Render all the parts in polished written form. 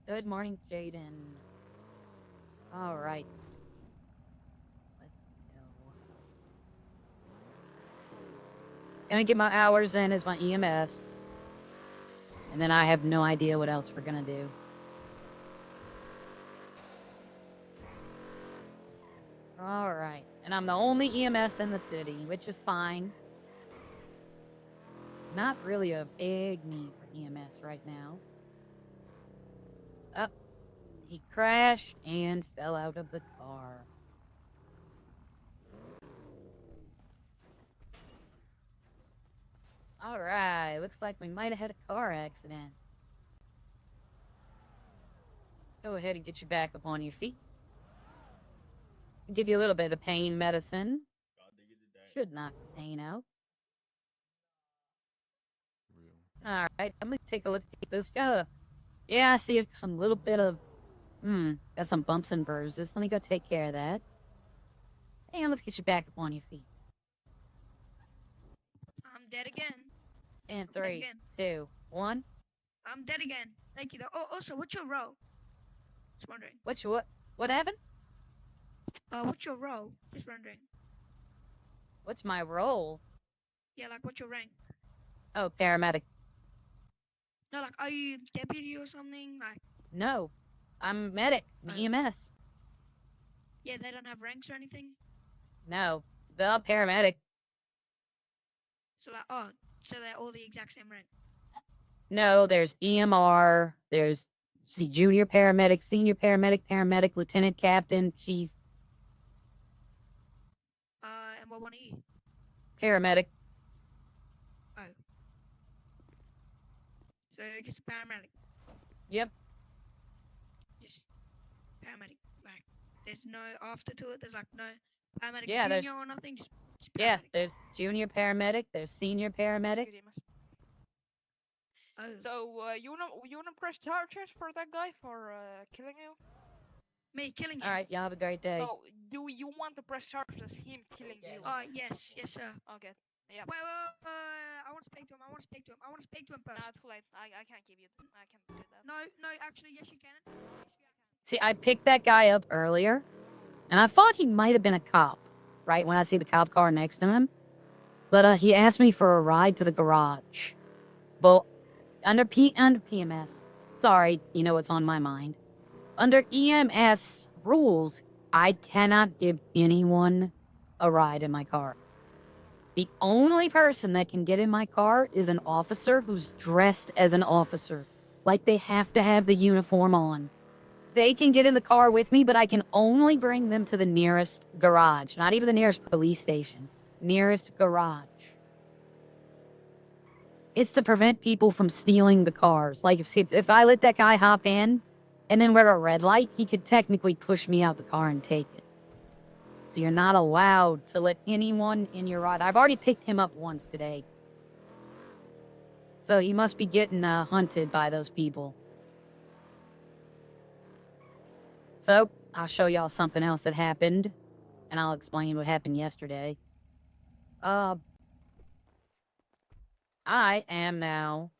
Good morning, Jaden. All right. Let's go. Gonna get my hours in as my EMS. And then I have no idea what else we're gonna do. All right. And I'm the only EMS in the city, which is fine. Not really a big need for EMS right now. Oh, he crashed and fell out of the car. All right, looks like we might have had a car accident. Go ahead and get you back up on your feet. Give you a little bit of pain medicine. Should knock the pain out. All right, I'm gonna take a look at this. Yeah, I see some little bit of, got some bumps and bruises. Let me go take care of that. And let's get you back up on your feet. I'm dead again. And 3, 2, 1. I'm dead again. Thank you. Though. Oh, also, what's your role? Just wondering. What happened? What's your role? Just wondering. What's my role? Yeah, like what's your rank? Oh, paramedic. No, like are you deputy or something? Like No, I'm medic, EMS. Yeah, they don't have ranks or anything. No, the paramedic. So so they're all the exact same rank. No, there's EMR. There's junior paramedic, senior paramedic, paramedic, lieutenant, captain, chief. And what one are you? Paramedic. Oh. So just a paramedic. Yep. Just paramedic. Like there's no after to it. There's like no paramedic Yeah, junior or nothing. Just paramedic. Yeah, there's junior paramedic. There's senior paramedic. Oh. So you wanna press charges for that guy for killing you? Me killing him. All right, y'all have a great day. No, do you want to press charges him killing you? Yes, sir. Okay. Yeah. Wait, I want to speak to him. I want to speak to him first. Nah, too late. I can't give you. I can't do that. No, actually, yes, you can. See, I picked that guy up earlier, and I thought he might have been a cop, right, when I see the cop car next to him. But he asked me for a ride to the garage. Well, under PMS, sorry, you know what's on my mind. Under EMS rules, I cannot give anyone a ride in my car. The only person that can get in my car is an officer who's dressed as an officer. Like they have to have the uniform on. They can get in the car with me, but I can only bring them to the nearest garage. Not even the nearest police station. Nearest garage. It's to prevent people from stealing the cars. Like, if I let that guy hop in and then wear a red light, he could technically push me out the car and take it. So you're not allowed to let anyone in your ride. I've already picked him up once today. So he must be getting hunted by those people. So, I'll show y'all something else that happened. And I'll explain what happened yesterday. I am now...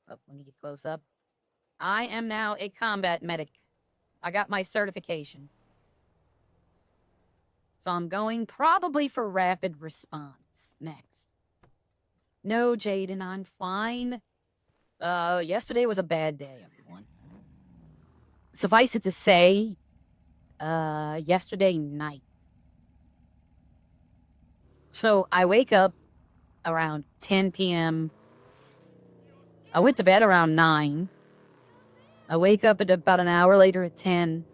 Oh, let me get close up. I am now a combat medic. I got my certification. So I'm going probably for rapid response next. No, Jaden, I'm fine. Yesterday was a bad day, everyone. Suffice it to say, yesterday night. So I wake up around 10 p.m. I went to bed around 9. I wake up at about an hour later at 10.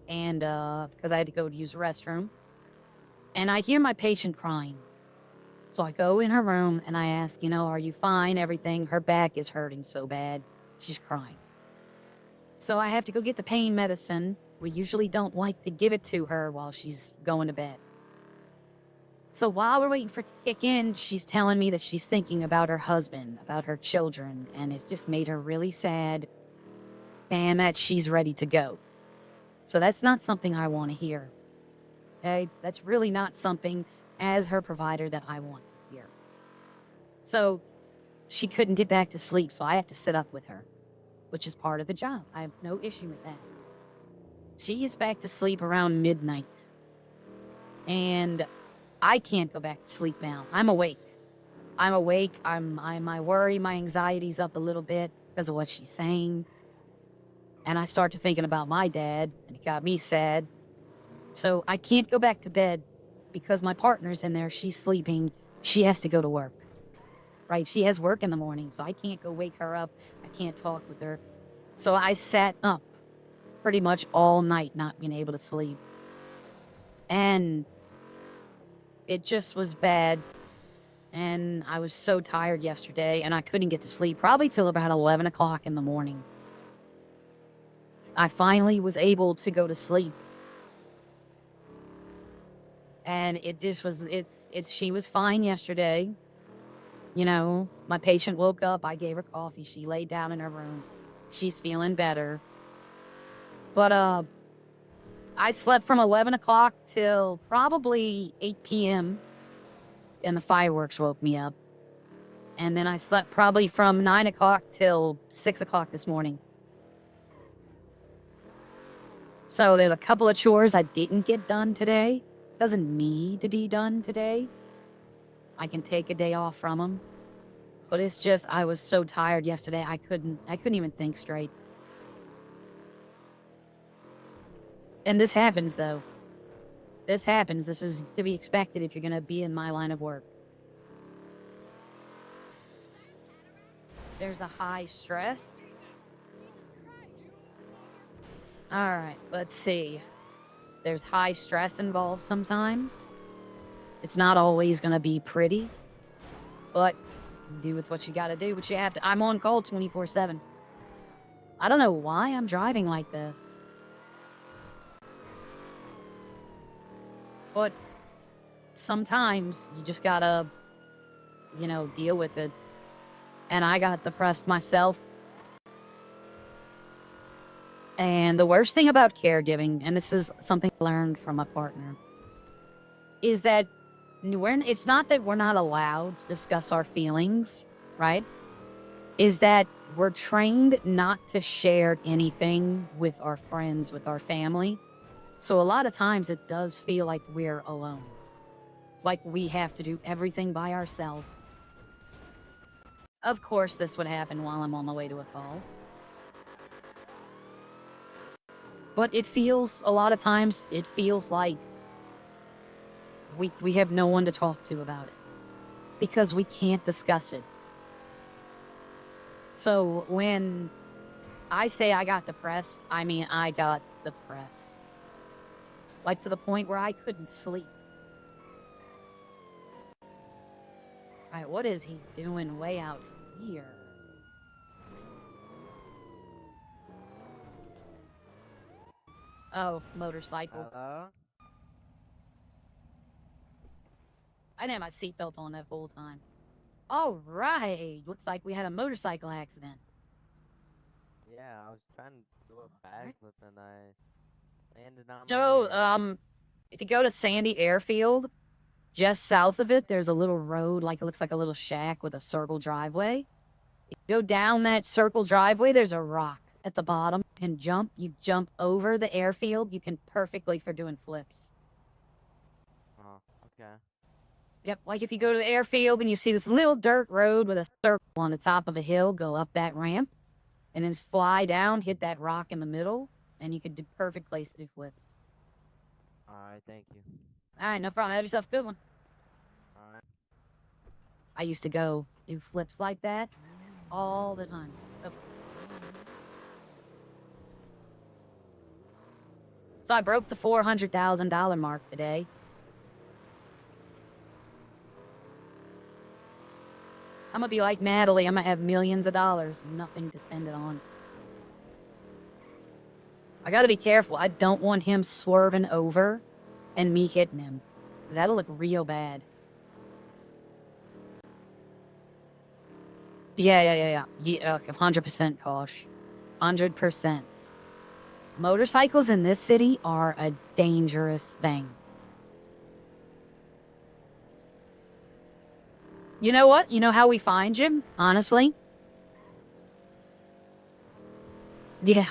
And, because I had to go use the restroom. And I hear my patient crying. So I go in her room and I ask, are you fine? Everything. Her back is hurting so bad. She's crying. So I have to go get the pain medicine. We usually don't like to give it to her while she's going to bed. So while we're waiting for it to kick in, she's telling me that she's thinking about her husband, about her children, and it just made her really sad and that she's ready to go. So that's not something I want to hear. Okay? That's really not something, as her provider, that I want to hear. So she couldn't get back to sleep, so I have to sit up with her. which is part of the job. I have no issue with that. She gets back to sleep around midnight. And I can't go back to sleep now. I'm awake. My worry, my anxiety's up a little bit because of what she's saying. And I start to thinking about my dad, and it got me sad. So I can't go back to bed because my partner's in there. She's sleeping. She has to go to work. Right? She has work in the morning, so I can't go wake her up. I can't talk with her. So I sat up pretty much all night, not being able to sleep. And it just was bad. And I was so tired yesterday, and I couldn't get to sleep probably till about 11 o'clock in the morning. I finally was able to go to sleep. And she was fine yesterday. You know, my patient woke up, I gave her coffee, she laid down in her room. She's feeling better. But, I slept from 11 o'clock till probably 8 p.m. and the fireworks woke me up. And then I slept probably from 9 o'clock till 6 o'clock this morning. So there's a couple of chores I didn't get done today. Doesn't need to be done today. I can take a day off from them. But it's just, I was so tired yesterday, I couldn't even think straight. And this happens, though. This happens. This is to be expected if you're going to be in my line of work. There's a high stress. Alright, let's see. There's high stress involved sometimes. It's not always going to be pretty. But you do with what you got to do, what you have to. I'm on call 24/7. I don't know why I'm driving like this. But sometimes you just gotta, you know, deal with it. And I got depressed myself. And the worst thing about caregiving, and this is something I learned from my partner, is that it's not that we're not allowed to discuss our feelings, right? Is that we're trained not to share anything with our friends, with our family. So a lot of times it does feel like we're alone. Like we have to do everything by ourselves. Of course, this would happen while I'm on my way to a call. But a lot of times, it feels like we have no one to talk to about it. Because we can't discuss it. So when I say I got depressed, I mean I got depressed. Like to the point where I couldn't sleep. Alright, what is he doing way out here? Oh, motorcycle. Hello? I didn't have my seatbelt on that whole time. Alright, looks like we had a motorcycle accident. Yeah, I was trying to do a backflip and I landed on So, my head. if you go to Sandy Airfield, just south of it, there's a little road, like it looks like a little shack with a circle driveway. If you go down that circle driveway, there's a rock at the bottom. You jump over the airfield, you can perfectly for doing flips. Oh, okay. Yep, like if you go to the airfield and you see this little dirt road with a circle on the top of a hill, go up that ramp, and then fly down, hit that rock in the middle, and you could do perfect place to do flips. Alright, thank you. Alright, no problem. Have yourself a good one. Alright. I used to go do flips like that all the time. Oh. So I broke the $400,000 mark today. I'm gonna be like Natalie. I'm gonna have millions of dollars, nothing to spend it on. I gotta be careful. I don't want him swerving over and me hitting him. That'll look real bad. Yeah, 100% Kosh. 100%. Motorcycles in this city are a dangerous thing. You know what? You know how we find him, honestly? Yeah.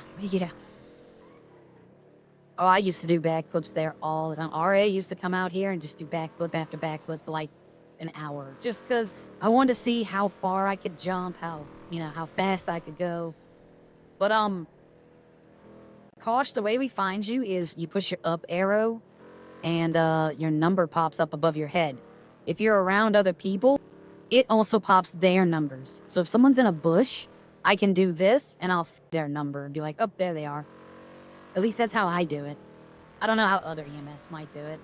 Oh, I used to do backflips there all the time. RA used to come out here and just do backflip after backflip for like an hour. Just because I wanted to see how far I could jump, how fast I could go. But, Kosh, the way we find you is you push your up arrow and, your number pops up above your head. If you're around other people, it also pops their numbers. So if someone's in a bush, I can do this and I'll see their number and be like, oh, there they are. At least that's how I do it. I don't know how other EMS might do it.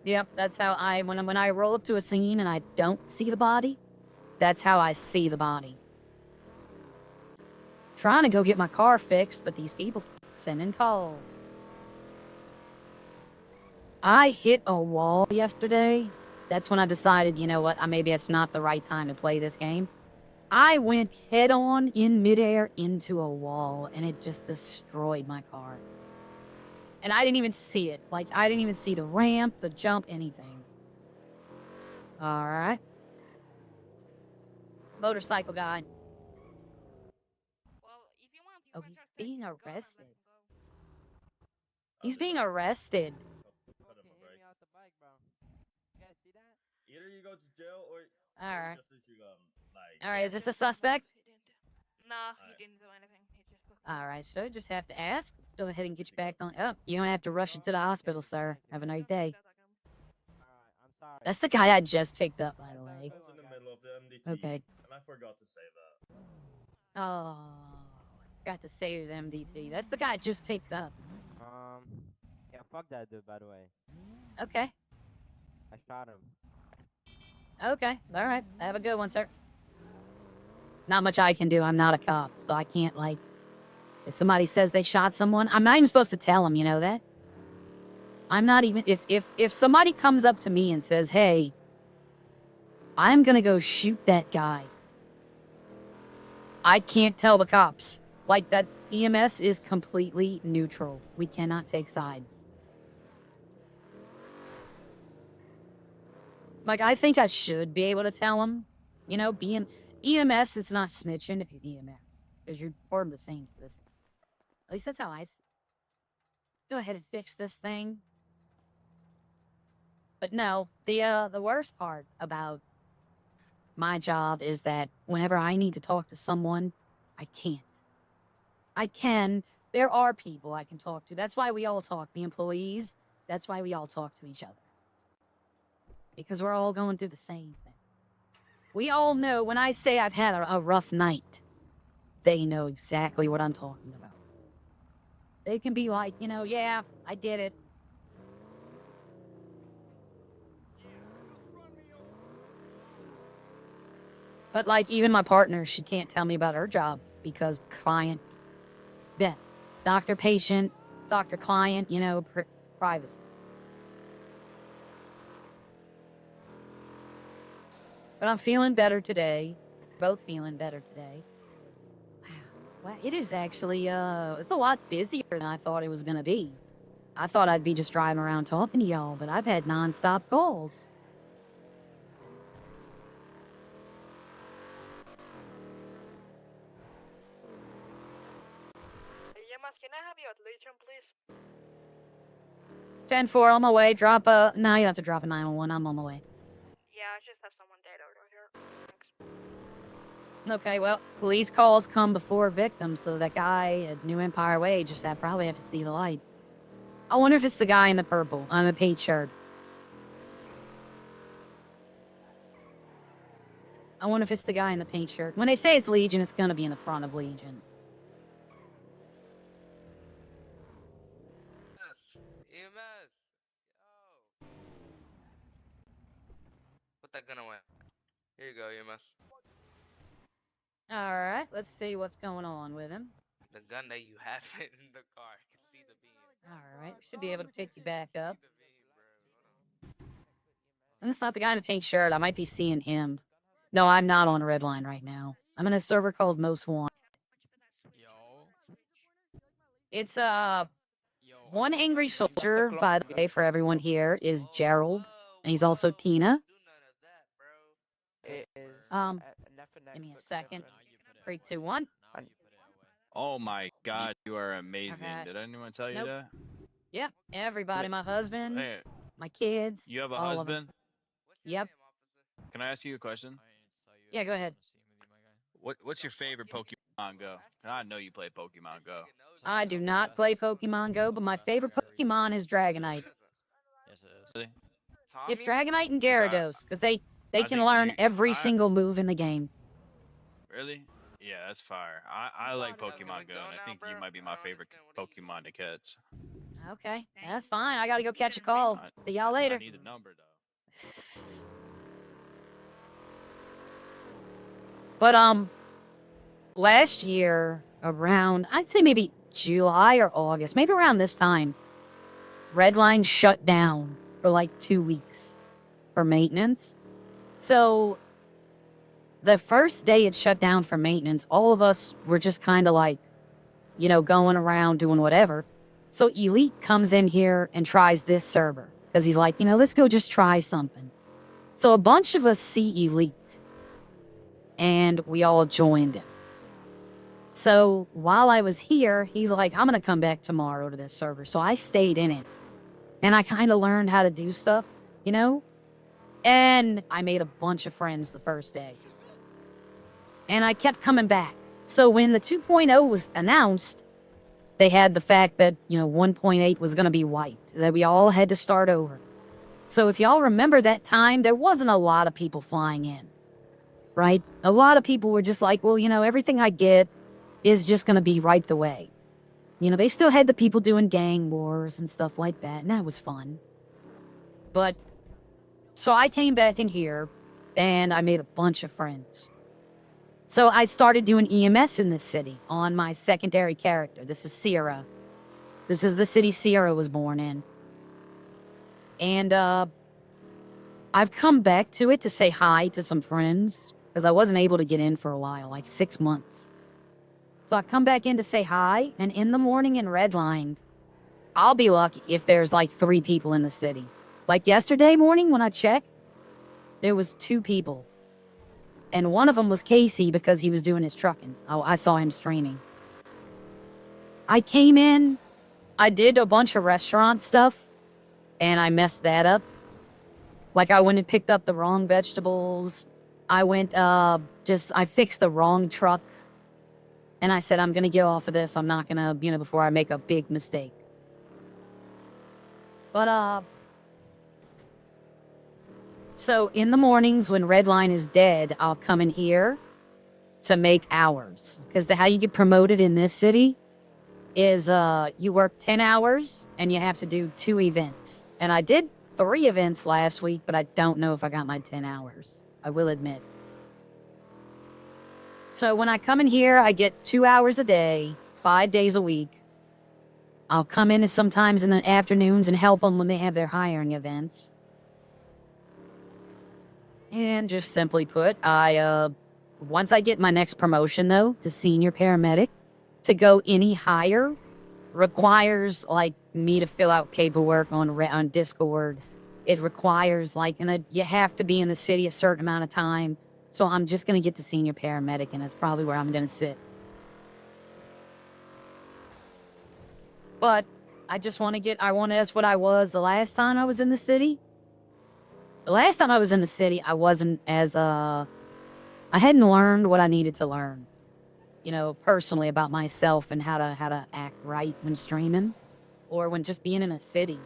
Yep, that's how when I roll up to a scene and I don't see the body, that's how I see the body. Trying to go get my car fixed, but these people sending calls. I hit a wall yesterday. That's when I decided, you know what, maybe it's not the right time to play this game. I went head on in midair into a wall, and it just destroyed my car. And I didn't even see it. Like, I didn't even see the ramp, the jump, anything. Alright. Motorcycle guy. Well, if you want, Oh, can he's just take being his gun and let arrested. him go. He's being arrested. Fucking hit me off the bike, bro. You guys see that? Either you go to jail or Alright. just as you like. Alright, is this a just move. suspect? He didn't. Nah, he Alright. didn't do anything. He just booked. Alright, so you just have to ask. Go ahead and get you back on. Oh, you don't have to rush into the hospital, sir. Have a nice day. Alright, I'm sorry. That's the guy I just picked up, by the way. I was in the middle of the MDT, Okay. and I forgot to say that. Oh, got to say his MDT. That's the guy I just picked up. Yeah, fuck that dude, by the way. Okay. I shot him. Okay. All right. Have a good one, sir. Not much I can do. I'm not a cop, so I can't, like, if somebody says they shot someone, I'm not even supposed to tell them, you know that? I'm not even, if somebody comes up to me and says, hey, I'm gonna go shoot that guy, I can't tell the cops. Like, EMS is completely neutral. We cannot take sides. Like, I think I should be able to tell them, you know, being EMS is not snitching if you're EMS, because you're part of the same system. At least that's how I go ahead and fix this thing. But no, the worst part about my job is that whenever I need to talk to someone, I can't. I can. There are people I can talk to. That's why we all talk, the employees. That's why we all talk to each other. Because we're all going through the same thing. We all know when I say I've had a rough night, they know exactly what I'm talking about. They can be like, you know, yeah, I did it. But, like, even my partner, she can't tell me about her job because client, yeah, doctor-patient, doctor-client, you know, privacy. But I'm feeling better today. Both feeling better today. Wow, it is actually, it's a lot busier than I thought it was gonna be. I thought I'd be just driving around talking to y'all, but I've had non-stop calls. Yemas, can I have your Legion, please? 10-4, on my way. Drop a... No, you don't have to drop a 911. I'm on my way. Yeah, I just have someone dead over here. Thanks. Okay, well, police calls come before victims, so that guy at New Empire Way just probably have to see the light. I wonder if it's the guy in the purple, on the pink shirt. I wonder if it's the guy in the pink shirt. When they say it's Legion, it's gonna be in the front of Legion. EMS. Yo. Put that gun away. Here you go, EMS. Alright, let's see what's going on with him. The gun that you have in the car. I can see the beam. Alright, should be able to pick you back up. See the beam, bro. And it's not the guy in the pink shirt. I might be seeing him. No, I'm not on Redline right now. I'm in a server called Most Wanted. Yo. It's, Yo. one angry soldier, by the way, for everyone here, is Gerald. And he's also Whoa. Tina. Do none of that, bro. Is Um, nothing Give me a next second. question. 3, 2, 1. Oh my god, you are amazing. Okay. Did anyone tell you Nope. that? Yep. Everybody. Wait, My husband, Hey, my kids. you have a all of them. husband? Yep. Can I ask you a question? Yeah, go ahead. What's your favorite Pokemon Go? I know you play Pokemon Go. I do not play Pokemon Go, but my favorite Pokemon is Dragonite. Really? Yep, Tommy? Dragonite and Like, Gyarados, because they I can think learn you- every I- single move in the game. Really? Yeah, that's fire. I like Yo, can we Pokemon Go, go and I now, think you bro? might be I my don't favorite understand what he's Pokemon to catch. Okay, that's fine. I gotta go catch a Couldn't call. I- See y'all I later. need a number though. But last year around, I'd say maybe July or August, maybe around this time, Redline shut down for like 2 weeks for maintenance. So the first day it shut down for maintenance, all of us were just kind of like, going around doing whatever. So Elite comes in here and tries this server because he's like, let's go just try something. So a bunch of us see Elite and we all joined him. So while I was here, he's like, I'm going to come back tomorrow to this server. So I stayed in it and I kind of learned how to do stuff, and I made a bunch of friends the first day. And I kept coming back. So when the 2.0 was announced, they had the fact that, 1.8 was going to be wiped, that we all had to start over. So if y'all remember that time, there wasn't a lot of people flying in, right? A lot of people were just like, well, everything I get is just going to be wiped away. They still had the people doing gang wars and stuff like that, and that was fun. But, so I came back in here, and I made a bunch of friends. So I started doing EMS in this city on my secondary character. This is Sierra. This is the city Sierra was born in. And I've come back to it to say hi to some friends, because I wasn't able to get in for a while, like 6 months. So I come back in to say hi, and in the morning in Redline, I'll be lucky if there's like 3 people in the city. Like yesterday morning when I checked, there was 2 people. And one of them was Casey because he was doing his trucking. I saw him streaming. I came in, I did a bunch of restaurant stuff, and I messed that up. Like I went and picked up the wrong vegetables. I went, I fixed the wrong truck. And I said, I'm going to get off of this. I'm not going to, before I make a big mistake. But, so in the mornings when Redline is dead, I'll come in here to make hours. Because how you get promoted in this city is you work 10 hours and you have to do 2 events. And I did 3 events last week, but I don't know if I got my 10 hours. I will admit. So when I come in here, I get 2 hours a day, 5 days a week. I'll come in sometimes in the afternoons and help them when they have their hiring events. And just simply put, once I get my next promotion, though, to senior paramedic, to go any higher requires, like, me to fill out paperwork on Discord. It requires, you have to be in the city a certain amount of time. So I'm just going to get to senior paramedic, and that's probably where I'm going to sit. But I want as what I was the last time I was in the city. The last time I was in the city, I wasn't as, I hadn't learned what I needed to learn. Personally about myself and how to act right when streaming. Or when just being in a city.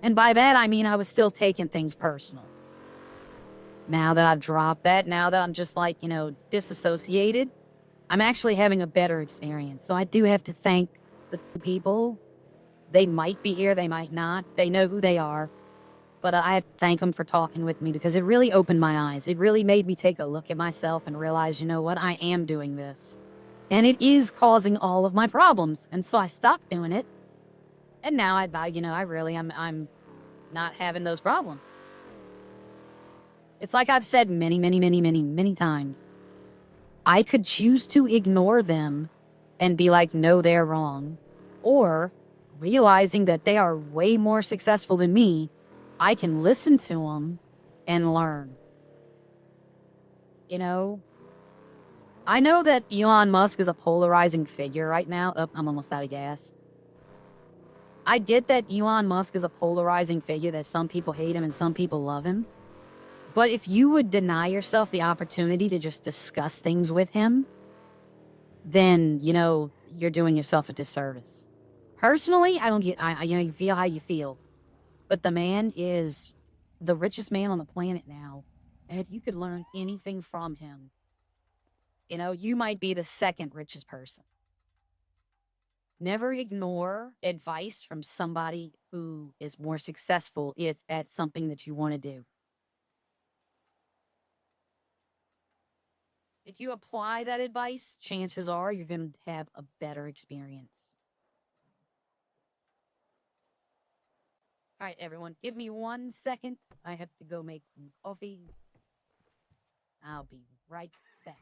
And by that, I mean I was still taking things personal. Now that I've dropped that, now that I'm just disassociated, I'm actually having a better experience. So I do have to thank the people. They might be here, they might not. They know who they are. But I have to thank them for talking with me because it really opened my eyes. It really made me take a look at myself and realize, you know what, I am doing this. And it is causing all of my problems. And so I stopped doing it. And now I'm not having those problems. It's like I've said many times. I could choose to ignore them and be like, no, they're wrong. Or realizing that they are way more successful than me, I can listen to them and learn. I know that Elon Musk is a polarizing figure right now. Oh, I'm almost out of gas. I get that Elon Musk is a polarizing figure, that some people hate him and some people love him. But if you would deny yourself the opportunity to just discuss things with him, then, you know, you're doing yourself a disservice. Personally, I don't get, you know, you feel how you feel. But the man is the richest man on the planet now. And if you could learn anything from him, you know, you might be the second richest person. Never ignore advice from somebody who is more successful at something that you want to do. If you apply that advice, chances are you're going to have a better experience. All right, everyone, give me 1 second. I have to go make some coffee. I'll be right back.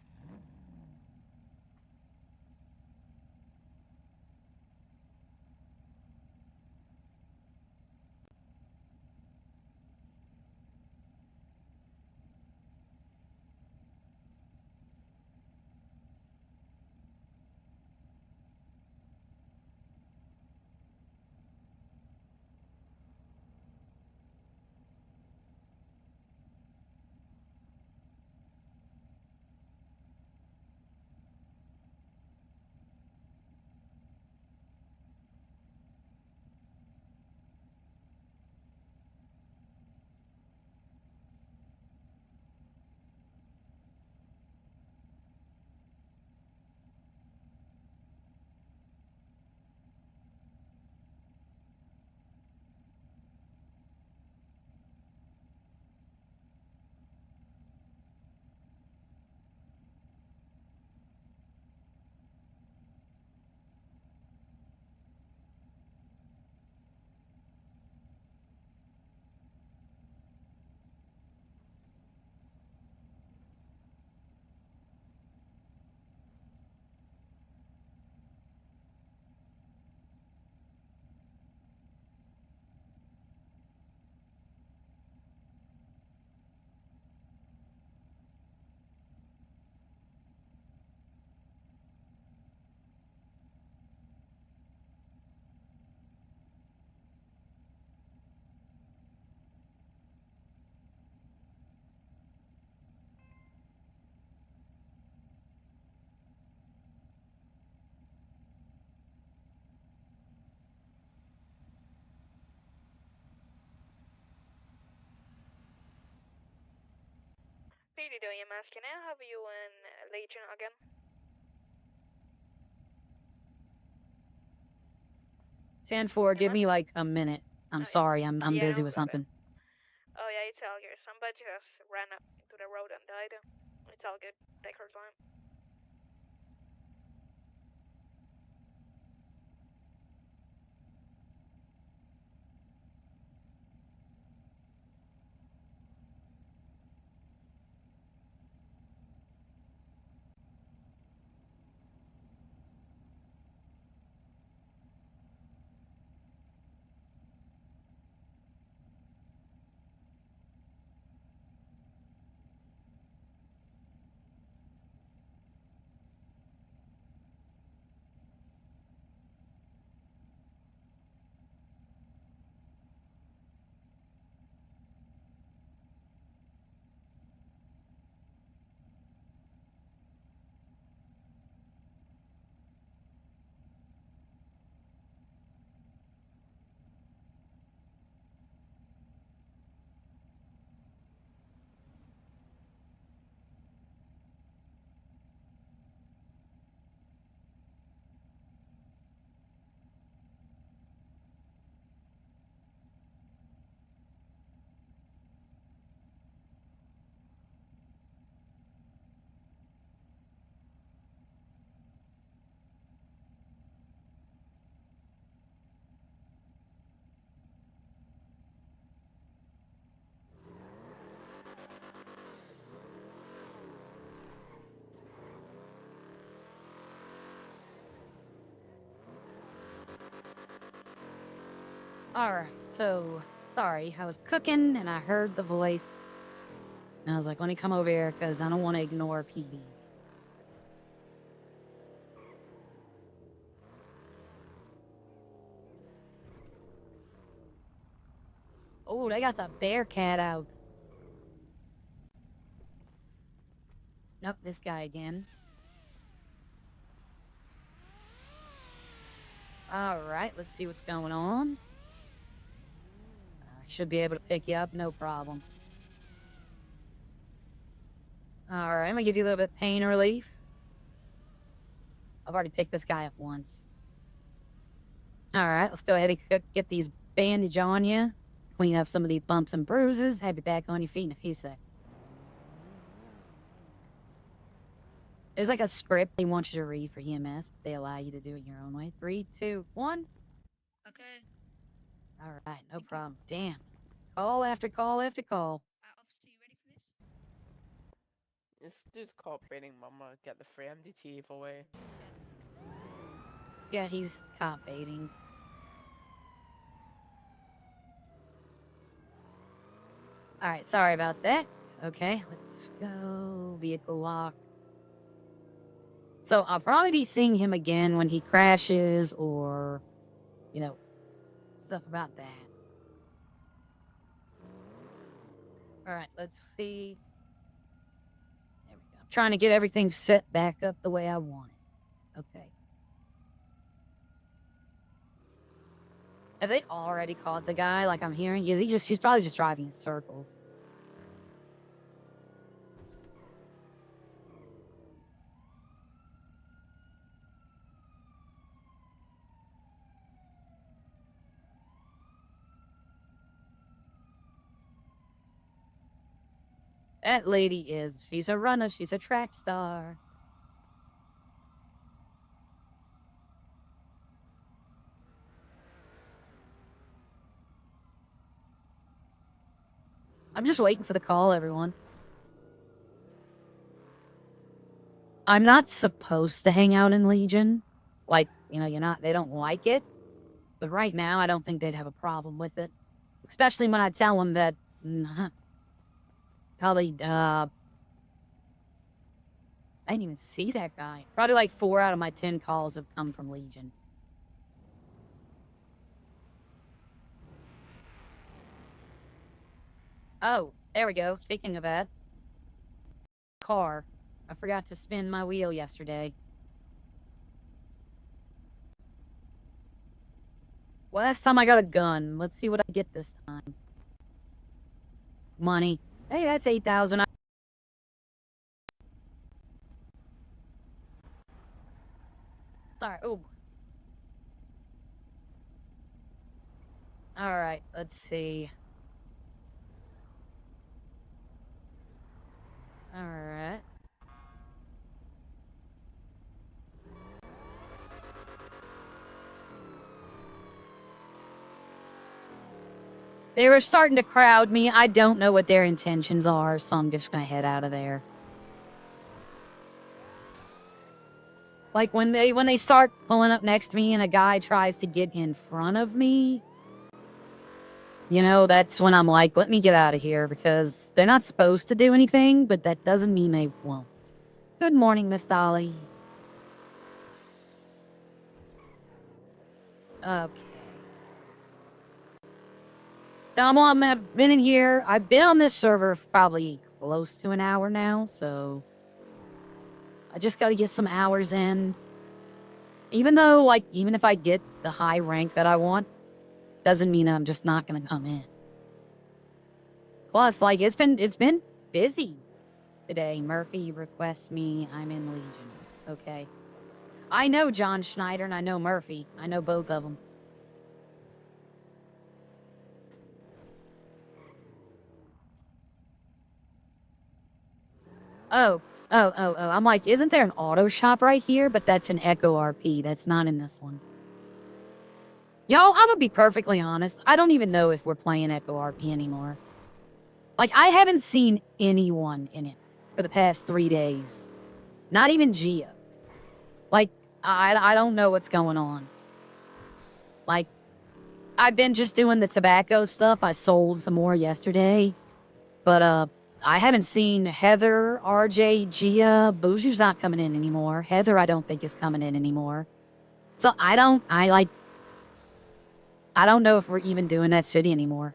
Hey, EMS, can I have you in Legion again? 10-4, give me like a minute. I'm sorry, I'm yeah, busy no with problem. something. Oh yeah, it's all good. Somebody just ran up into the road and died. It's all good. Take her time. Alright, so, sorry, I was cooking and I heard the voice. And I was like, let me come over here because I don't want to ignore PD. Oh, they got the Bearcat out. Nope, this guy again. Alright, let's see what's going on. I should be able to pick you up, no problem. Alright, I'm gonna give you a little bit of pain relief. I've already picked this guy up once. Alright, let's go ahead and get these bandage on you. Clean up some of these bumps and bruises. Have you back on your feet in a few seconds. There's like a script they want you to read for EMS, but they allow you to do it your own way. 3, 2, 1. Okay. Alright, no problem. Damn. Call after call after call. Officer, you ready for this? It's just cooperating, Mama. Get the free MDT away. Yeah, he's cop baiting. Alright, sorry about that. Okay, let's go. Vehicle lock. So I'll probably be seeing him again when he crashes or, you know, stuff about that. Alright, let's see. There we go. I'm trying to get everything set back up the way I want it. Okay. Have they already caught the guy like I'm hearing? Is he just, he's probably just driving in circles. That lady is, she's a runner, she's a track star. I'm just waiting for the call, everyone. I'm not supposed to hang out in Legion. Like, you know, you're not, they don't like it. But right now, I don't think they'd have a problem with it. Especially when I tell them that, probably, I didn't even see that guy. Probably like 4 out of my 10 calls have come from Legion. Oh, there we go. Speaking of that. Car. I forgot to spin my wheel yesterday. Last time I got a gun. Let's see what I get this time. Money. Hey, that's 8,000. Sorry. Oh. Alright, let's see. Alright. They were starting to crowd me. I don't know what their intentions are, so I'm just gonna head out of there. Like when they start pulling up next to me and a guy tries to get in front of me, you know, that's when I'm like, let me get out of here, because they're not supposed to do anything, but that doesn't mean they won't. Good morning, Miss Dolly. Okay. I've been in here. I've been on this server for probably close to an hour now, so I just gotta get some hours in. Even though, like, even if I get the high rank that I want, doesn't mean I'm just not gonna come in. Plus, like, it's been busy today. Murphy requests me. I'm in Legion. Okay. I know John Schneider and I know Murphy. I know both of them. Oh. I'm like, isn't there an auto shop right here? But that's an Echo RP. That's not in this one. Yo, I'm gonna be perfectly honest. I don't even know if we're playing Echo RP anymore. Like, I haven't seen anyone in it for the past 3 days. Not even Gia. Like, I don't know what's going on. Like, I've been just doing the tobacco stuff. I sold some more yesterday. But, I haven't seen Heather, RJ, Gia. Boozer's not coming in anymore. Heather, I don't think is coming in anymore. So, I don't know if we're even doing that city anymore.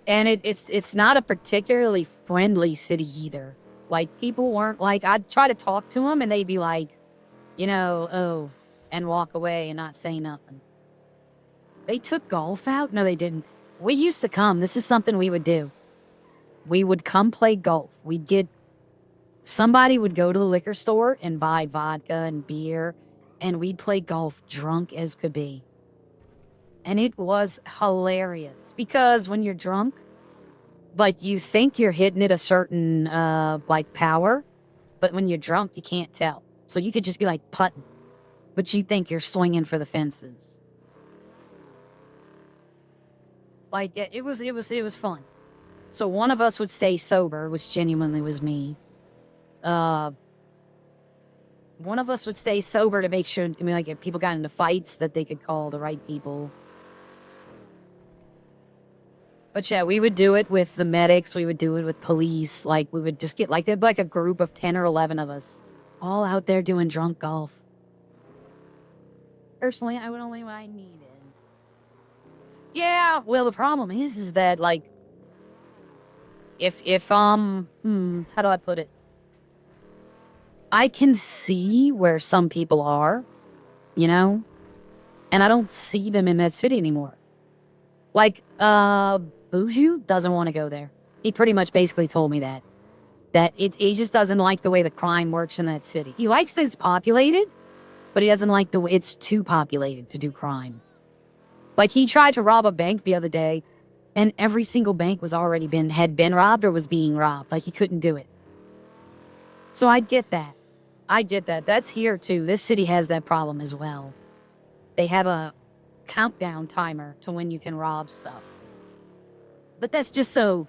And it's not a particularly friendly city either. Like, people weren't like, I'd try to talk to them and they'd be like, you know, oh, and walk away and not say nothing. They took golf out? No, they didn't. We used to come. This is something we would do. We would come play golf. Somebody would go to the liquor store and buy vodka and beer, and we'd play golf drunk as could be. And it was hilarious because when you're drunk, like, you think you're hitting it a certain, like, power, but when you're drunk, you can't tell. So you could just be like putting, but you think you're swinging for the fences. Like, it was fun. So one of us would stay sober, which genuinely was me. One of us would stay sober to make sure, I mean, like, if people got into fights, that they could call the right people. But yeah, we would do it with the medics. We would do it with police. Like, we would just get, like, there'd be like a group of 10 or 11 of us all out there doing drunk golf. Personally, I would only mind needed. Yeah, well, the problem is that, like, how do I put it? I can see where some people are, you know? And I don't see them in that city anymore. Like, Buju doesn't want to go there. He pretty much basically told me that. That he just doesn't like the way the crime works in that city. He likes that it's populated, but he doesn't like the way it's too populated to do crime. Like, he tried to rob a bank the other day, and every single bank had been robbed or was being robbed. Like, he couldn't do it. So I get that. That's here too. This city has that problem as well. They have a countdown timer to when you can rob stuff. But that's just so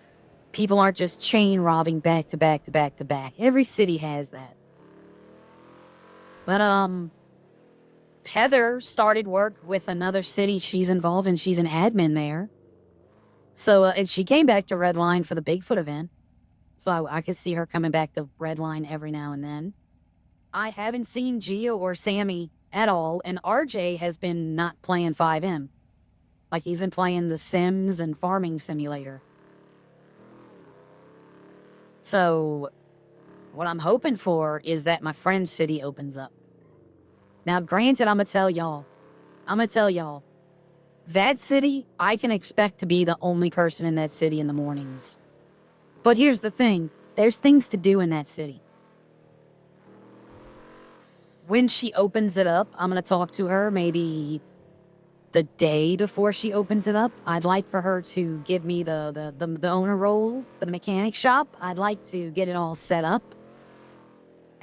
people aren't just chain robbing back to back to back to back. Every city has that. But, Heather started work with another city she's involved in. She's an admin there. So, and she came back to Redline for the Bigfoot event. So I could see her coming back to Redline every now and then. I haven't seen Gio or Sammy at all, and RJ has been not playing 5M. Like, he's been playing The Sims and Farming Simulator. So, what I'm hoping for is that my friend's city opens up. Now, granted, I'm gonna tell y'all, that city, I can expect to be the only person in that city in the mornings. But here's the thing, there's things to do in that city. When she opens it up, I'm gonna talk to her maybe the day before she opens it up. I'd like for her to give me the owner role for the mechanic shop. I'd like to get it all set up.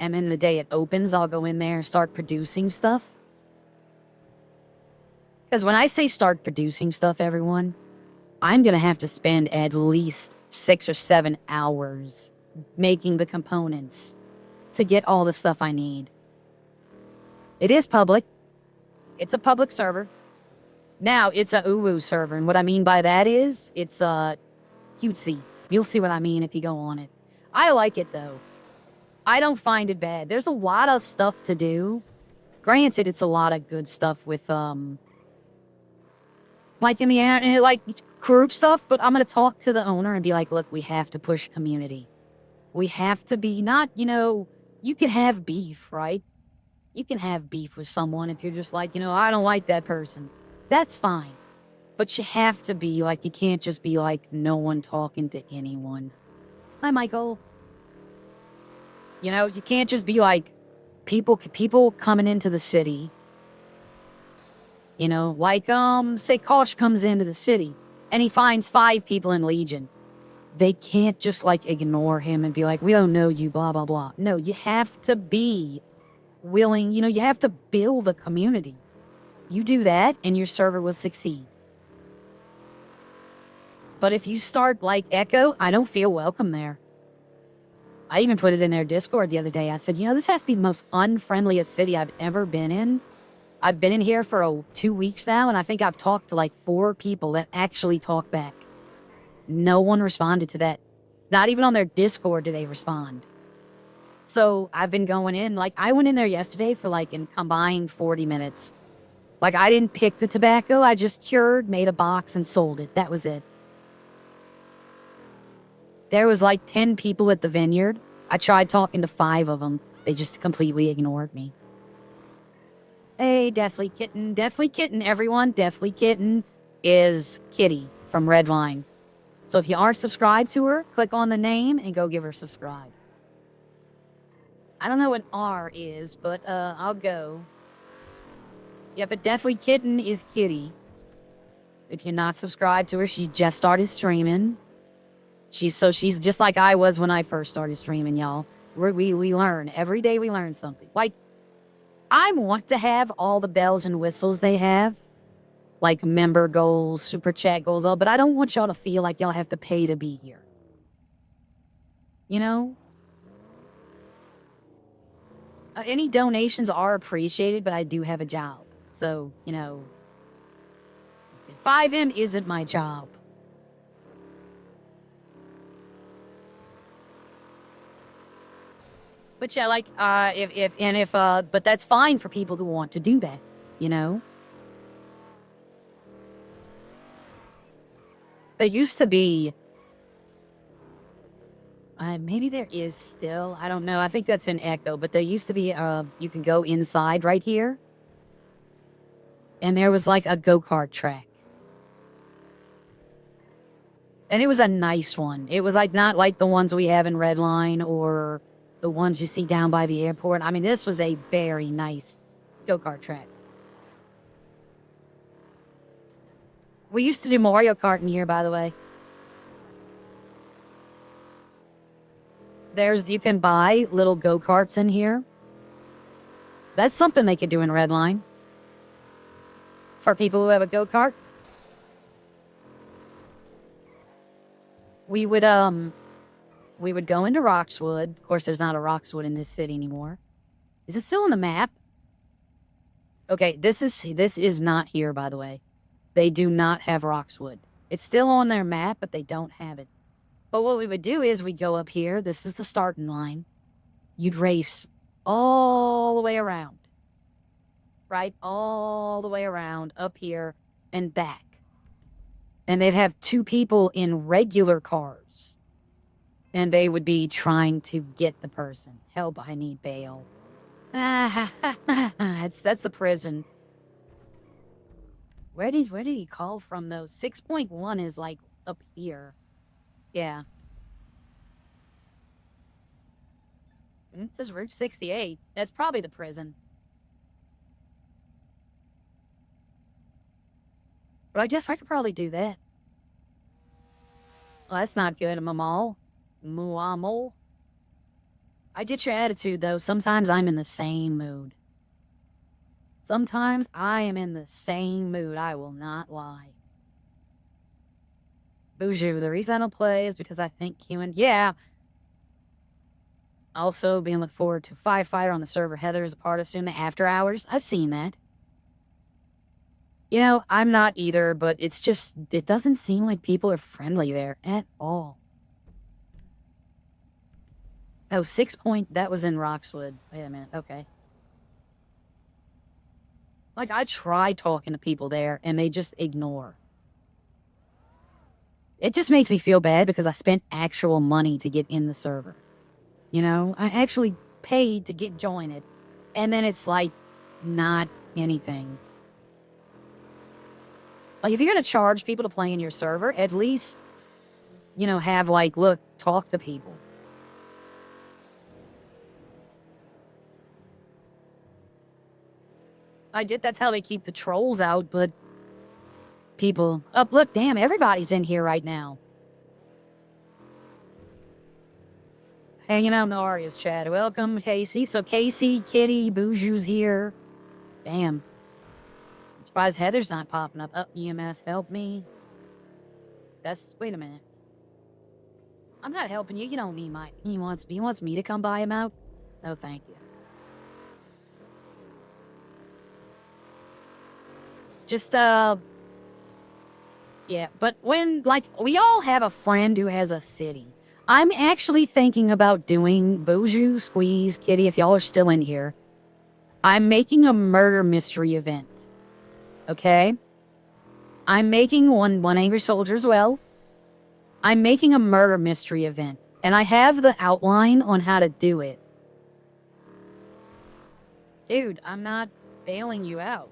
And then the day it opens, I'll go in there and start producing stuff. Because when I say start producing stuff, everyone, I'm going to have to spend at least 6 or 7 hours making the components to get all the stuff I need. It is public. It's a public server. Now, it's a uwu server, and what I mean by that is, it's cutesy. You'll see what I mean if you go on it. I like it, though. I don't find it bad. There's a lot of stuff to do. Granted, it's a lot of good stuff with, like, in the, like, group stuff, but I'm gonna talk to the owner and be like, look, we have to push community. We have to be not, you know, you can have beef, right? You can have beef with someone if you're just like, you know, I don't like that person. That's fine. But you have to be, like, you can't just be like, no one talking to anyone. Hi, Michael. You know, you can't just be like, people coming into the city. You know, like, say Kosh comes into the city and he finds 5 people in Legion. They can't just, like, ignore him and be like, we don't know you, blah, blah, blah. No, you have to be willing, you know, you have to build a community. You do that and your server will succeed. But if you start like Echo, I don't feel welcome there. I even put it in their Discord the other day. I said, you know, this has to be the most unfriendliest city I've ever been in. I've been in here for 2 weeks now, and I think I've talked to like 4 people that actually talk back. No one responded to that. Not even on their Discord did they respond. So I've been going in, like, I went in there yesterday for like a combined 40 minutes. Like, I didn't pick the tobacco, I just cured, made a box, and sold it. That was it. There was like 10 people at the vineyard. I tried talking to 5 of them. They just completely ignored me. Hey, Deathly Kitten, everyone. Deathly Kitten is Kitty from Redline. So if you aren't subscribed to her, click on the name and go give her subscribe. I don't know what R is, but I'll go. Yeah, but Deathly Kitten is Kitty. If you're not subscribed to her, she just started streaming. She's just like I was when I first started streaming, y'all. We learn. Every day we learn something. Like, I want to have all the bells and whistles they have. Like member goals, super chat goals, all, but I don't want y'all to feel like y'all have to pay to be here. You know? Any donations are appreciated, but I do have a job. So, you know, 5M isn't my job. But yeah, like, but that's fine for people who want to do that, you know? There used to be, maybe there is still, I don't know, I think that's an echo, but there used to be, you can go inside right here. And there was like a go-kart track. And it was a nice one. It was like not like the ones we have in Redline or the ones you see down by the airport. I mean, this was a very nice go-kart track. We used to do Mario Kart in here, by the way. You can buy little go-karts in here. That's something they could do in Redline. For people who have a go-kart. We would go into Roxwood. Of course, there's not a Roxwood in this city anymore. Is it still on the map? Okay, this is not here, by the way. They do not have Roxwood. It's still on their map, but they don't have it. But what we would do is we'd go up here. This is the starting line. You'd race all the way around. Right? All the way around, up here, and back. And they'd have 2 people in regular cars. And they would be trying to get the person. Help, I need bail. That's the prison. Where did he call from, though? 6.1 is, like, up here. Yeah. It says Route 68. That's probably the prison. But I guess I could probably do that. Well, that's not good. I'm a mall. Muamol. I get your attitude, though. Sometimes I'm in the same mood. Sometimes I am in the same mood. I will not lie. Boujou, the reason I don't play is because I think human... Yeah. Also, being looked forward to Firefighter on the server. Heather is a part of soon the after hours. I've seen that. You know, I'm not either, but it's just... It doesn't seem like people are friendly there at all. Oh, 6 point... That was in Roxwood. Wait a minute. Okay. Like, I try talking to people there, and they just ignore. It just makes me feel bad because I spent actual money to get in the server. You know? I actually paid to get joined. And then it's, like, not anything. Like, if you're gonna charge people to play in your server, at least, you know, have, like, look, talk to people. That's how they keep the trolls out, but people... Oh, look, damn, everybody's in here right now. Hanging out in Aria's chat. Welcome, Casey. So Casey, Kitty, Boujou's here. Damn. I'm surprised Heather's not popping up. EMS, help me. Wait a minute. I'm not helping you. You don't need my... He wants me to come buy him out? No, thank you. Just, yeah, but when, like, we all have a friend who has a city. I'm actually thinking about doing Boujou, Squeeze, Kitty, if y'all are still in here. I'm making a murder mystery event. Okay? I'm making one Angry Soldier as well. I'm making a murder mystery event, and I have the outline on how to do it. Dude, I'm not bailing you out.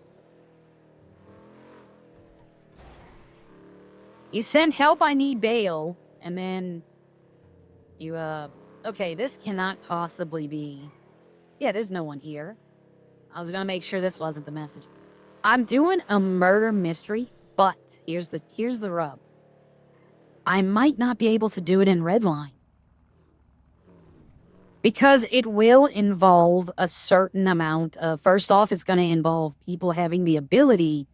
You send help, I need bail, and then you, okay, this cannot possibly be. Yeah, there's no one here. I was gonna make sure this wasn't the message. I'm doing a murder mystery, but here's the rub. I might not be able to do it in Redline. Because it will involve a certain amount of, first off, it's going to involve people having the ability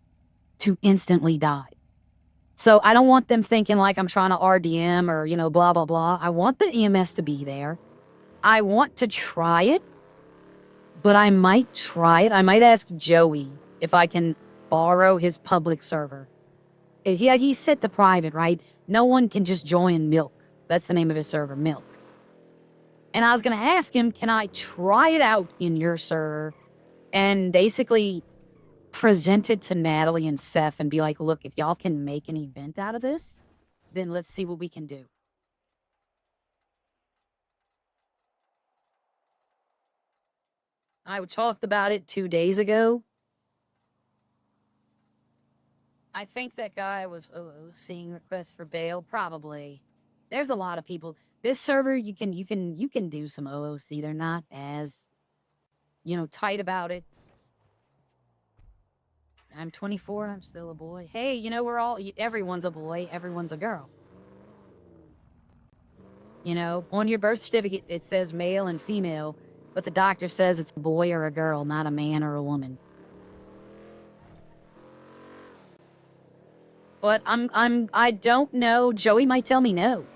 to instantly die. So I don't want them thinking like I'm trying to RDM or, you know, blah, blah, blah. I want the EMS to be there. I want to try it, but I might try it. I might ask Joey if I can borrow his public server. He's set to private, right? No one can just join Milk. That's the name of his server, Milk. And I was going to ask him, can I try it out in your server and basically present it to Natalie and Seth and be like, look, if y'all can make an event out of this, then let's see what we can do. I talked about it 2 days ago. I think that guy was seeing requests for bail, probably. There's a lot of people. This server, you can do some OOC. They're not as, you know, tight about it. I'm 24, I'm still a boy. Hey, you know, everyone's a boy, everyone's a girl. You know, on your birth certificate, it says male and female, but the doctor says it's a boy or a girl, not a man or a woman. But I don't know. Joey might tell me no.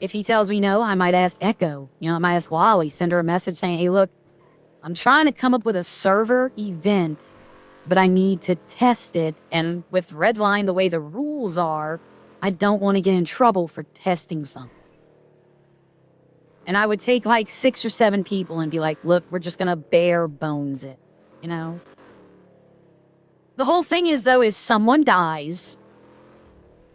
If he tells me no, I might ask Echo. You know, I might ask Wally, send her a message saying, hey, look, I'm trying to come up with a server event, but I need to test it. And with Redline, the way the rules are, I don't want to get in trouble for testing something. And I would take like 6 or 7 people and be like, look, we're just going to bare bones it, you know? The whole thing is, though, is someone dies.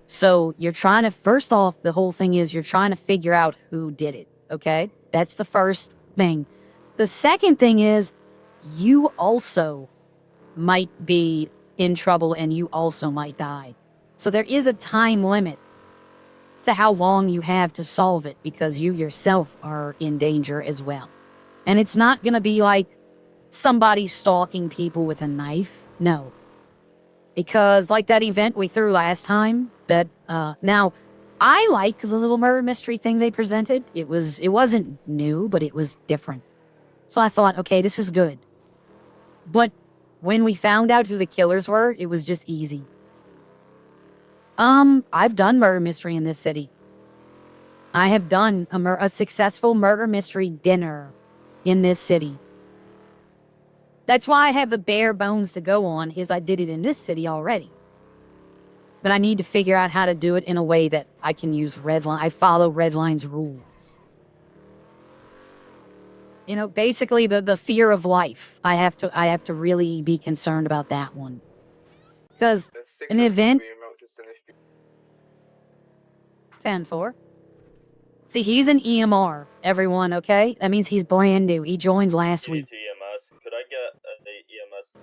So you're trying to, first off, the whole thing is you're trying to figure out who did it, okay? That's the first thing. The second thing is you also might be in trouble and you also might die. So there is a time limit to how long you have to solve it because you yourself are in danger as well. And it's not going to be like somebody stalking people with a knife. No. Because like that event we threw last time, that, now, I like the little murder mystery thing they presented. It wasn't new, but it was different. So I thought, okay, this is good. But when we found out who the killers were, it was just easy. I've done murder mystery in this city. I have done a successful murder mystery dinner in this city. That's why I have the bare bones to go on, is I did it in this city already. But I need to figure out how to do it in a way that I can use Redline. I follow Redline's rules. You know, basically the fear of life. I have to really be concerned about that one. Because an event... 10-4. See, he's an EMR, everyone, okay? That means he's brand new. He joined last week. EMS, could I get an EMS to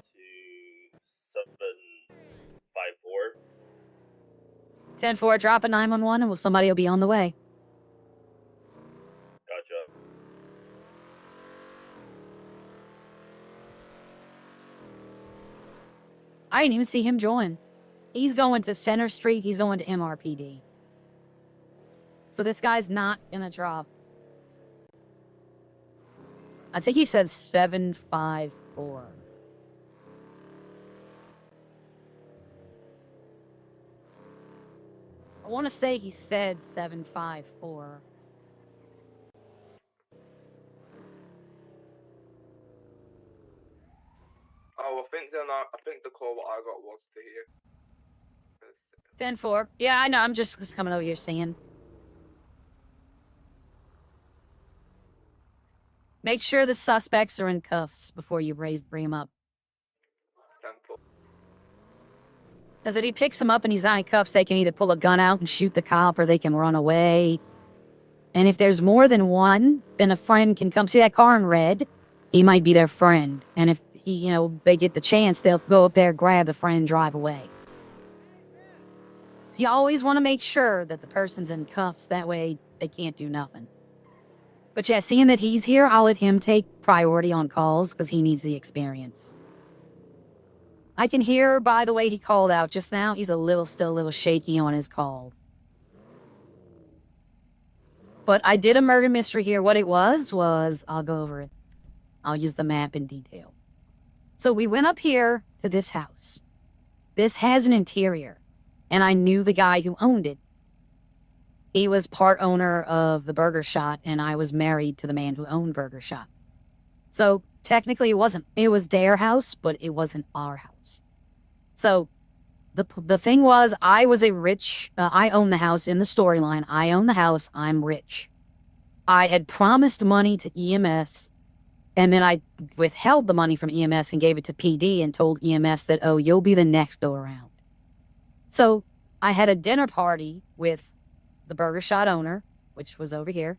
754? 10-4, drop a 911 and somebody will be on the way. Gotcha. I didn't even see him join. He's going to Center Street. He's going to MRPD. So this guy's not gonna drop. I think he said 754. I want to say he said 754. Oh, I think the call what I got was to hear. 10-4. Yeah, I know. I'm just coming over here saying. Make sure the suspects are in cuffs before you bring them up. 10-4. Because if he picks him up and he's not in cuffs, they can either pull a gun out and shoot the cop or they can run away. And if there's more than one, then a friend can come. See that car in red? He might be their friend. And if, they get the chance, they'll go up there, grab the friend, drive away. So you always want to make sure that the person's in cuffs. That way they can't do nothing. But yeah, seeing that he's here, I'll let him take priority on calls because he needs the experience. I can hear, by the way, he called out just now. He's still a little shaky on his call. But I did a murder mystery here. What it was, I'll go over it. I'll use the map in detail. So we went up here to this house. This has an interior. And I knew the guy who owned it. He was part owner of the Burger Shot, and I was married to the man who owned Burger Shot. So technically it wasn't. It was their house, but it wasn't our house. So the thing was, I was a rich, I own the house in the storyline. I own the house. I'm rich. I had promised money to EMS, and then I withheld the money from EMS and gave it to PD and told EMS that, oh, you'll be the next go around. So I had a dinner party with the Burger Shot owner, which was over here,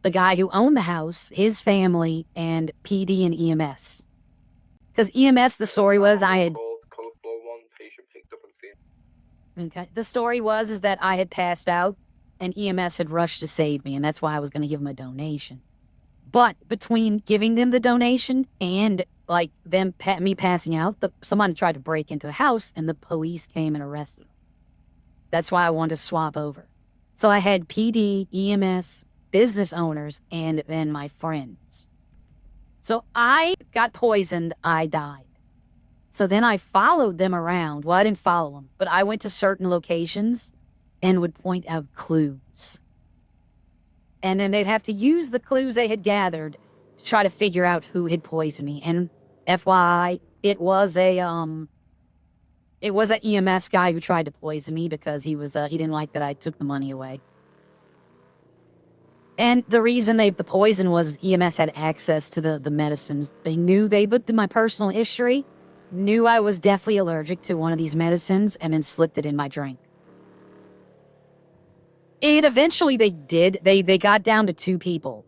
the guy who owned the house, his family, and PD and EMS. Because EMS, the story was Okay. The story was that I had passed out, and EMS had rushed to save me, and that's why I was going to give them a donation. But between giving them the donation and me passing out, someone tried to break into the house, and the police came and arrested them. That's why I wanted to swap over. So I had PD, EMS, business owners, and then my friends. So I got poisoned. I died. So then I followed them around. Well, I didn't follow them, but I went to certain locations and would point out clues. And then they'd have to use the clues they had gathered to try to figure out who had poisoned me. And FYI, it was an EMS guy who tried to poison me because he didn't like that I took the money away. And the reason the poison was EMS had access to the medicines. They looked at my personal history, knew I was deathly allergic to one of these medicines, and then slipped it in my drink. Eventually they did. They got down to 2 people,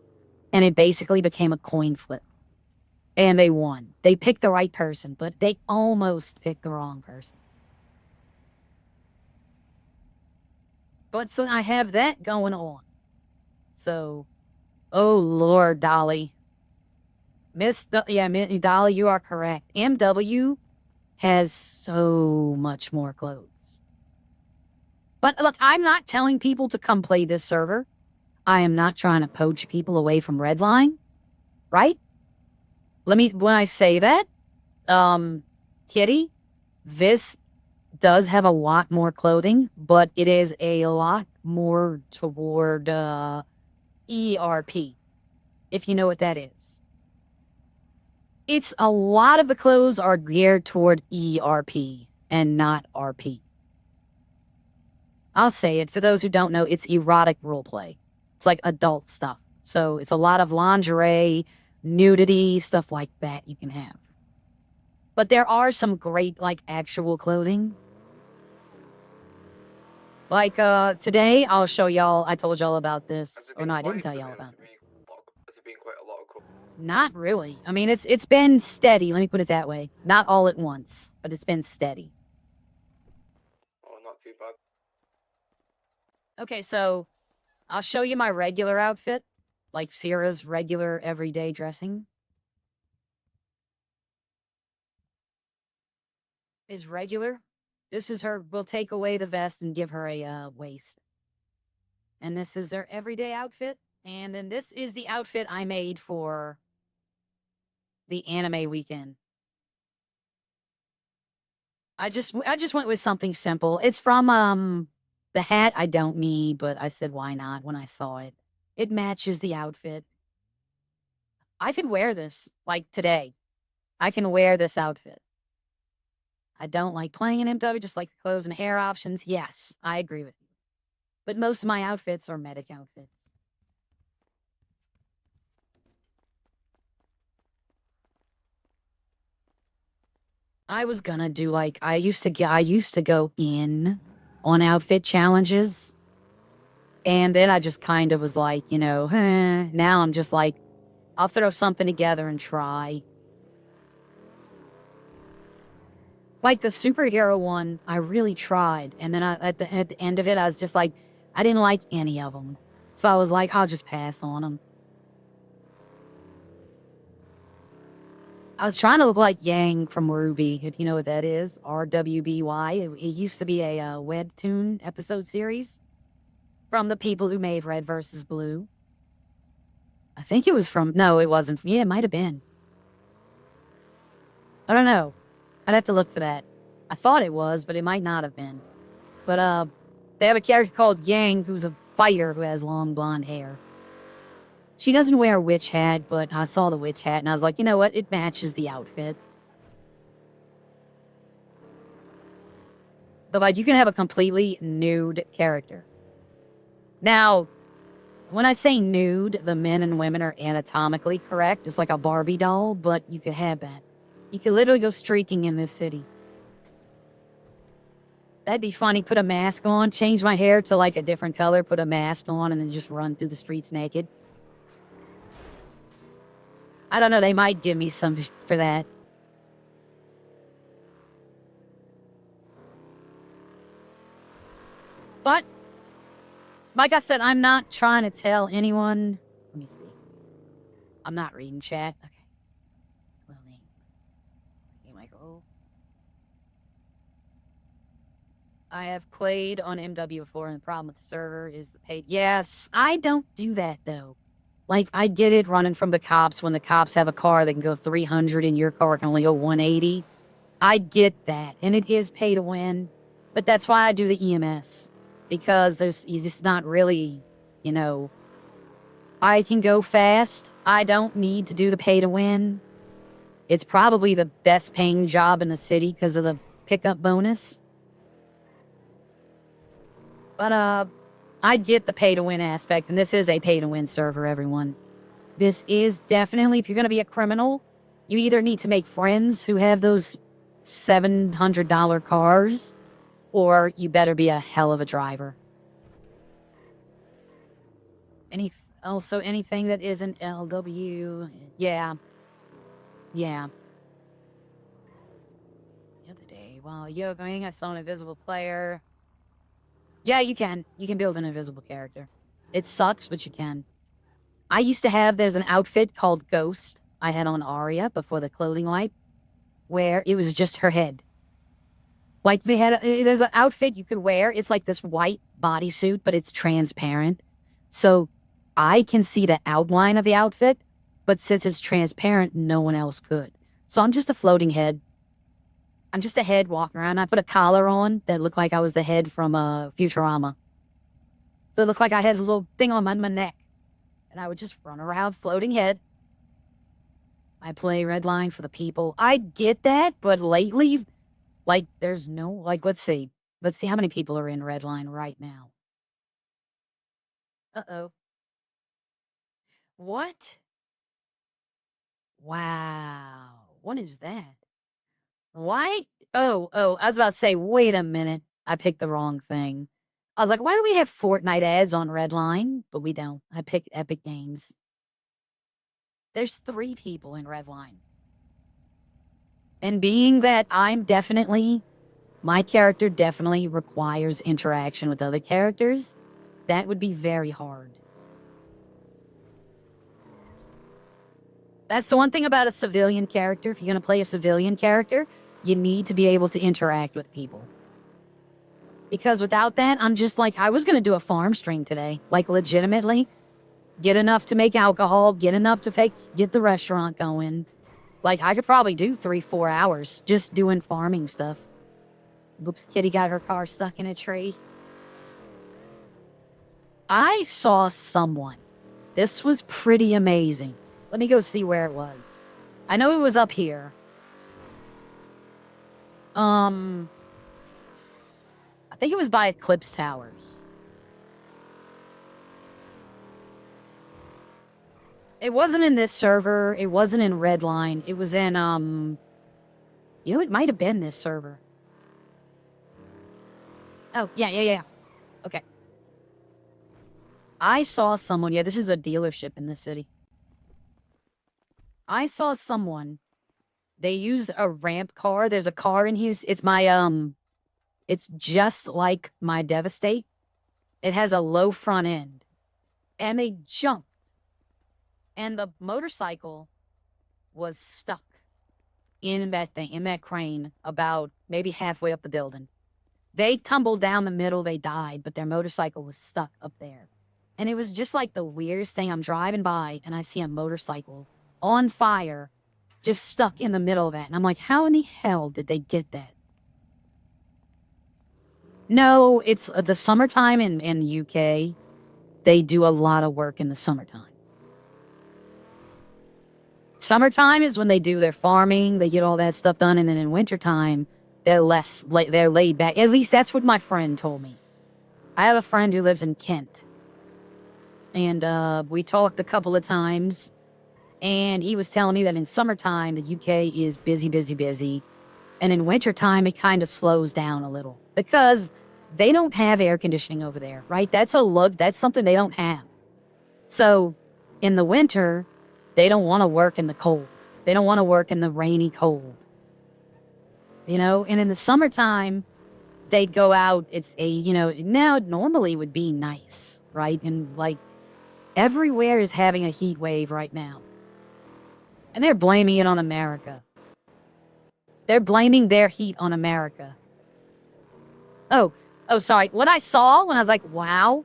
and it basically became a coin flip. And they won. They picked the right person, but they almost picked the wrong person. But so I have that going on. So, oh Lord, Dolly. Dolly, you are correct. MW has so much more clothes. But look, I'm not telling people to come play this server. I am not trying to poach people away from Redline, right? When I say that, Kitty, this does have a lot more clothing, but it is a lot more toward, ERP, if you know what that is. It's a lot of the clothes are geared toward ERP and not RP. I'll say it, for those who don't know, it's erotic roleplay. It's like adult stuff. So it's a lot of lingerie, nudity, stuff like that you can have. But there are some great, actual clothing. Today, I'll show y'all, I told y'all about this. Oh, no, I didn't tell y'all about this. Has it been quite a lot of cool? Not really. I mean, it's been steady, let me put it that way. Not all at once, but it's been steady. Oh, not too bad. Okay, so I'll show you my regular outfit, like Sierra's regular everyday dressing. Is regular. This is her, we'll take away the vest and give her a waist. And this is their everyday outfit. And then this is the outfit I made for the anime weekend. I just went with something simple. It's from, the hat I don't need, but I said why not when I saw it. It matches the outfit. I can wear this, today. I can wear this outfit. I don't like playing in MW, just like the clothes and hair options. Yes, I agree with you. But most of my outfits are medic outfits. I was gonna do like I used to go in on outfit challenges, and then I just kind of was like, now I'm just like, I'll throw something together and try. Like the superhero one, I really tried, and then at the end of it, I was just like, I didn't like any of them, so I was like, I'll just pass on them. I was trying to look like Yang from Ruby, if you know what that is, RWBY. It used to be a webtoon episode series from the people who made Red vs. Blue. I think it was from. No, it wasn't. Yeah, it might have been. I don't know. I'd have to look for that. I thought it was, but it might not have been. But, they have a character called Yang who's a fighter who has long blonde hair. She doesn't wear a witch hat, but I saw the witch hat and I was like, you know what? It matches the outfit. But, like, you can have a completely nude character. Now, when I say nude, the men and women are anatomically correct. It's like a Barbie doll, but you could have that. You could literally go streaking in this city. That'd be funny. Put a mask on, change my hair to like a different color, put a mask on, and then just run through the streets naked. I don't know. They might give me some for that. But, like I said, I'm not trying to tell anyone. Let me see. I'm not reading chat. Okay. Michael. I have played on MW before, and the problem with the server is the paid. Yes, I don't do that, though. Like, I get it running from the cops when the cops have a car that can go 300 and your car can only go 180. I get that, and it is pay to win. But that's why I do the EMS. Because you're just not really, I can go fast. I don't need to do the pay to win. It's probably the best paying job in the city because of the pickup bonus. But, I get the pay-to-win aspect, and this is a pay-to-win server, everyone. This is definitely, if you're going to be a criminal, you either need to make friends who have those $700 cars, or you better be a hell of a driver. Also, anything that isn't LW, yeah. The other day, while yogaing, I saw an invisible player. Yeah, you can. You can build an invisible character. It sucks, but you can. I used to have, there's an outfit called Ghost I had on Arya before the clothing wipe, where it was just her head. Like, there's an outfit you could wear. It's like this white bodysuit, but it's transparent. So I can see the outline of the outfit, but since it's transparent, no one else could. So I'm just a floating head. I'm just a head walking around. I put a collar on that looked like I was the head from Futurama. So it looked like I had a little thing on my neck. And I would just run around floating head. I play Redline for the people. I get that, but lately, like, there's no, like, let's see. Let's see how many people are in Redline right now. Uh-oh. What? Wow. What is that? Why? Oh, I was about to say, wait a minute. I picked the wrong thing. I was like, why do we have Fortnite ads on Redline? But we don't. I picked Epic Games. There's 3 people in Redline. And being that my character definitely requires interaction with other characters, that would be very hard. That's the one thing about a civilian character. If you're going to play a civilian character, you need to be able to interact with people. Because without that, I'm just like, I was going to do a farm stream today. Like, legitimately. Get enough to make alcohol, get enough to get the restaurant going. Like, I could probably do 3-4 hours just doing farming stuff. Oops, Kitty got her car stuck in a tree. I saw someone. This was pretty amazing. Let me go see where it was. I know it was up here. I think it was by Eclipse Towers. It wasn't in this server. It wasn't in Redline. It was in, You know, it might have been this server. Oh, yeah. Okay. I saw someone, yeah, this is a dealership in the city. I saw someone, they use a ramp car. There's a car in here. It's my, it's just like my Devastate. It has a low front end. And they jumped. And the motorcycle was stuck in that thing, in that crane, about maybe halfway up the building. They tumbled down the middle, they died, but their motorcycle was stuck up there. And it was just like the weirdest thing. I'm driving by and I see a motorcycle on fire, just stuck in the middle of that. And I'm like, how in the hell did they get that? No, it's the summertime in UK. They do a lot of work in the summertime. Summertime is when they do their farming, they get all that stuff done, and then in wintertime, they're laid back. At least that's what my friend told me. I have a friend who lives in Kent. And we talked a couple of times, and he was telling me that in summertime, the UK is busy. And in wintertime, it kind of slows down a little. Because they don't have air conditioning over there, right? That's something they don't have. So, in the winter, they don't want to work in the cold. They don't want to work in the rainy cold. You know, and in the summertime, they'd go out. Now it normally would be nice, right? And like, everywhere is having a heat wave right now. And they're blaming it on America. They're blaming their heat on America. Oh, sorry. What I saw when I was like, wow,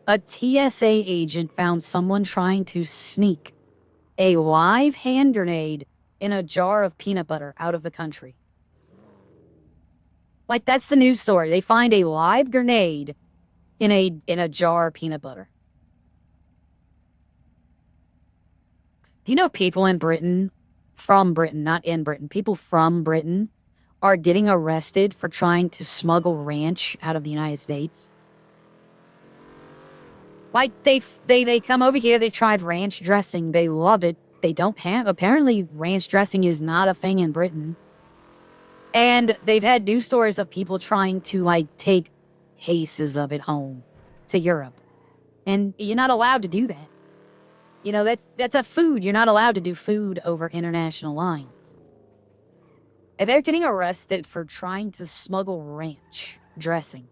a TSA agent found someone trying to sneak a live hand grenade in a jar of peanut butter out of the country. Like, that's the news story. They find a live grenade in a jar of peanut butter. Do you know people in Britain, from Britain, not in Britain, people from Britain are getting arrested for trying to smuggle ranch out of the United States? Like, they come over here, they tried ranch dressing, they loved it. Apparently ranch dressing is not a thing in Britain. And they've had news stories of people trying to, like, take cases of it home to Europe. And you're not allowed to do that. You know, that's a food. You're not allowed to do food over international lines. And they're getting arrested for trying to smuggle ranch dressing.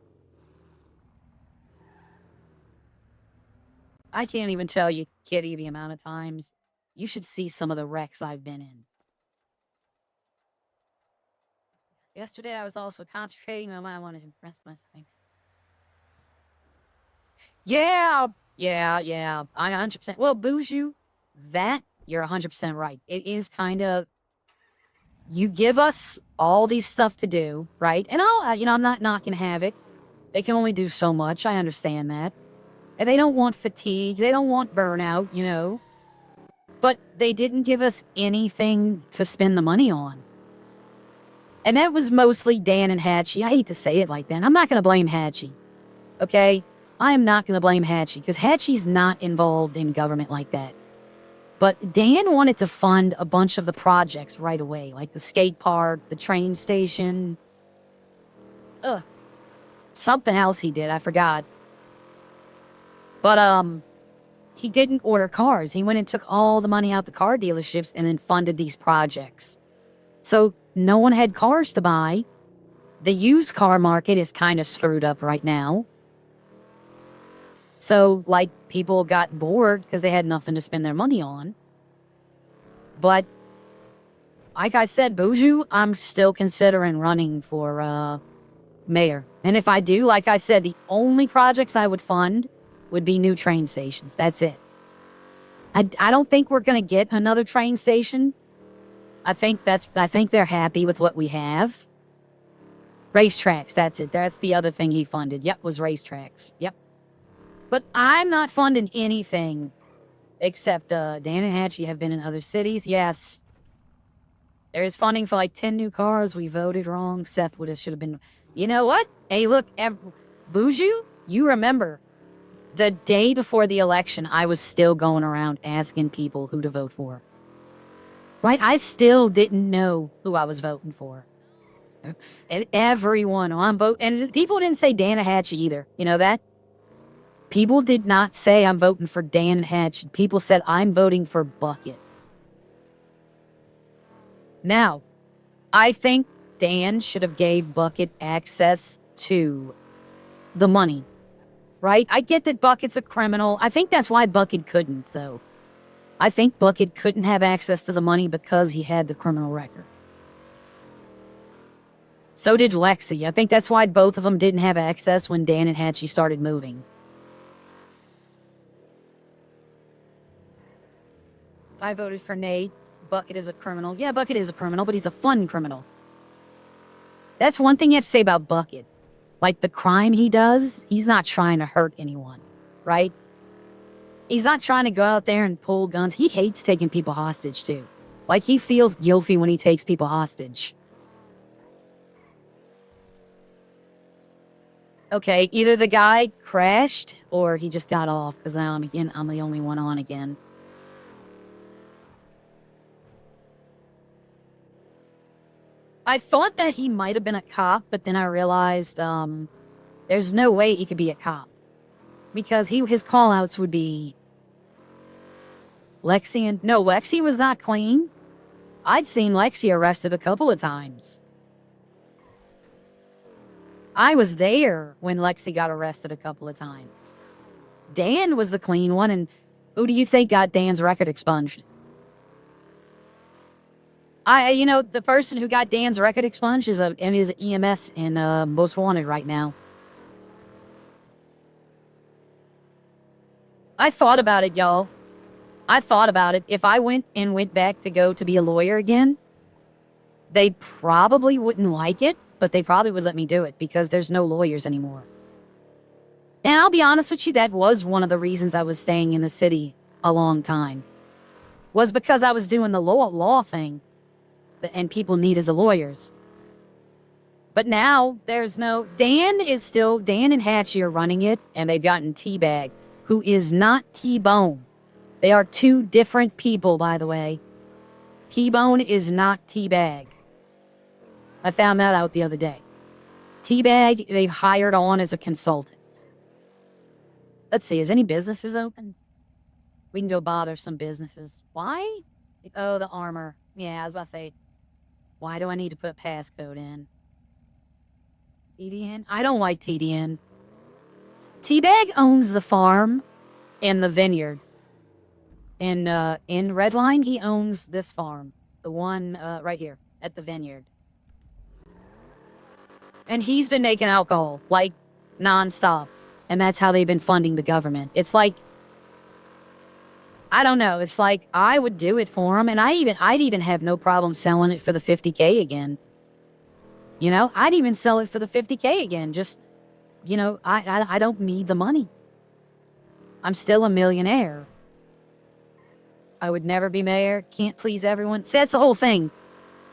I can't even tell you, Kitty, the amount of times. You should see some of the wrecks I've been in. Yesterday, I was also concentrating on I wanted to rest myself. Yeah. I 100%. Well, Boozoo, you're 100% right. It is kind of, you give us all these stuff to do, right? And I'm not knocking Havoc. They can only do so much. I understand that. And they don't want fatigue. They don't want burnout, you know. But they didn't give us anything to spend the money on. And that was mostly Dan and Hatchie. I hate to say it like that. I'm not going to blame Hatchie. Okay? I am not going to blame Hatchie, because Hatchie's not involved in government like that. But Dan wanted to fund a bunch of the projects right away, like the skate park, the train station. Something else he did, I forgot. But, he didn't order cars. He went and took all the money out the car dealerships and then funded these projects. So, no one had cars to buy. The used car market is kind of screwed up right now. So, like, people got bored because they had nothing to spend their money on. But, like I said, Boozoo, I'm still considering running for, mayor. And if I do, like I said, the only projects I would fund would be new train stations. That's it. I don't think we're going to get another train station. I think they're happy with what we have. Racetracks, that's it. That's the other thing he funded. Yep, was racetracks. Yep. But I'm not funding anything except Dan and Hatchie have been in other cities. Yes. There is funding for like 10 new cars. We voted wrong. Seth should have been. You know what? Hey, look, Boozoo, you remember the day before the election, I was still going around asking people who to vote for. Right? I still didn't know who I was voting for. And everyone on vote, and people didn't say Dan Hatch either. You know that? People did not say I'm voting for Dan Hatch. People said I'm voting for Bucket. Now, I think Dan should have gave Bucket access to the money. Right? I get that Bucket's a criminal. I think that's why Bucket couldn't, though. I think Bucket couldn't have access to the money because he had the criminal record. So did Lexi. I think that's why both of them didn't have access when Dan and Hatchie started moving. I voted for Nate. Bucket is a criminal. Yeah, Bucket is a criminal, but he's a fun criminal. That's one thing you have to say about Bucket. Like, the crime he does, he's not trying to hurt anyone, right? He's not trying to go out there and pull guns. He hates taking people hostage, too. Like, he feels guilty when he takes people hostage. Okay, either the guy crashed or he just got off, because I'm the only one on again. I thought that he might have been a cop, but then I realized there's no way he could be a cop. Because his call-outs would be Lexi and... No, Lexi was not clean. I'd seen Lexi arrested a couple of times. I was there when Lexi got arrested a couple of times. Dan was the clean one, and who do you think got Dan's record expunged? The person who got Dan's record expunged is EMS in Most Wanted right now. I thought about it, y'all. I thought about it. If I went back to go to be a lawyer again, they probably wouldn't like it, but they probably would let me do it because there's no lawyers anymore. And I'll be honest with you, that was one of the reasons I was staying in the city a long time. Was because I was doing the law thing. And people needed the lawyers. But now, there's no... Dan and Hatchie are running it, and they've gotten T-Bag, who is not T-Bone. They are two different people, by the way. T-Bone is not T-Bag. I found that out the other day. T-Bag, they've hired on as a consultant. Let's see, is any businesses open? We can go bother some businesses. Why? Oh, the armor. Yeah, I was about to say... Why do I need to put passcode in? TDN? I don't like TDN. T-Bag owns the farm and the vineyard. In Redline, he owns this farm. The one right here at the vineyard. And he's been making alcohol, like, non-stop. And that's how they've been funding the government. It's like... I don't know. It's like I would do it for him, and I'd even have no problem selling it for the 50K again. You know, I'd even sell it for the 50K again. Just, you know, I don't need the money. I'm still a millionaire. I would never be mayor. Can't please everyone. See, that's the whole thing.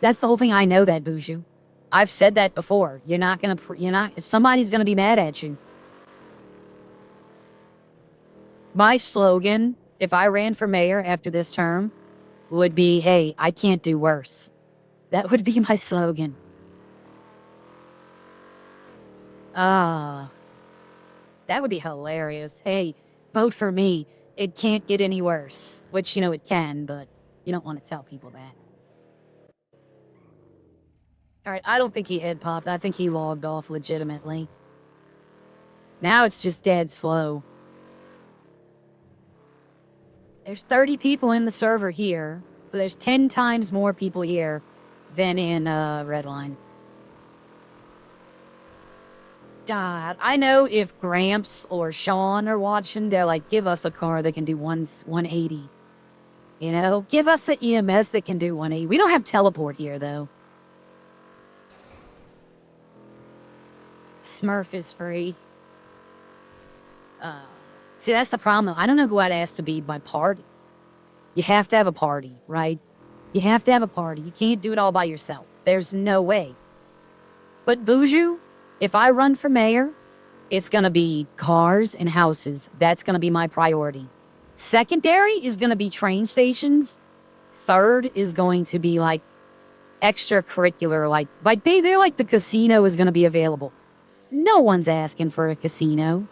That's the whole thing. I know that, Boujou. I've said that before. Somebody's gonna be mad at you. My slogan, if I ran for mayor after this term, would be, hey, I can't do worse. That would be my slogan. That would be hilarious. Hey, vote for me. It can't get any worse. Which, you know, it can, but you don't want to tell people that. Alright, I don't think he head popped. I think he logged off legitimately. Now it's just dead slow. There's 30 people in the server here, so there's 10 times more people here than in Redline. God, I know if Gramps or Sean are watching, they're like, give us a car that can do 180. You know, give us an EMS that can do 180. We don't have teleport here, though. Smurf is free. See, that's the problem, though. I don't know who I'd ask to be my party. You have to have a party, right? You have to have a party. You can't do it all by yourself. There's no way. But Boujou, if I run for mayor, it's gonna be cars and houses. That's gonna be my priority. Secondary is gonna be train stations. third is going to be like extracurricular, like they're like the casino is going to be available. No one's asking for a casino.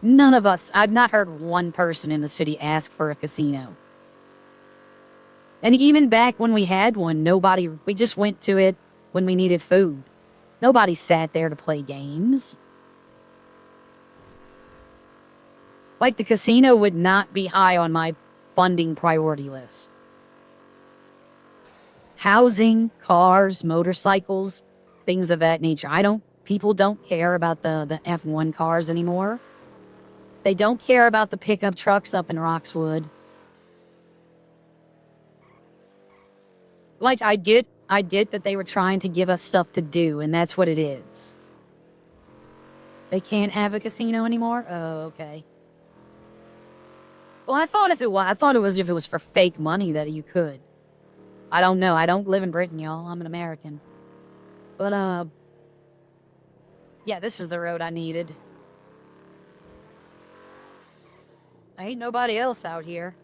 None of us. I've not heard one person in the city ask for a casino. And even back when we had one, we just went to it when we needed food. Nobody sat there to play games. Like, the casino would not be high on my funding priority list. Housing, cars, motorcycles, things of that nature. People don't care about the F1 cars anymore. They don't care about the pickup trucks up in Roxwood. Like, I get that they were trying to give us stuff to do, and that's what it is. They can't have a casino anymore? Oh, okay. Well, I thought it was if it was for fake money that you could. I don't know. I don't live in Britain, y'all. I'm an American. But, yeah, this is the road I needed. Ain't nobody else out here.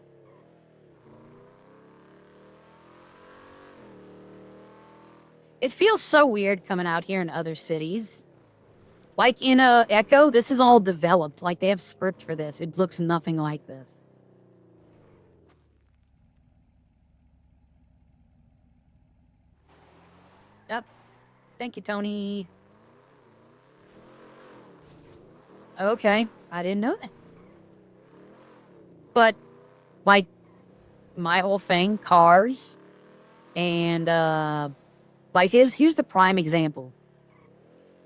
It feels so weird coming out here in other cities. Like in Echo, this is all developed. Like, they have script for this. It looks nothing like this. Yep. Thank you, Tony. Okay. I didn't know that. But, like, my whole thing, cars, and, like, here's the prime example.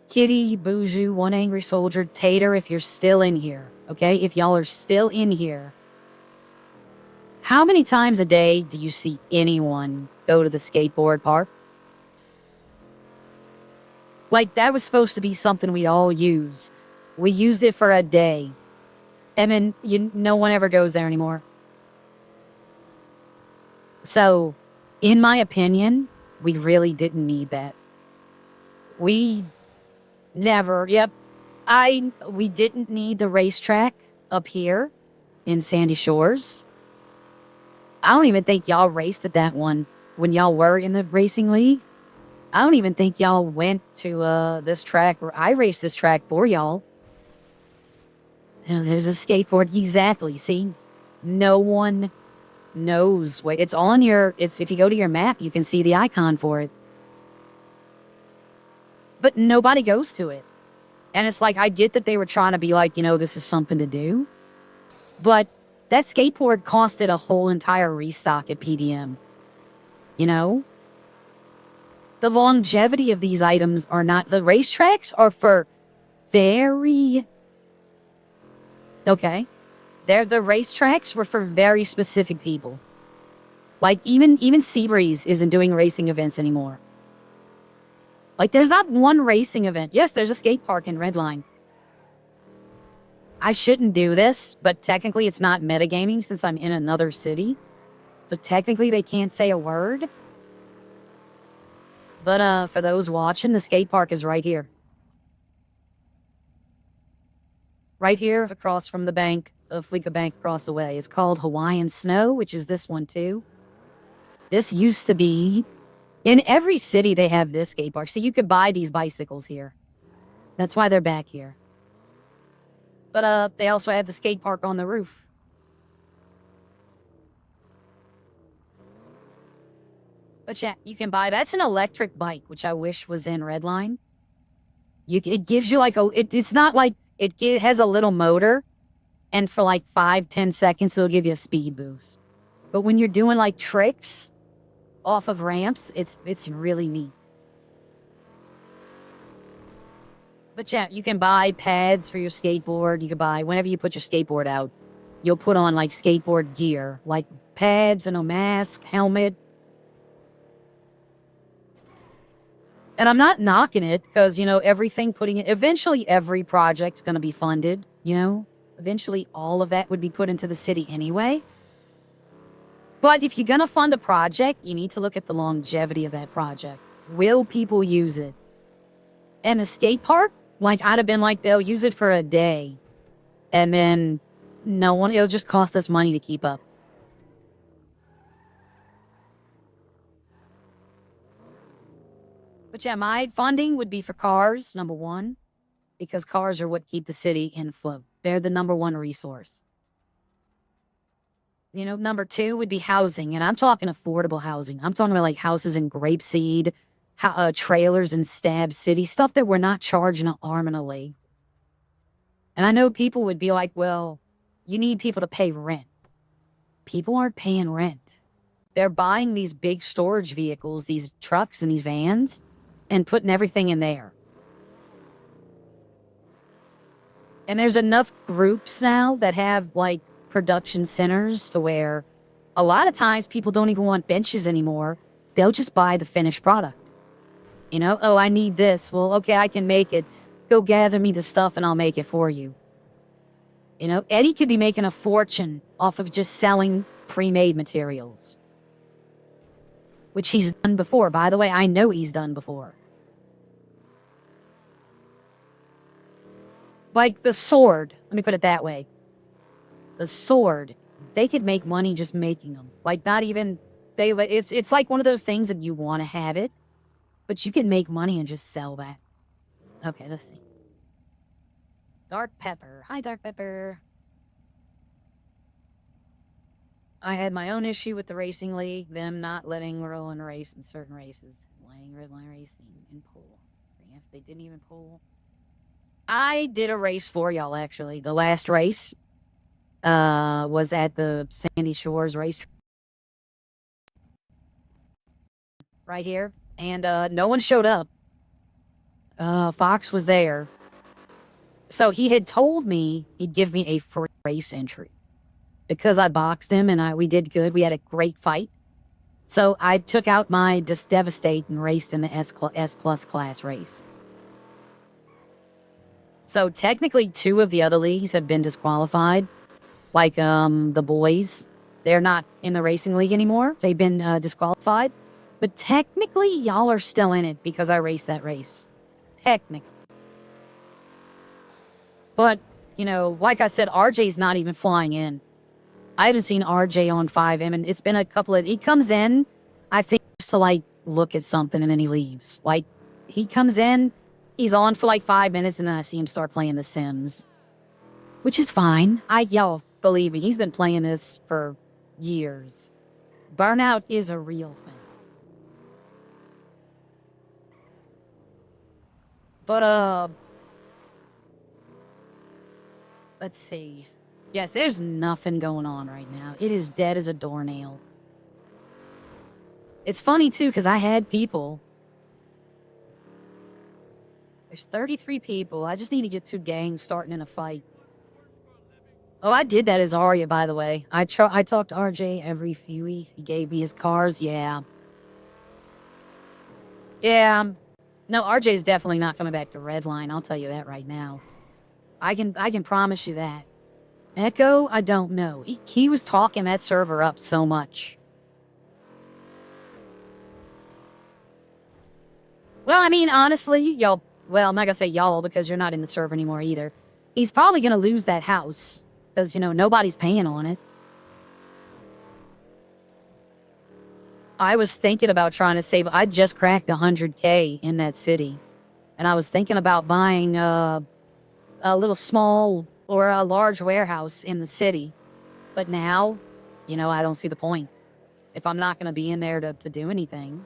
Kitty, Boujou, One Angry Soldier, Tater, if you're still in here, okay? If y'all are still in here, how many times a day do you see anyone go to the skateboard park? Like, that was supposed to be something we all use. We used it for a day. And then no one ever goes there anymore. So, in my opinion, we really didn't need that. We never, we didn't need the racetrack up here in Sandy Shores. I don't even think y'all raced at that one when y'all were in the racing league. I don't even think y'all went to this track, or I raced this track for y'all. There's a skateboard. Exactly. See? No one knows. Wait, it's on your... if you go to your map, you can see the icon for it. But nobody goes to it. And it's like, I get that they were trying to be like, this is something to do. But that skateboard costed a whole entire restock at PDM. The longevity of these items are not... The racetracks are for very... Okay. The racetracks were for very specific people. Like, even Seabreeze isn't doing racing events anymore. Like, there's not one racing event. Yes, there's a skate park in Redline. I shouldn't do this, but technically it's not metagaming since I'm in another city. So technically they can't say a word. But, for those watching, the skate park is right here. Right here, across from the bank, of Fleeka Bank across the way. It's called Hawaiian Snow, which is this one too. This used to be... In every city, they have this skate park. So you could buy these bicycles here. That's why they're back here. But, they also have the skate park on the roof. But yeah, you can buy... That's an electric bike, which I wish was in Redline. It gives you like a... It's not like... It has a little motor, and for like 5-10 seconds, it'll give you a speed boost. But when you're doing like tricks off of ramps, it's really neat. But yeah, you can buy pads for your skateboard. You can buy, whenever you put your skateboard out, you'll put on like skateboard gear, like pads and a mask, helmet. And I'm not knocking it, because, eventually every project's going to be funded, Eventually all of that would be put into the city anyway. But if you're going to fund a project, you need to look at the longevity of that project. Will people use it? And a skate park? Like, I'd have been like, they'll use it for a day. And then, it'll just cost us money to keep up. But yeah, my funding would be for cars, number one, because cars are what keep the city in flow. They're the number one resource. You know, number two would be housing, and I'm talking affordable housing. I'm talking about like houses in Grapeseed, trailers in Stab City, stuff that we're not charging an arm and a leg. And I know people would be like, well, you need people to pay rent. People aren't paying rent. They're buying these big storage vehicles, these trucks and these vans, and putting everything in there. And there's enough groups now that have like production centers to where a lot of times people don't even want benches anymore. They'll just buy the finished product. You know, oh, I need this. Well, okay, I can make it. Go gather me the stuff and I'll make it for you. You know, Eddie could be making a fortune off of just selling pre-made materials. Which he's done before. By the way, I know he's done before. Like the sword. Let me put it that way. The sword. They could make money just making them. Like not even... It's like one of those things that you want to have it. But you can make money and just sell that. Okay, let's see. Dark Pepper. Hi, Dark Pepper. I had my own issue with the racing league, them not letting Rowan race in certain races. Playing Redline Racing in pool. If they didn't even pool. I did a race for y'all, actually. The last race was at the Sandy Shores race. Right here. And no one showed up. Fox was there. So he had told me he'd give me a free race entry. Because I boxed him and we did good. We had a great fight. So I took out my Devastate and raced in the S plus class race. So technically 2 of the other leagues have been disqualified. Like the boys. They're not in the racing league anymore. They've been disqualified. But technically y'all are still in it because I raced that race. Technically. But, you know, like I said, RJ's not even flying in. I haven't seen RJ on 5M, and it's been a couple of... He comes in, I think, just to, like, look at something, and then he leaves. Like, he comes in, he's on for, like, 5 minutes, and then I see him start playing The Sims. Which is fine. Y'all, believe me, he's been playing this for years. Burnout is a real thing. But, let's see. Yes, there's nothing going on right now. It is dead as a doornail. It's funny, too, because I had people. There's 33 people. I just need to get 2 gangs starting in a fight. Oh, I did that as Arya, by the way. I talked to RJ every few weeks. He gave me his cars. Yeah. Yeah. No, RJ's definitely not coming back to Redline. I'll tell you that right now. I can promise you that. Echo, I don't know. He was talking that server up so much. Well, I mean, honestly, y'all... Well, I'm not gonna say y'all because you're not in the server anymore either. He's probably gonna lose that house. Because, you know, nobody's paying on it. I was thinking about trying to save... I just cracked 100K in that city. And I was thinking about buying a little small... or a large warehouse in the city. But now, you know, I don't see the point. If I'm not going to be in there to do anything.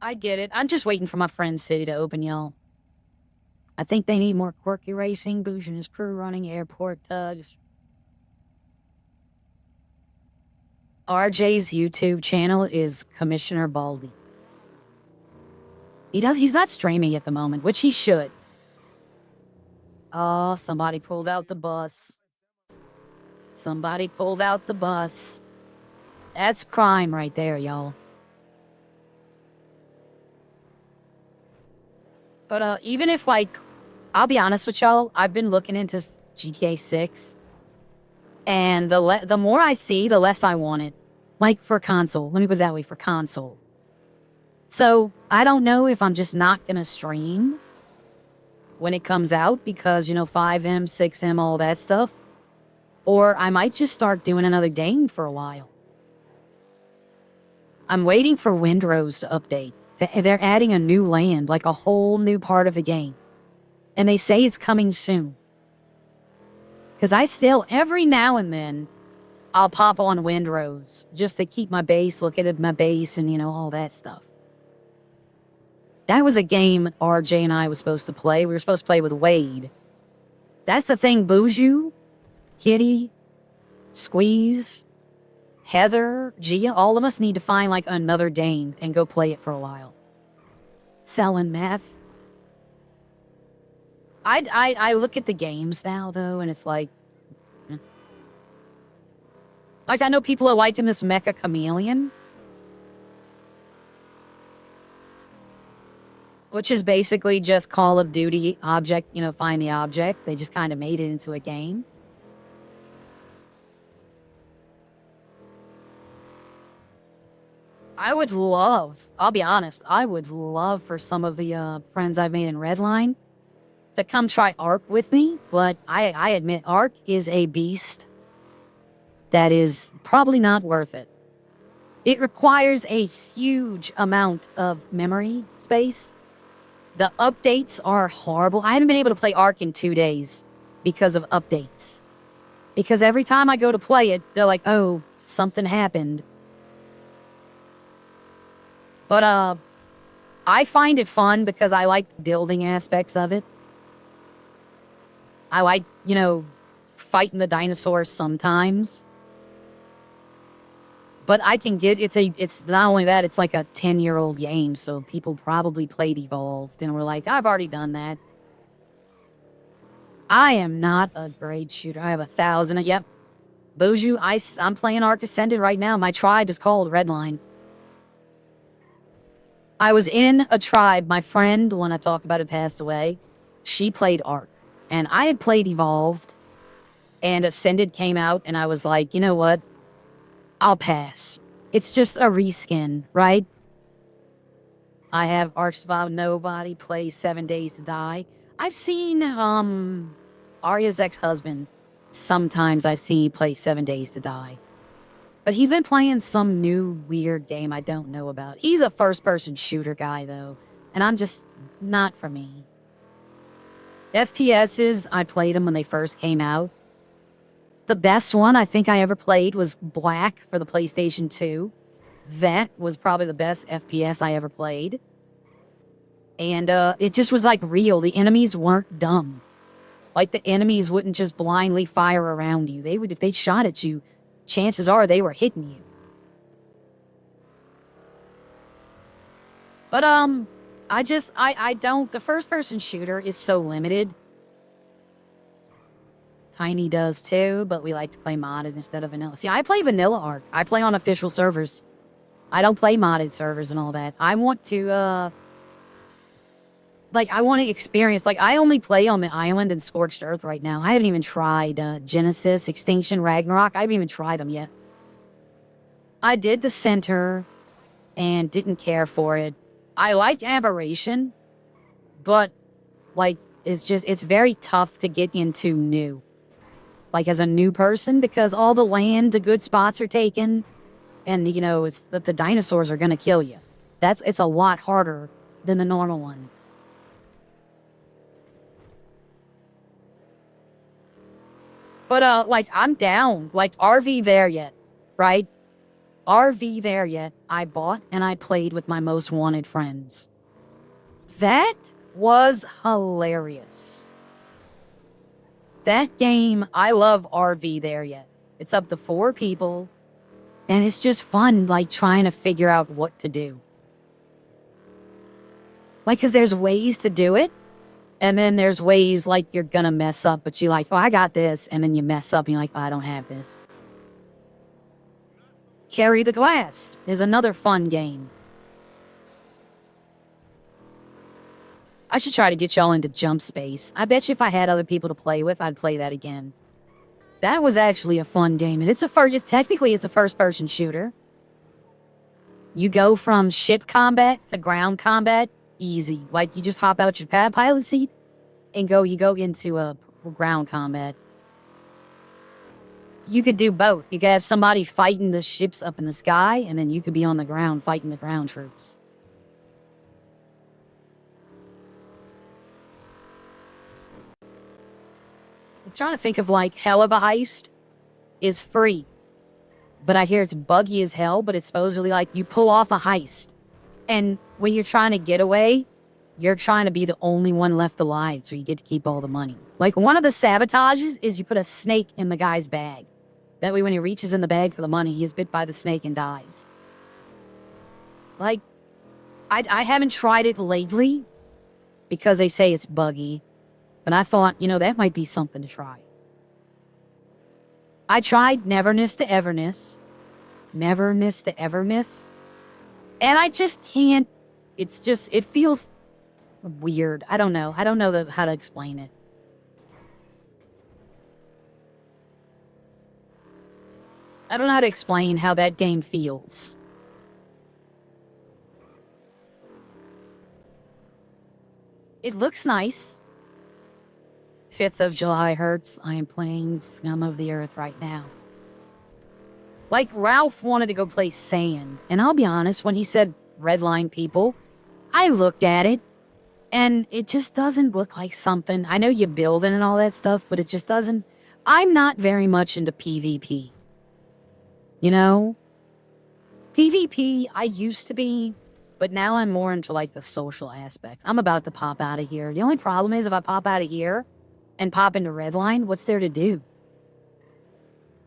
I get it. I'm just waiting for my friend's city to open, y'all. I think they need more quirky racing, Bouge and his crew running airport tugs. RJ's YouTube channel is Commissioner Baldy. He's not streaming at the moment, which he should. Oh, somebody pulled out the bus. Somebody pulled out the bus. That's crime right there, y'all. But, even if, like, I'll be honest with y'all, I've been looking into GTA 6. And the more I see, the less I want it. Like, for console. Let me put it that way, for console. So, I don't know if I'm just not gonna stream when it comes out because, you know, 5M, 6M, all that stuff. Or I might just start doing another game for a while. I'm waiting for Windrose to update. They're adding a new land, like a whole new part of the game. And they say it's coming soon. Because I still, every now and then, I'll pop on Windrose just to keep my base, look at my base, and, you know, all that stuff. That was a game RJ and I was supposed to play. We were supposed to play with Wade. That's the thing, Boujou, Kitty, Squeeze, Heather, Gia, all of us need to find, like, another Dane and go play it for a while. Selling meth. I look at the games now, though, and it's like... Like, I know people who liked him as Mecha Chameleon. Which is basically just Call of Duty object, you know, find the object. They just kind of made it into a game. I would love, I'll be honest, I would love for some of the friends I've made in Redline to come try Ark with me, but I admit Ark is a beast that is probably not worth it. It requires a huge amount of memory space. The updates are horrible. I haven't been able to play Ark in 2 days because of updates. Because every time I go to play it, they're like, oh, something happened. But, I find it fun because I like the building aspects of it. I like, you know, fighting the dinosaurs sometimes. But I can get, it's not only that, it's like a 10-year-old game, so people probably played Evolved and were like, I've already done that. I am not a great shooter. I have 1,000, yep. Boujou, I'm playing Ark Descended right now. My tribe is called Redline. I was in a tribe. My friend, when I talk about it, passed away. She played Ark. And I had played Evolved. And Ascended came out, and I was like, you know what? I'll pass. It's just a reskin, right? I have Ark Survival. Nobody plays 7 Days to Die. I've seen, Arya's ex-husband. Sometimes I've seen he play 7 Days to Die. But he's been playing some new weird game I don't know about. He's a first-person shooter guy, though. And I'm just not for me. FPSs, I played them when they first came out. The best one I think I ever played was Black for the PlayStation 2. That was probably the best FPS I ever played. And it just was like real. The enemies weren't dumb. Like the enemies wouldn't just blindly fire around you. They would, if they shot at you, chances are they were hitting you. But I don't, the first person shooter is so limited. Tiny does too, but we like to play modded instead of vanilla. See, I play vanilla Ark. I play on official servers. I don't play modded servers and all that. I want to, I want to experience, I only play on the island and Scorched Earth right now. I haven't even tried, Genesis, Extinction, Ragnarok. I haven't even tried them yet. I did the center and didn't care for it. I liked Aberration, but, it's very tough to get into new. As a new person, because all the land, the good spots are taken, and, you know, it's that the dinosaurs are gonna kill you. It's a lot harder than the normal ones. But, I'm down. RV there yet, right? RV there yet. I bought and I played with my most wanted friends. That was hilarious. That game, I love RV there yet. It's up to 4 people. And it's just fun, trying to figure out what to do. Because there's ways to do it. And then there's ways, you're gonna mess up. But you're like, oh, I got this. And then you mess up and you're like, oh, I don't have this. Carry the Glass is another fun game. I should try to get y'all into Jump Space. I bet you if I had other people to play with, I'd play that again. That was actually a fun game, and technically it's a first-person shooter. You go from ship combat to ground combat, easy. You just hop out your pilot seat and you go into a ground combat. you could do both. You could have somebody fighting the ships up in the sky, and then you could be on the ground fighting the ground troops. I'm trying to think of, like, hell of a heist is free. But I hear it's buggy as hell, but it's supposedly like you pull off a heist. And when you're trying to get away, you're trying to be the only one left alive, so you get to keep all the money. Like, one of the sabotages is you put a snake in the guy's bag. That way when he reaches in the bag for the money, he is bit by the snake and dies. Like, I haven't tried it lately because they say it's buggy. But I thought, you know, that might be something to try. I tried Neverness to Everness. Neverness to Evermiss. And I just can't. It's just, it feels weird. I don't know. I don't know how to explain it. I don't know how to explain how that game feels. It looks nice. 5th of July hurts. I am playing Scum of the Earth right now. Like, Ralph wanted to go play Sand. And I'll be honest, when he said Redline people, I looked at it. And it just doesn't look like something. I know you're building and all that stuff, but it just doesn't. I'm not very much into PvP. You know? PvP, I used to be, but now I'm more into, like, the social aspects. I'm about to pop out of here. The only problem is if I pop out of here and pop into Redline, what's there to do?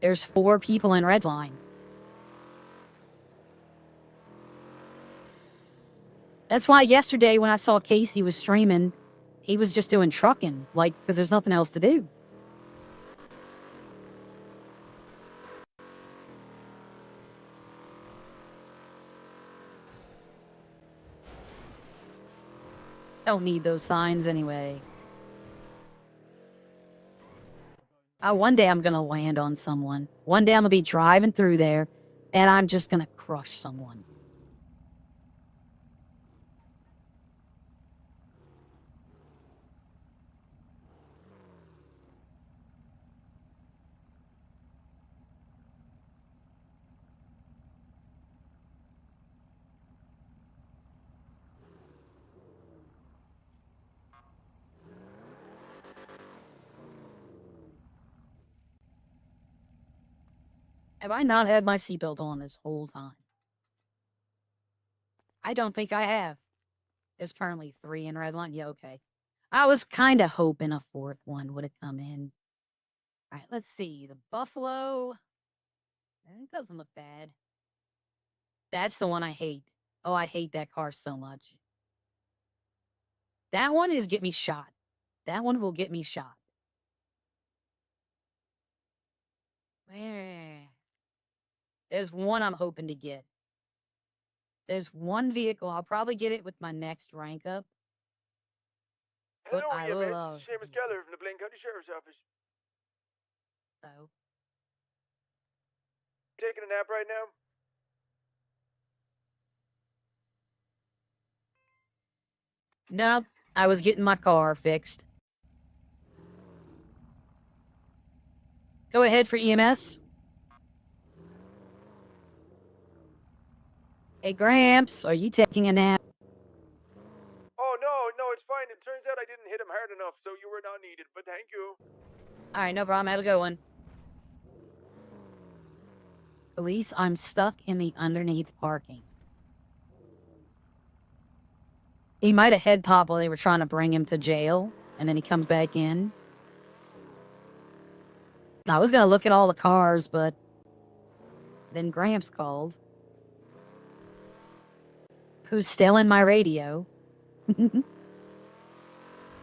There's 4 people in Redline. That's why yesterday when I saw Casey was streaming, he was just doing trucking, like, because there's nothing else to do. Don't need those signs anyway. One day I'm gonna land on someone. One day I'm gonna be driving through there, and I'm just gonna crush someone. Have I not had my seatbelt on this whole time? I don't think I have. There's currently 3 in Redline. Yeah, okay. I was kind of hoping a 4th one would have come in. All right, let's see. The Buffalo. It doesn't look bad. That's the one I hate. Oh, I hate that car so much. That one is get me shot. That one will get me shot. Where? There's one I'm hoping to get. There's one vehicle. I'll probably get it with my next rank up. But Hello, I EMS. love Seamus Keller from the Blaine County Sheriff's Office. so. Taking a nap right now? Nope. I was getting my car fixed. Go ahead for EMS. Hey, Gramps, are you taking a nap? Oh, no, it's fine. It turns out I didn't hit him hard enough, so you were not needed, but thank you. Alright, no problem. Have a good one. Police, I'm stuck in the underneath parking. He might have head popped while they were trying to bring him to jail, and then he comes back in. I was gonna look at all the cars, but then Gramps called. Who's stealing my radio?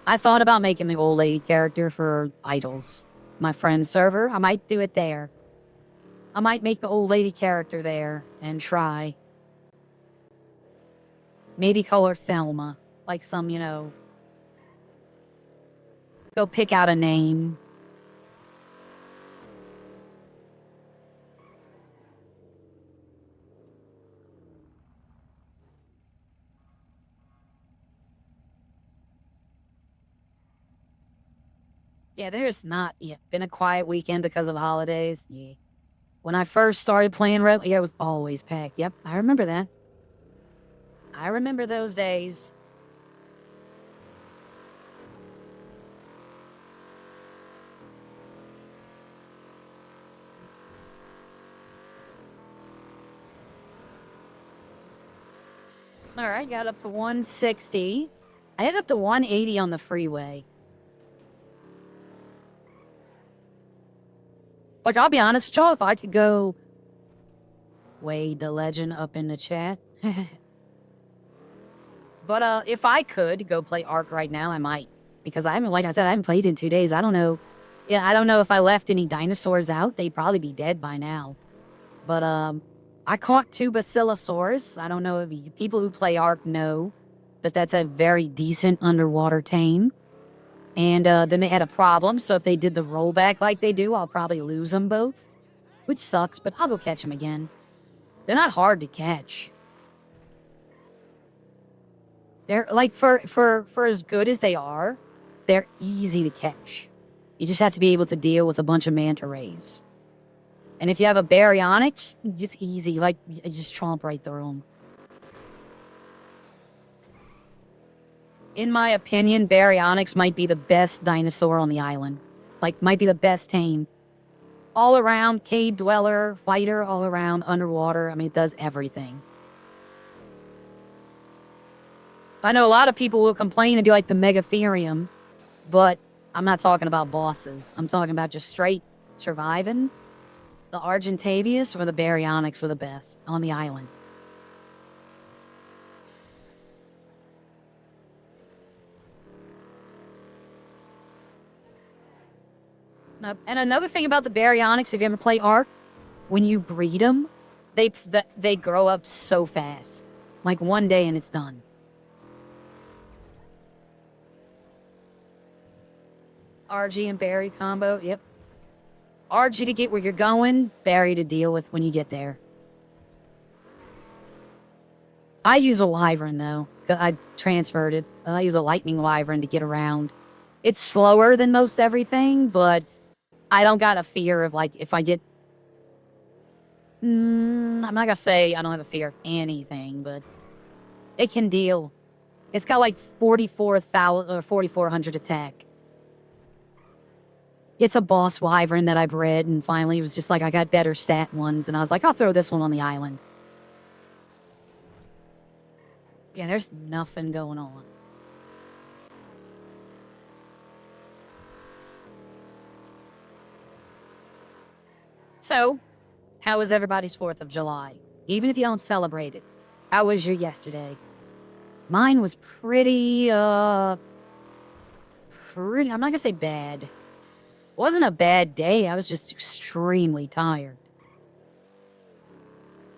I thought about making the old lady character for Idols. My friend's server, I might do it there. I might make the old lady character there and try. Maybe call her Thelma. Like some, you know... Go pick out a name. Yeah, there's not yet been a quiet weekend because of holidays. Yeah. When I first started playing Redline, yeah, it was always packed. Yep, I remember that. I remember those days. Alright, got up to 160. I hit up to 180 on the freeway. Like, I'll be honest with y'all, if I could go... Wade the legend up in the chat. But, if I could go play Ark right now, I might. Because I haven't, like I said, I haven't played in 2 days. I don't know. Yeah, I don't know if I left any dinosaurs out. They'd probably be dead by now. But, I caught 2 Basilosaurs. I don't know if people who play Ark know that that's a very decent underwater tame. And, then they had a problem, so if they did the rollback like they do, I'll probably lose them both. Which sucks, but I'll go catch them again. They're not hard to catch. They're, like, for as good as they are, they're easy to catch. You just have to be able to deal with a bunch of manta rays. And if you have a baryonyx, just easy, like, you just tromp right through them. In my opinion, baryonyx might be the best dinosaur on the island. Like, might be the best tame. All around, cave dweller, fighter, all around, underwater. I mean, it does everything. I know a lot of people will complain and do like the Megatherium, but I'm not talking about bosses. I'm talking about just straight surviving. The Argentavius or the baryonyx were the best on the island. And another thing about the baryonyx, if you ever play Ark, when you breed them, they grow up so fast. Like one day and it's done. RG and Barry combo, yep. RG to get where you're going, Barry to deal with when you get there. I use a wyvern though. I transferred it. I use a lightning wyvern to get around. It's slower than most everything, but I don't got a fear of like if I get... I'm not gonna say I don't have a fear of anything, but it can deal. It's got like 44,000 or 4,400 attack. It's a boss wyvern that I bred, and finally it was just like I got better stat ones, and I was like, I'll throw this one on the island. Yeah, there's nothing going on. So, how was everybody's 4th of July? Even if you don't celebrate it. How was your yesterday? Mine was pretty, I'm not gonna say bad. Wasn't a bad day, I was just extremely tired.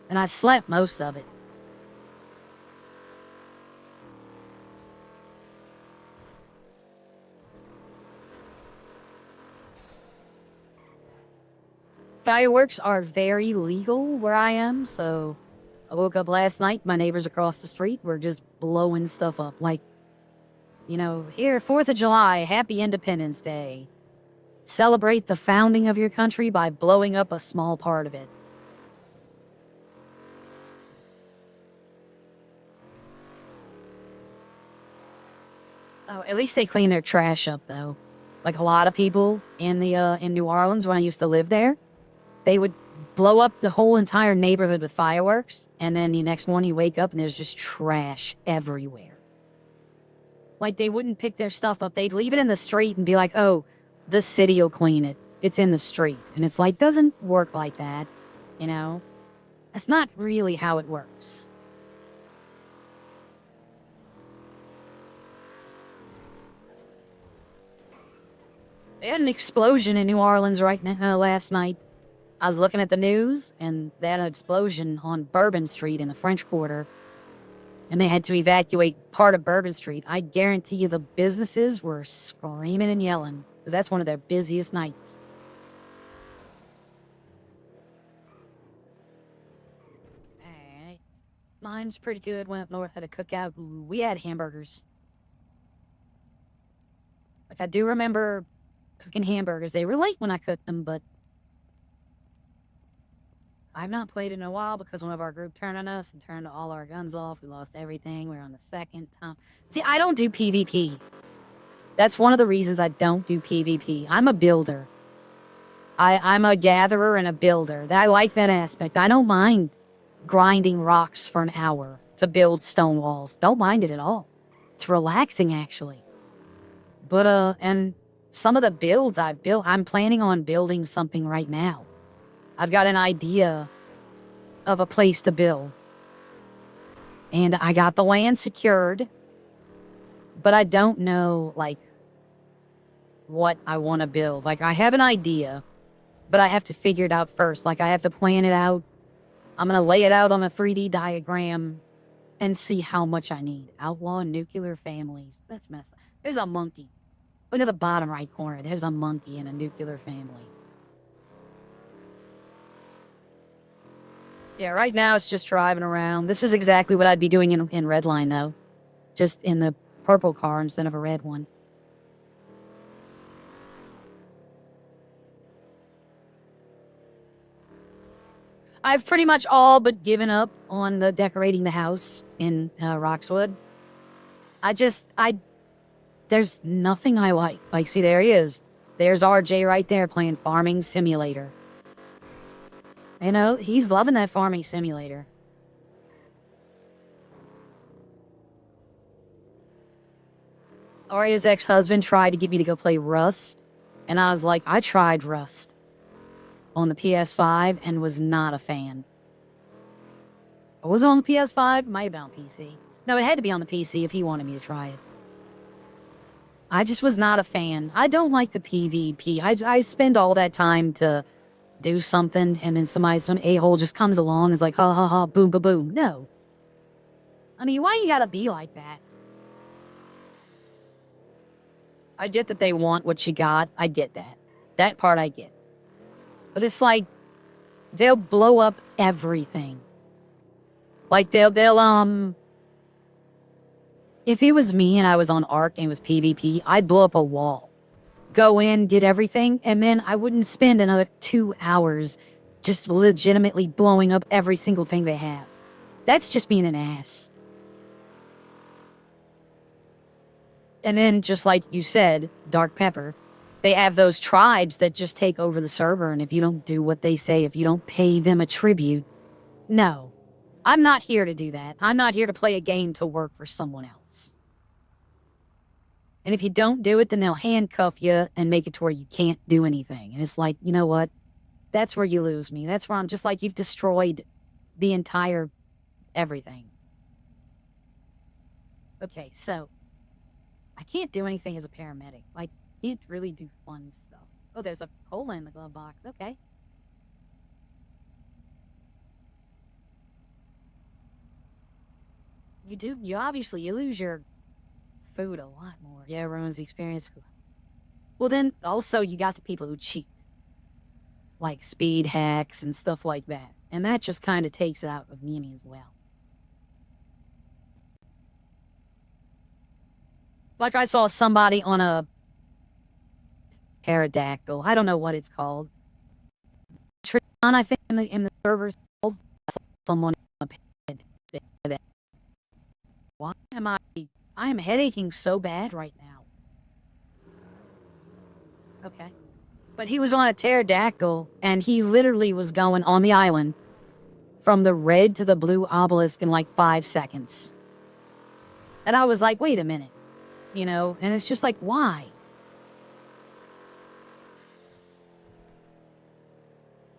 And I slept most of it. Fireworks are very legal where I am, so I woke up last night, my neighbors across the street were just blowing stuff up. Like, you know, here, 4th of July, happy Independence Day. Celebrate the founding of your country by blowing up a small part of it. Oh, at least they clean their trash up, though. Like a lot of people in New Orleans when I used to live there, they would blow up the whole entire neighborhood with fireworks, and then the next morning you wake up and there's just trash everywhere. Like, they wouldn't pick their stuff up. They'd leave it in the street and be like, oh, the city will clean it. It's in the street. And it's like, doesn't work like that, you know? That's not really how it works. They had an explosion in New Orleans right now, last night. I was looking at the news, and they had an explosion on Bourbon Street in the French Quarter. And they had to evacuate part of Bourbon Street. I guarantee you the businesses were screaming and yelling, because that's one of their busiest nights. Alright. Mine's pretty good. Went up north, had a cookout. Ooh, we had hamburgers. Like, I do remember cooking hamburgers. They were late when I cooked them, but I've not played in a while because one of our group turned on us and turned all our guns off. We lost everything. We're on the second time. See, I don't do PvP. That's one of the reasons I don't do PvP. I'm a builder. I'm a gatherer and a builder. I like that aspect. I don't mind grinding rocks for an hour to build stone walls. Don't mind it at all. It's relaxing, actually. But, and some of the builds I've built, I'm planning on building something right now. I've got an idea of a place to build. And I got the land secured. But I don't know, like, what I want to build. Like, I have an idea, but I have to figure it out first. Like, I have to plan it out. I'm going to lay it out on a 3D diagram and see how much I need. Outlaw nuclear families. That's messed up. There's a monkey. Look at the bottom right corner. There's a monkey in a nuclear family. Yeah, right now it's just driving around. This is exactly what I'd be doing in Redline, though. Just in the purple car instead of a red one. I've pretty much all but given up on the decorating the house in Roxwood. There's nothing I like. Like, see, there he is. There's RJ right there playing Farming Simulator. You know, he's loving that Farming Simulator. Aria's ex-husband tried to get me to go play Rust. And I was like, I tried Rust on the PS5 and was not a fan. Was it on the PS5? Might have been on PC. No, it had to be on the PC if he wanted me to try it. I just was not a fan. I don't like the PvP. I spend all that time to do something, and then some a-hole just comes along and is like, ha ha ha, boom ba boom. No. I mean, why you gotta be like that? I get that they want what you got. I get that. That part I get. But it's like, they'll blow up everything. Like, if it was me and I was on Ark and it was PvP, I'd blow up a wall. Go in, get everything, and then I wouldn't spend another 2 hours just legitimately blowing up every single thing they have. That's just being an ass. And then, just like you said, Dark Pepper, they have those tribes that just take over the server, and if you don't do what they say, if you don't pay them a tribute, no. I'm not here to do that. I'm not here to play a game to work for someone else. And if you don't do it, then they'll handcuff you and make it to where you can't do anything. And it's like, you know what? That's where you lose me. That's where I'm just like, you've destroyed the entire everything. Okay, so I can't do anything as a paramedic. Like, can't really do fun stuff. Oh, there's a cola in the glove box. Okay. You obviously, you lose your food a lot more. Yeah, it ruins the experience. Well, then, also, you got the people who cheat. Like speed hacks and stuff like that. And that just kind of takes it out of Mimi as well. Like, I saw somebody on a pterodactyl. I don't know what it's called. Tron, I think, in the servers. Someone on a pterodactyl. Why am I am headaching so bad right now. Okay. But he was on a pterodactyl, and he literally was going on the island from the red to the blue obelisk in like 5 seconds. And I was like, wait a minute. You know, and it's just like, why?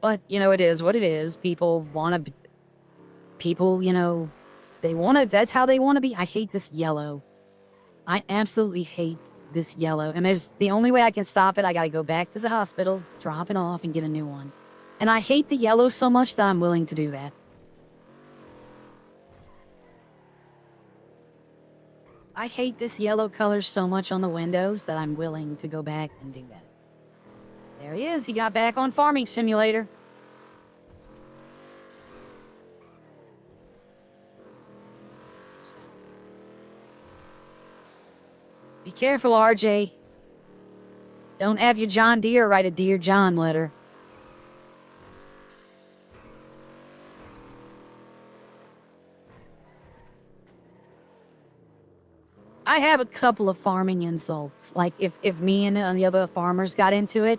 But, you know, it is what it is. People want to... People, you know, they want to... That's how they want to be. I hate this yellow. I absolutely hate this yellow. And there's... The only way I can stop it, I gotta go back to the hospital, drop it off, and get a new one. And I hate the yellow so much that I'm willing to do that. I hate this yellow color so much on the windows that I'm willing to go back and do that. There he is. He got back on Farming Simulator. Be careful, RJ. Don't have your John Deere write a Dear John letter. I have a couple of farming insults, like if me and the other farmers got into it.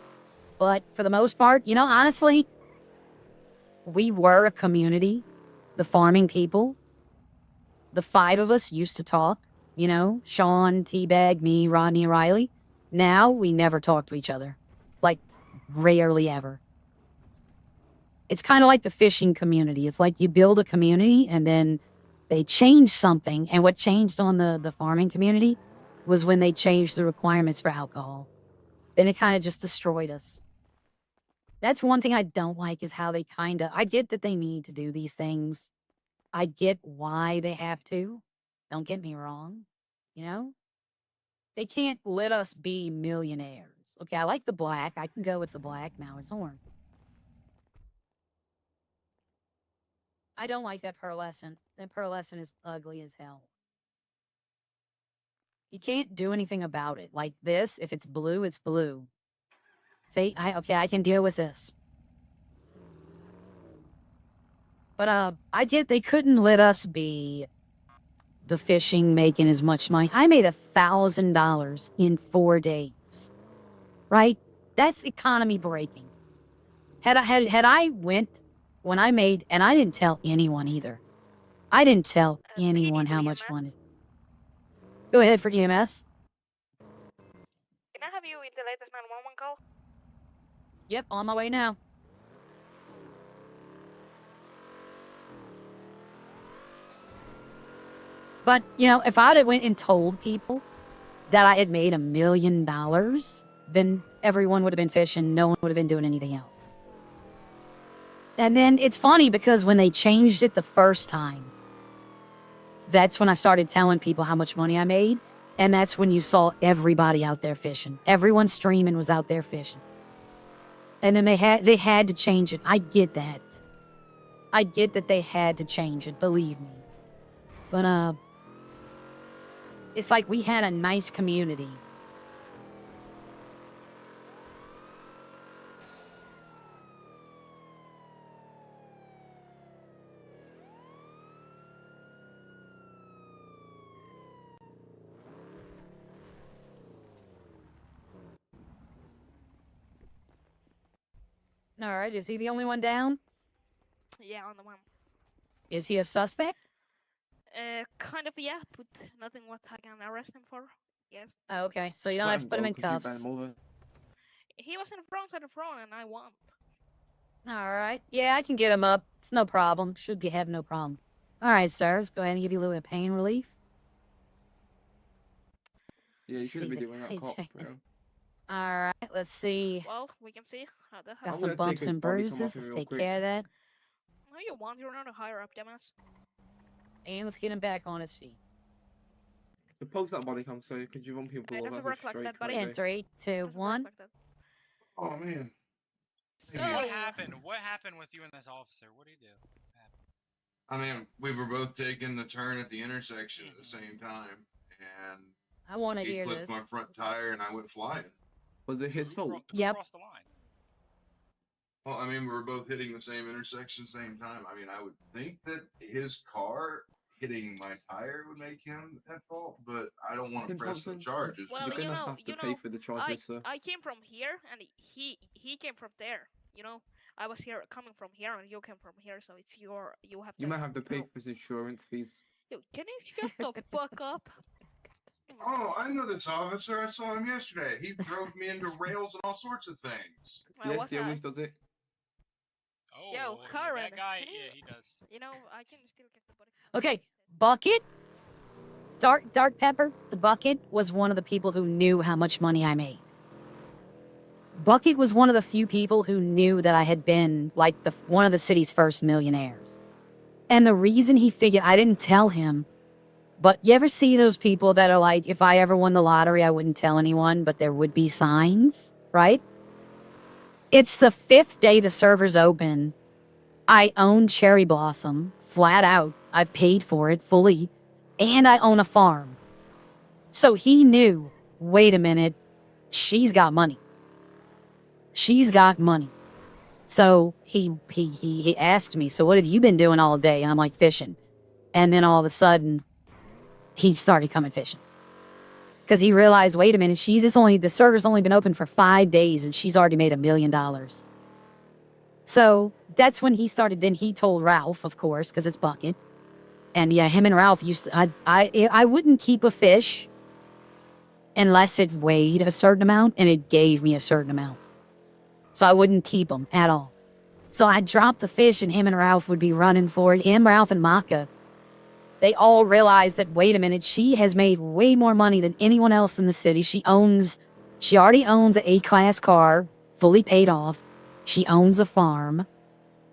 But for the most part, you know, honestly, we were a community. The farming people. The 5 of us used to talk. You know, Sean, Teabag, me, Rodney, Riley. Now we never talk to each other. Like, rarely ever. It's kind of like the fishing community. It's like you build a community and then they change something. And what changed on the farming community was when they changed the requirements for alcohol. Then it kind of just destroyed us. That's one thing I don't like is how they I get that they need to do these things. I get why they have to. Don't get me wrong. You know? They can't let us be millionaires. Okay, I like the black. I can go with the black now. It's orange. I don't like that pearlescent. That pearlescent is ugly as hell. You can't do anything about it. Like this, if it's blue, it's blue. See, I can deal with this. But I get they couldn't let us be the fishing making as much money. I made $1,000 in 4 days. Right? That's economy breaking. Had I went when I made, and I didn't tell anyone either. I didn't tell anyone how much money. Go ahead for EMS. Can I have you in the latest 911 call? Yep, on my way now. But, you know, if I'd have went and told people that I had made $1 million, then everyone would have been fishing. No one would have been doing anything else. And then it's funny because when they changed it the first time, that's when I started telling people how much money I made. And that's when you saw everybody out there fishing. Everyone streaming was out there fishing. And then they had to change it. I get that. I get that they had to change it, believe me. But, it's like we had a nice community. All right, is he the only one down? Yeah, on the one. Is he a suspect? Kind of, yeah, but nothing what I can arrest him for. Yes. Oh, okay, so you don't have to put him in cuffs. He was in the wrong side of the road and I won. All right, yeah, I can get him up. It's no problem. Should have no problem. All right, sir, let's go ahead and give you a little bit of pain relief. Yeah, you shouldn't be doing that, cop, bro. All right, let's see. Well, we can see how the hell. Got some bumps and bruises. Let's take care of that. No, you want. You're not a higher up, dumbass. And let's get him back on his feet. To post that body cam, so could you run people It over? doesn't That's work a like straight that, buddy. In 3, 2, 1. Like that. Oh man. So, What happened? What happened with you and this officer? What did he do? I mean, we were both taking the turn at the intersection at the same time, and I want to he hear clipped this. my front tire, and I went flying. Was it his fault? Yep. Crossed the line. Well, I mean, we were both hitting the same intersection, same time. I mean, I would think that his car hitting my tire would make him at fault, but I don't want to press the charges. well, You're gonna have to pay for the charges, sir. I came from here and he came from there. You know, I was here coming from here and you came from here, so it's you have to. You might have to pay for his insurance fees. Yo, can you shut the fuck up? Oh, I know this officer. I saw him yesterday. He drove me into rails and all sorts of things. Yes, he always does it. Oh, yo, Karen, that guy, yeah, he does. You know, I can still get the body. Okay, Bucket. Dark Pepper, the Bucket was one of the people who knew how much money I made. Bucket was one of the few people who knew that I had been like one of the city's first millionaires. And the reason he figured, I didn't tell him, but you ever see those people that are like, if I ever won the lottery, I wouldn't tell anyone, but there would be signs, right? It's the 5th day the server's open. I own Cherry Blossom, flat out. I've paid for it fully, and I own a farm. So he knew, wait a minute, she's got money. she's got money. So he asked me, so what have you been doing all day? And I'm like, fishing. And then all of a sudden, he started coming fishing. Because he realized, wait a minute, the server's only been open for 5 days and she's already made $1 million. So that's when he started. Then he told Ralph, of course, because it's Bucket. And yeah, him and Ralph used to, I wouldn't keep a fish unless it weighed a certain amount and it gave me a certain amount. So I wouldn't keep them at all. So I'd drop the fish and him and Ralph would be running for it. Him, Ralph, and Maka. They all realized that, wait a minute, she has made way more money than anyone else in the city. She already owns an A-class car, fully paid off. She owns a farm.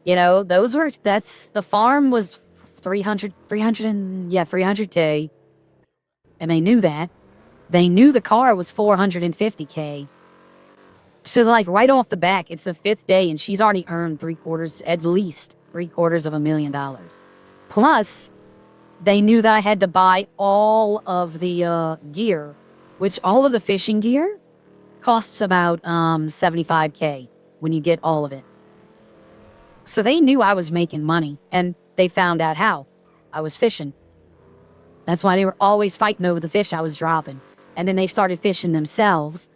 You know, the farm was 300K. And they knew that. They knew the car was 450K. So like right off the back, it's the 5th day and she's already earned at least $750,000. Plus, they knew that I had to buy all of the gear, which all of the fishing gear costs about 75K when you get all of it. So they knew I was making money, and they found out how. I was fishing. That's why they were always fighting over the fish I was dropping. And then they started fishing themselves,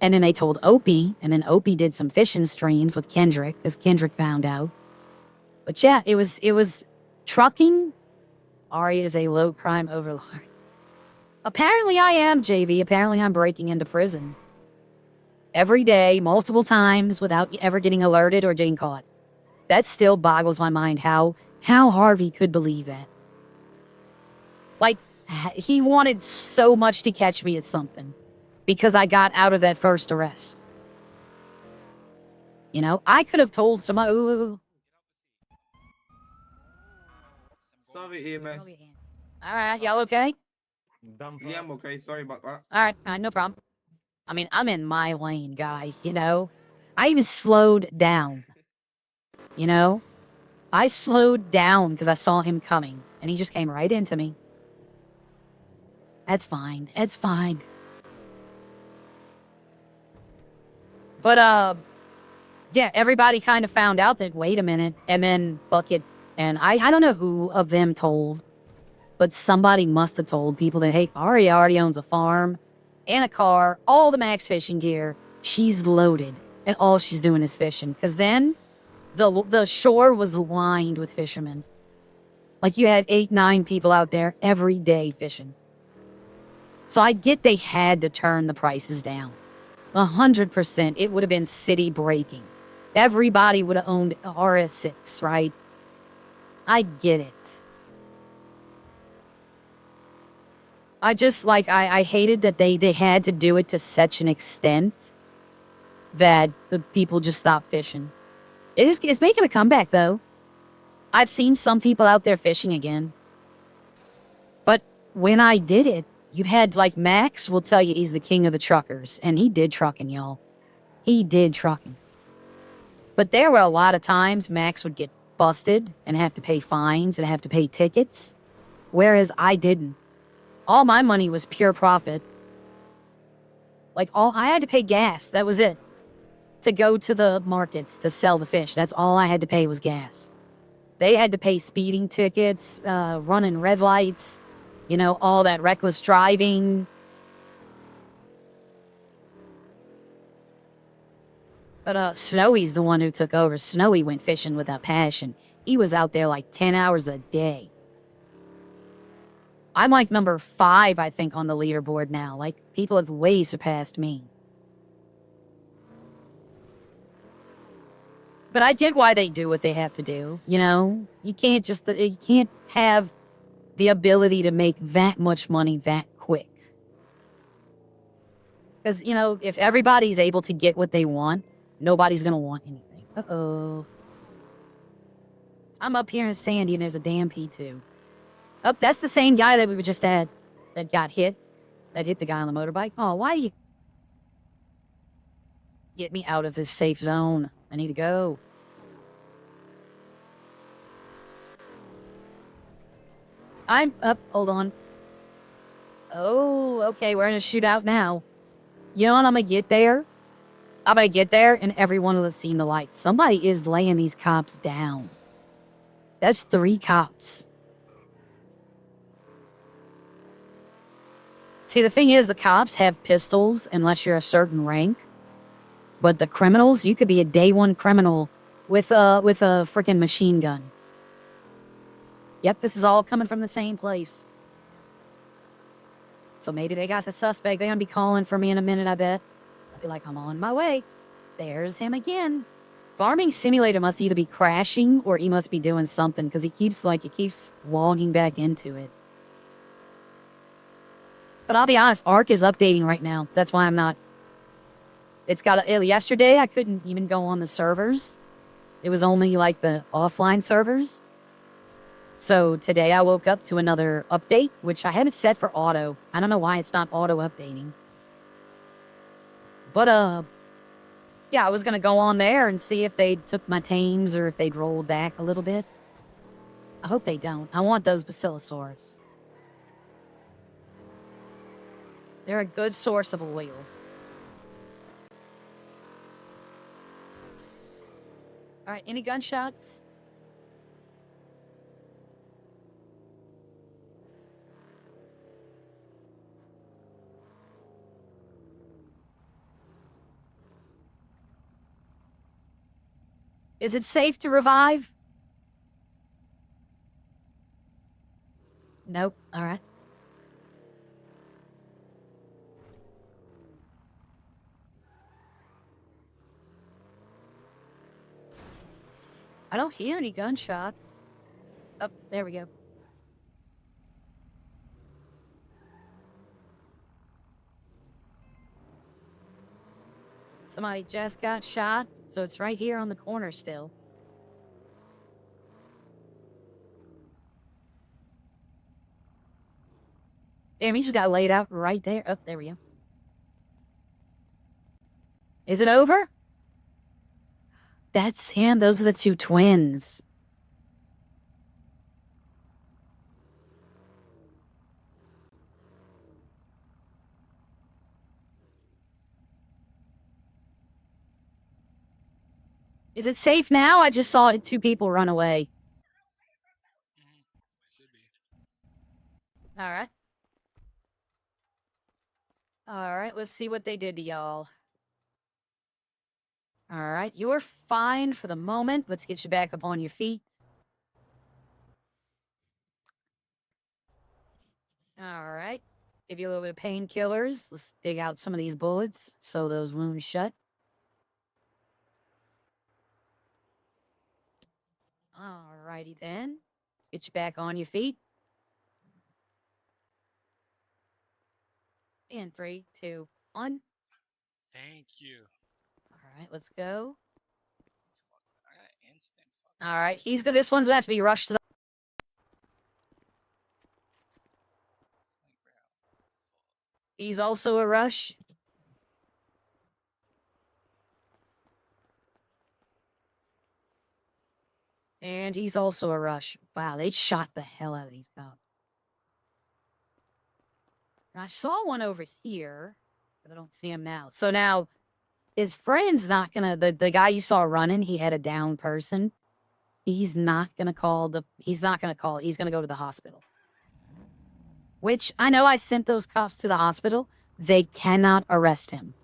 and then they told Opie, and then Opie did some fishing streams with Kendrick, as Kendrick found out. But yeah, it was trucking. Ari is a low crime overlord. Apparently I am, JV. Apparently I'm breaking into prison. Every day, multiple times, without ever getting alerted or getting caught. That still boggles my mind how Harvey could believe that. Like, he wanted so much to catch me at something. Because I got out of that first arrest. You know, I could have told somebody, Sorry, EMS. Alright, y'all okay? Yeah, I'm okay. Sorry about that. Alright, no problem. I mean, I'm in my lane, guys, you know? I even slowed down. You know? I slowed down because I saw him coming. And he just came right into me. That's fine. It's fine. But, yeah, everybody kind of found out that, wait a minute, and then Bucket, and I don't know who of them told, but somebody must have told people that, hey, Ari already owns a farm and a car, all the max fishing gear. She's loaded, and all she's doing is fishing. Because then, the shore was lined with fishermen. Like, you had 8, 9 people out there every day fishing. So I get they had to turn the prices down. 100%, it would have been city breaking. Everybody would have owned RS6, right? I get it. I just, like, I hated that they had to do it to such an extent that the people just stopped fishing. It's making a comeback, though. I've seen some people out there fishing again. But when I did it, you had, like, Max will tell you he's the king of the truckers. And he did trucking, y'all. He did trucking. But there were a lot of times Max would get busted and have to pay fines and have to pay tickets. Whereas I didn't. All my money was pure profit. Like, I had to pay gas. That was it. To go to the markets to sell the fish. That's all I had to pay was gas. They had to pay speeding tickets, running red lights, you know, all that reckless driving. But Snowy's the one who took over. Snowy went fishing with a passion. He was out there like 10 hours a day. I'm like number 5, I think, on the leaderboard now. Like, people have way surpassed me. But I get why they do what they have to do, you know? You can't have the ability to make that much money that quick. Because, you know, if everybody's able to get what they want, nobody's gonna want anything. Uh-oh. I'm up here in Sandy and there's a damn P2. Oh, that's the same guy that we were just at that got hit. That hit the guy on the motorbike. Oh, why do you get me out of this safe zone? I need to go. I'm up. Hold on. Oh, okay. We're in a shootout now. You know what? I'm gonna get there. I might get there and everyone will have seen the lights. Somebody is laying these cops down. That's 3 cops. See, the thing is, the cops have pistols unless you're a certain rank. But the criminals, you could be a day 1 criminal with a freaking machine gun. Yep, this is all coming from the same place. So maybe they got the suspect. They're gonna be calling for me in a minute, I bet. I'll be like, I'm on my way. There's him again. Farming Simulator must either be crashing or he must be doing something because he keeps logging back into it. But I'll be honest, Ark is updating right now. That's why I'm not. It's got yesterday I couldn't even go on the servers. It was only like the offline servers. So today I woke up to another update, which I have it set for auto. I don't know why it's not auto updating. But yeah, I was gonna go on there and see if they took my tames or if they'd rolled back a little bit. I hope they don't. I want those Basilosaurs. They're a good source of oil. Alright, any gunshots? Is it safe to revive? Nope. Alright. I don't hear any gunshots. Oh, there we go. Somebody just got shot, so it's right here on the corner still. Damn, he just got laid out right there. Oh, there we go. Is it over? That's him. Those are the 2 twins. Is it safe now? I just saw 2 people run away. Should be. Alright. Alright, let's see what they did to y'all. Alright, you're fine for the moment. Let's get you back up on your feet. Alright. Give you a little bit of painkillers. Let's dig out some of these bullets. Sew those wounds shut. Alrighty then. Get you back on your feet. In 3, 2, 1. Thank you. Alright, let's go. I got instant. Alright, this one's gonna have to be rushed to the... He's also a rush. And he's also a rush. Wow, they shot the hell out of these cops. I saw one over here, but I don't see him now. So now, his friend's not gonna... The guy you saw running, he had a down person. He's not gonna call the... He's not gonna call... He's gonna go to the hospital. Which, I know I sent those cops to the hospital. They cannot arrest him.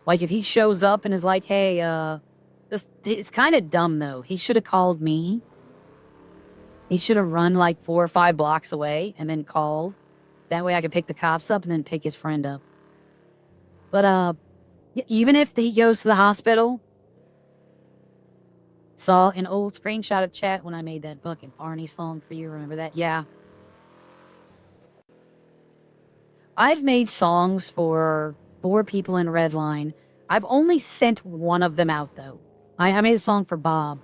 Like, if he shows up and is like, hey, it's kind of dumb, though. He should have called me. He should have run, like, 4 or 5 blocks away and then called. That way I could pick the cops up and then pick his friend up. But, even if he goes to the hospital... Saw an old screenshot of chat when I made that Buck and Barney song for you. Remember that? Yeah. I've made songs for 4 people in Redline. I've only sent one of them out, though. I made a song for Bob.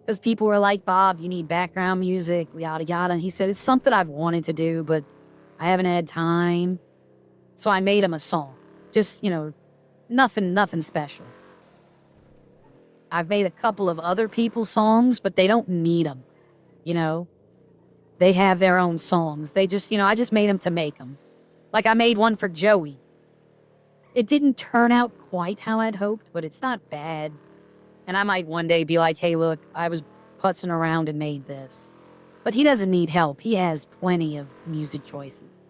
Because people were like, Bob, you need background music, yada yada. And he said, it's something I've wanted to do, but I haven't had time. So I made him a song. Just, you know, nothing special. I've made a couple of other people's songs, but they don't need them. You know? They have their own songs. They just, you know, I just made them to make them. Like I made one for Joey. It didn't turn out quite how I'd hoped, but it's not bad. And I might one day be like, hey, look, I was putzing around and made this. But he doesn't need help. He has plenty of music choices.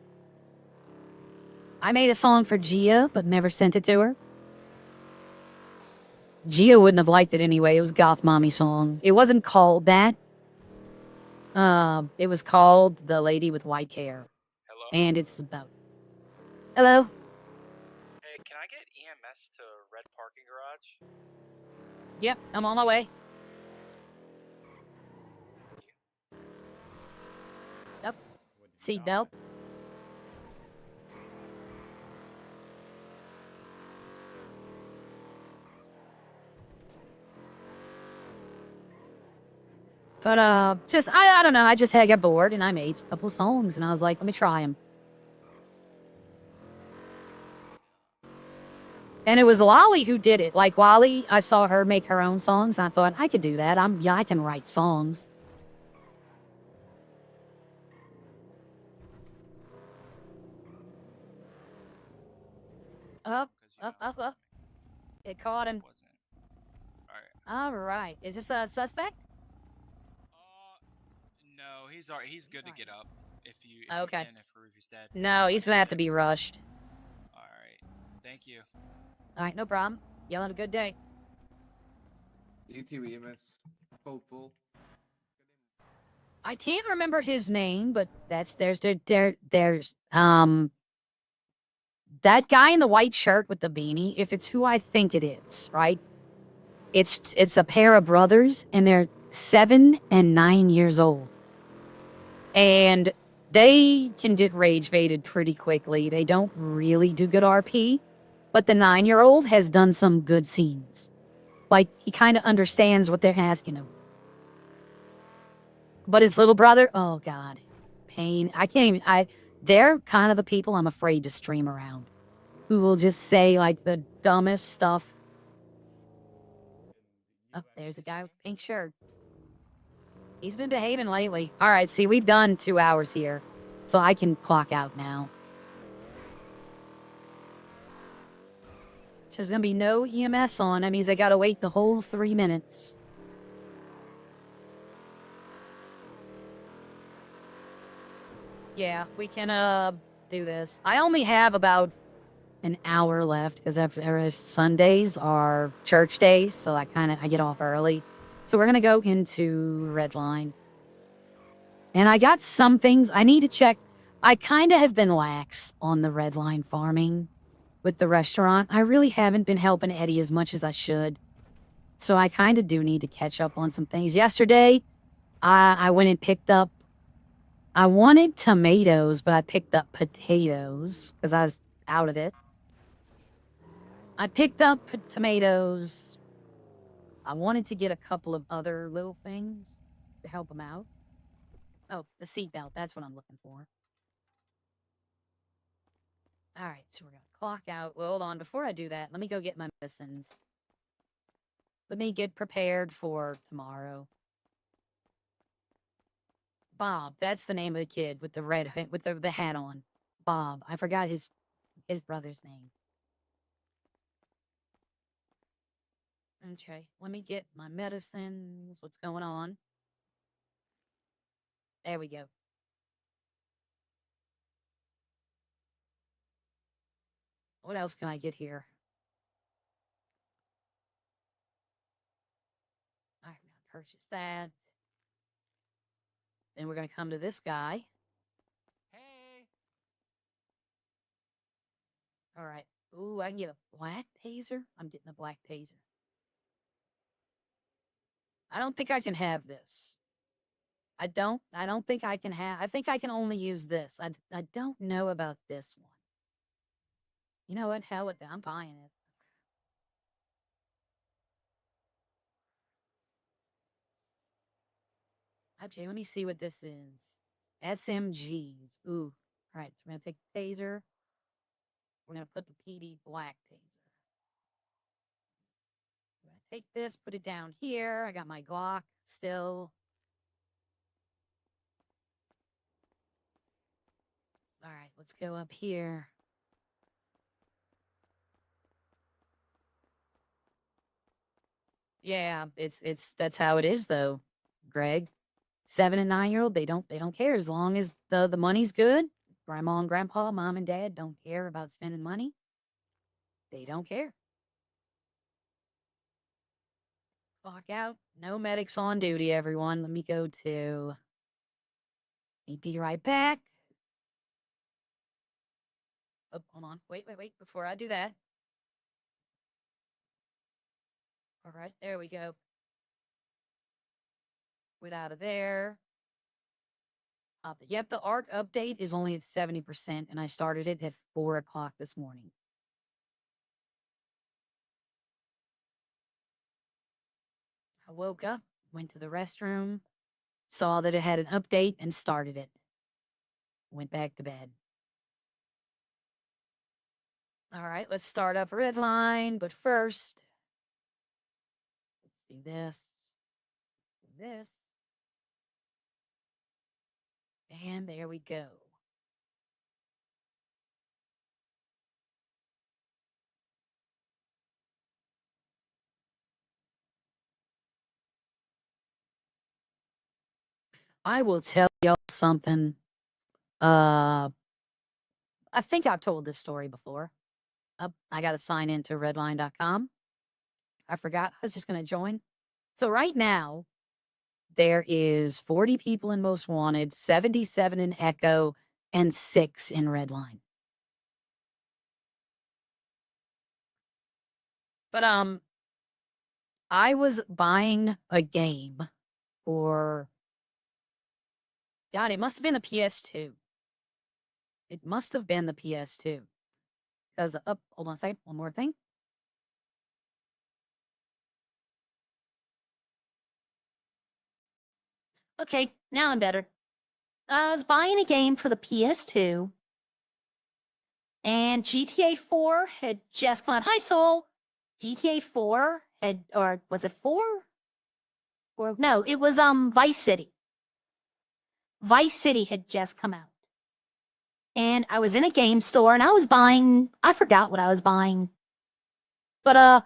I made a song for Gia, but never sent it to her. Gia wouldn't have liked it anyway. It was a goth mommy song. It wasn't called that. It was called The Lady with White Hair. Hello? And it's about... Hello? Hey, can I get EMS to Red Parking Garage? Yep, I'm on my way. Yep. Seatbelt. But, just, I don't know, I just had got bored, and I made a couple songs, and I was like, let me try them. And it was Lolly who did it. Like, Lolly, I saw her make her own songs, and I thought, I could do that. I can write songs. Up. It caught him. Alright. Is this a suspect? No, he's good to get up. If you Okay. can, if Ruby's dead. No, he's gonna have to be rushed. Alright. Thank you. Alright, no problem. Y'all have a good day. UQ EMS, hopeful. I can't remember his name, but there's that guy in the white shirt with the beanie, if it's who I think it is, right? It's a pair of brothers, and they're 7 and 9 years old. And they can get rage baited pretty quickly. They don't really do good RP, but the 9-year-old has done some good scenes. Like, he kind of understands what they're asking him. But his little brother, oh god, pain. I can't even, they're kind of the people I'm afraid to stream around. Who will just say, like, the dumbest stuff. Oh, there's a guy with pink shirt. He's been behaving lately. Alright, see, we've done 2 hours here. So I can clock out now. So there's gonna be no EMS on. That means I gotta wait the whole 3 minutes. Yeah, we can, do this. I only have about an hour left, because after Sundays are church days, so I get off early. So we're gonna go into Redline. And I got some things I need to check. I kind of have been lax on the Redline farming with the restaurant. I really haven't been helping Eddie as much as I should. So I kind of do need to catch up on some things. Yesterday, I went and picked up... I wanted tomatoes, but I picked up potatoes, because I was out of it. I picked up tomatoes. I wanted to get a couple of other little things to help him out. Oh, the seatbelt. That's what I'm looking for. Alright, so we're gonna clock out. Well, hold on. Before I do that, let me go get my medicines. Let me get prepared for tomorrow. Bob. That's the name of the kid with the red with the hat on. Bob. I forgot his brother's name. Okay, let me get my medicines. What's going on? There we go. What else can I get here? All right, now purchase that. Then we're going to come to this guy. Hey. All right. Ooh, I can get a black taser. I'm getting a black taser. I don't think I can have this. I don't think I can have... I think I can only use this. I don't know about this one. You know what? Hell with that. I'm buying it. Okay, let me see what this is. SMGs. Ooh. All right, so we're going to take the taser. We're going to put the PD black taser. I'm going to take this, put it down here. I got my Glock still. All right, let's go up here. Yeah, that's how it is though, Greg. 7 and 9-year-old, they don't care as long as the money's good. Grandma and grandpa, mom and dad don't care about spending money. They don't care. Clock out. No medics on duty, everyone. Let me go to. Let me be right back. Oh, hold on. Wait. Before I do that. All right, there we go. Went out of there. Yep, the ARC update is only at 70%, and I started it at 4 o'clock this morning. I woke up, went to the restroom, saw that it had an update, and started it. Went back to bed. All right, let's start up Redline, but first, let's do this. Do this. And there we go. I will tell y'all something. I think I've told this story before. I got to sign into redline.com. I forgot. I was just going to join. So right now, there is 40 people in Most Wanted, 77 in Echo, and 6 in Redline. But I was buying a game for, God, it must have been the PS2. It must have been the PS2. Because, hold on a second, one more thing. Okay, now I'm better. I was buying a game for the PS2, and GTA 4 had just come out. Hi, Soul! GTA 4 had, or was it 4? Or no, it was Vice City. Vice City had just come out. And I was in a game store, and I was buying, I forgot what I was buying. But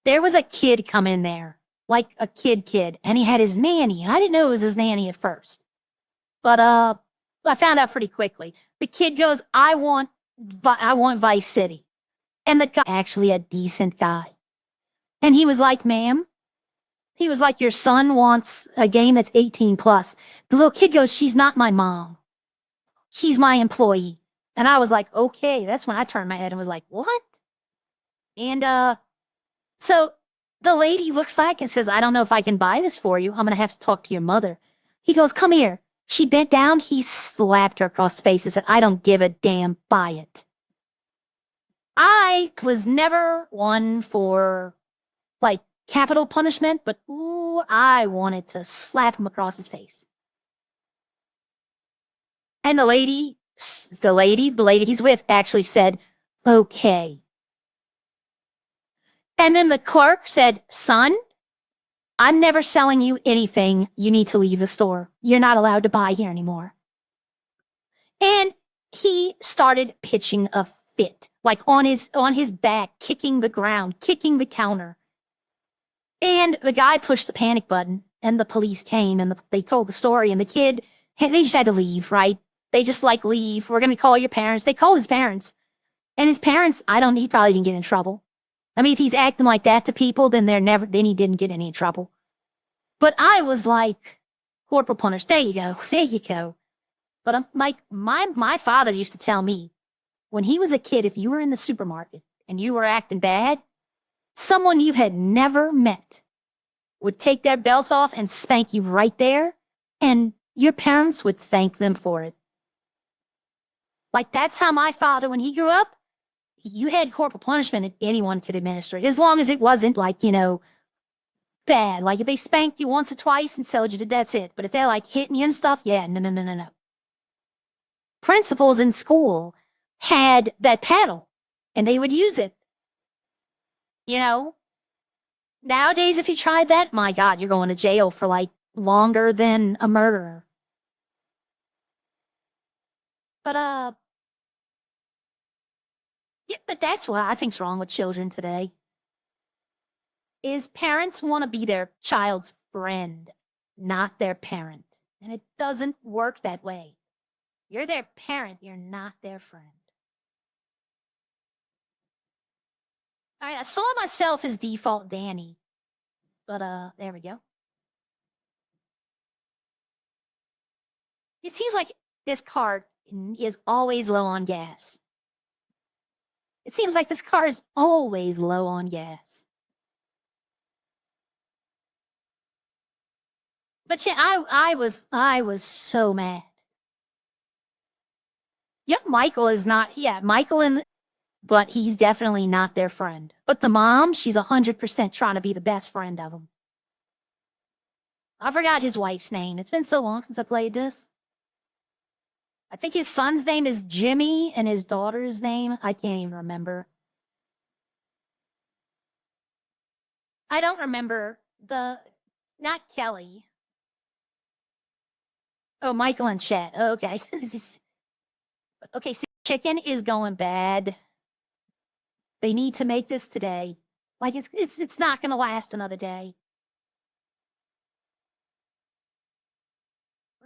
there was a kid come in there, like a kid, and he had his nanny. I didn't know it was his nanny at first. But I found out pretty quickly. The kid goes, I want Vice City. And the guy, actually a decent guy. And he was like, ma'am, he was like, your son wants a game that's 18 plus. The little kid goes, she's not my mom. She's my employee. And I was like, okay. That's when I turned my head and was like, what? And so the lady looks like and says, I don't know if I can buy this for you. I'm going to have to talk to your mother. He goes, come here. She bent down. He slapped her across the face and said, I don't give a damn. Buy it. I was never one for, like, capital punishment, but ooh, I wanted to slap him across his face. And the lady he's with actually said, okay. And then the clerk said, son, I'm never selling you anything. You need to leave the store. You're not allowed to buy here anymore. And he started pitching a fit, like on his back, kicking the ground, kicking the counter. And the guy pushed the panic button, and the police came, and they told the story, and the kid, they just had to leave, right? They just like, leave. We're going to call your parents. They called his parents. And his parents, he probably didn't get in trouble. I mean, if he's acting like that to people, then he didn't get any trouble. But I was like, corporal punish. There you go. There you go. But I'm like, my father used to tell me, when he was a kid, if you were in the supermarket and you were acting bad, someone you had never met would take their belt off and spank you right there, and your parents would thank them for it. Like, that's how my father, when he grew up, you had corporal punishment and anyone could administer it, as long as it wasn't like, bad. Like, if they spanked you once or twice and told you that, that's it. But if they're like hitting you and stuff, yeah, no. Principals in school had that paddle, and they would use it. Nowadays, if you tried that, my God, you're going to jail for like longer than a murderer. But yeah, but that's what I think's wrong with children today. is parents want to be their child's friend, not their parent. And it doesn't work that way. You're their parent, you're not their friend. All right, I saw myself as default Danny. But, there we go. It seems like this car is always low on gas. It seems like this car is always low on gas. But yeah, I was so mad. Yep, Michael is not, yeah, but he's definitely not their friend. But the mom, she's 100% trying to be the best friend of him. I forgot his wife's name. It's been so long since I played this. I think his son's name is Jimmy, and his daughter's name, I can't even remember. I don't remember not Kelly. Oh, Michael and Chet. Okay. Okay, so chicken is going bad. They need to make this today. Like, it's not going to last another day.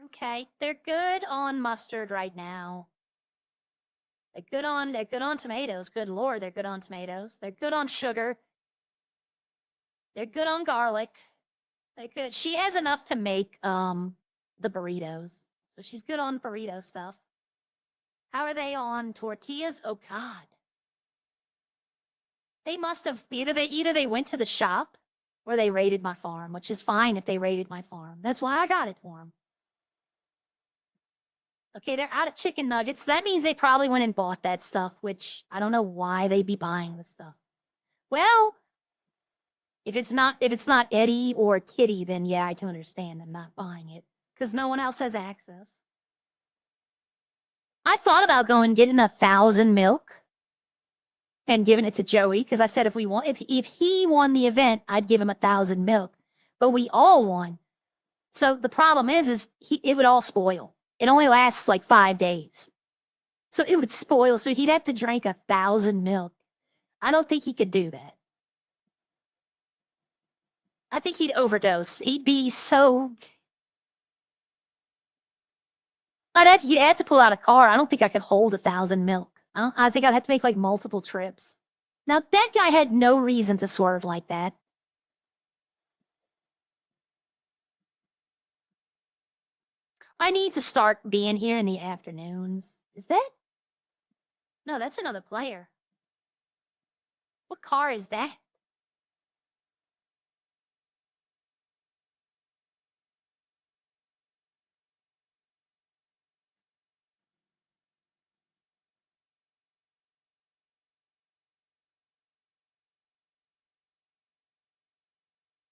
Okay, they're good on mustard right now. They're good on tomatoes. Good Lord, they're good on tomatoes. They're good on sugar. They're good on garlic. They're good. She has enough to make the burritos. So she's good on burrito stuff. How are they on tortillas? Oh God. They must have either they went to the shop or they raided my farm, which is fine if they raided my farm. That's why I got it for them. Okay, they're out of chicken nuggets. That means they probably went and bought that stuff, which I don't know why they'd be buying the stuff. Well, if it's not Eddie or Kitty, then yeah, I can understand them not buying it because no one else has access. I thought about going and getting 1,000 milk and giving it to Joey because I said if he won the event, I'd give him 1,000 milk. But we all won. So the problem is it would all spoil. It only lasts like 5 days. So it would spoil. So he'd have to drink 1,000 milk. I don't think he could do that. I think he'd overdose. He'd be so... You'd have to pull out a car. I don't think I could hold 1,000 milk. I think I'd have to make like multiple trips. Now that guy had no reason to swerve like that. I need to start being here in the afternoons. Is that? No, that's another player. What car is that?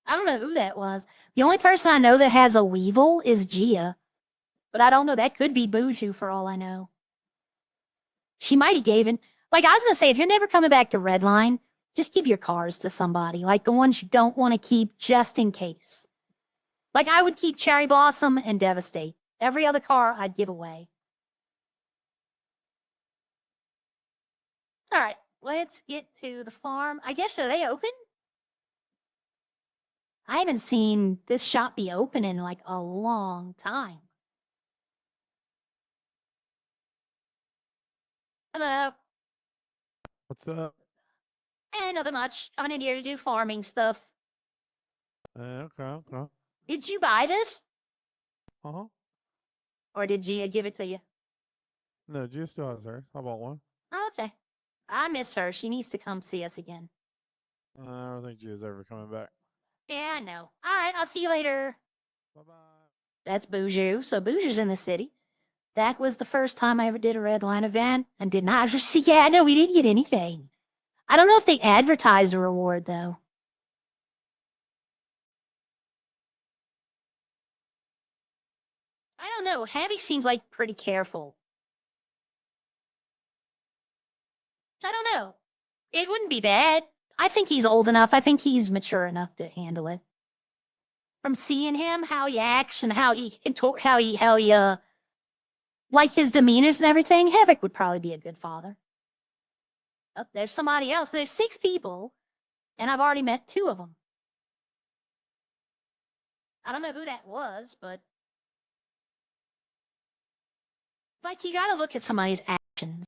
I don't know who that was. The only person I know that has a Weevil is Gia. But I don't know. That could be Buju for all I know. She might have given. Like, I was going to say, if you're never coming back to Redline, just give your cars to somebody. Like, the ones you don't want to keep just in case. Like, I would keep Cherry Blossom and Devastate. Every other car I'd give away. All right, let's get to the farm. I guess, are they open? I haven't seen this shop be open in like a long time. Hello. What's up? Nothing much. I'm in here to do farming stuff. Okay. Did you buy this? Uh-huh. Or did Gia give it to you? No, Gia still has hers. I bought one. Oh, okay. I miss her. She needs to come see us again. I don't think Gia's ever coming back. Yeah, I know. All right, I'll see you later. Bye-bye. That's Buju. So Buju's in the city. That was the first time I ever did a Redline event and did not see. Yeah, no, we didn't get anything. I don't know if they advertised a reward, though. I don't know. Javi seems like pretty careful. I don't know. It wouldn't be bad. I think he's old enough. I think he's mature enough to handle it. From seeing him, how he acts and how he like his demeanors and everything, Havoc would probably be a good father. Oh, there's somebody else. There's 6 people, and I've already met 2 of them. I don't know who that was, but you gotta look at somebody's actions.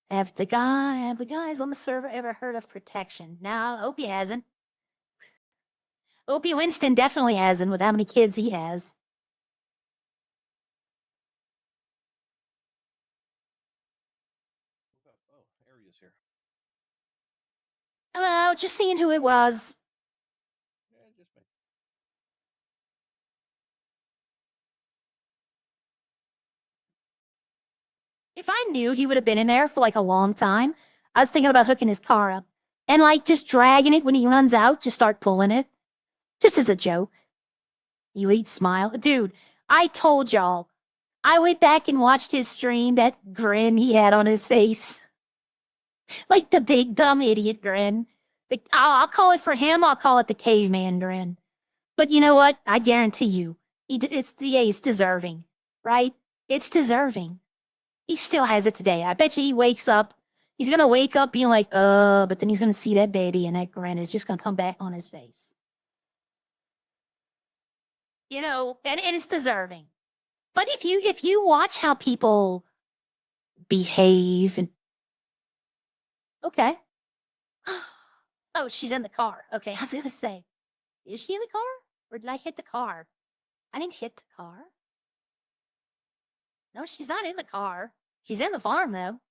Have the guys on the server ever heard of protection? No, Opie hasn't. Opie Winston definitely hasn't with how many kids he has. Oh, Area's here. Hello, just seeing who it was. Yeah, just me. If I knew he would have been in there for like a long time, I was thinking about hooking his car up and like just dragging it when he runs out, just start pulling it. Just as a joke. Elite smile. Dude, I told y'all. I went back and watched his stream, that grin he had on his face. Like the big dumb idiot grin. I'll call it for him, I'll call it the caveman grin. But you know what? I guarantee you, it's deserving, right? It's deserving. He still has it today. I bet you he wakes up. He's gonna wake up being like, but then he's gonna see that baby and that grin is just gonna come back on his face. You know, and it's deserving. But if you watch how people behave and okay. Oh, she's in the car. Okay, I was gonna say, is she in the car? Or did I hit the car? I didn't hit the car. No, she's not in the car. She's in the farm though.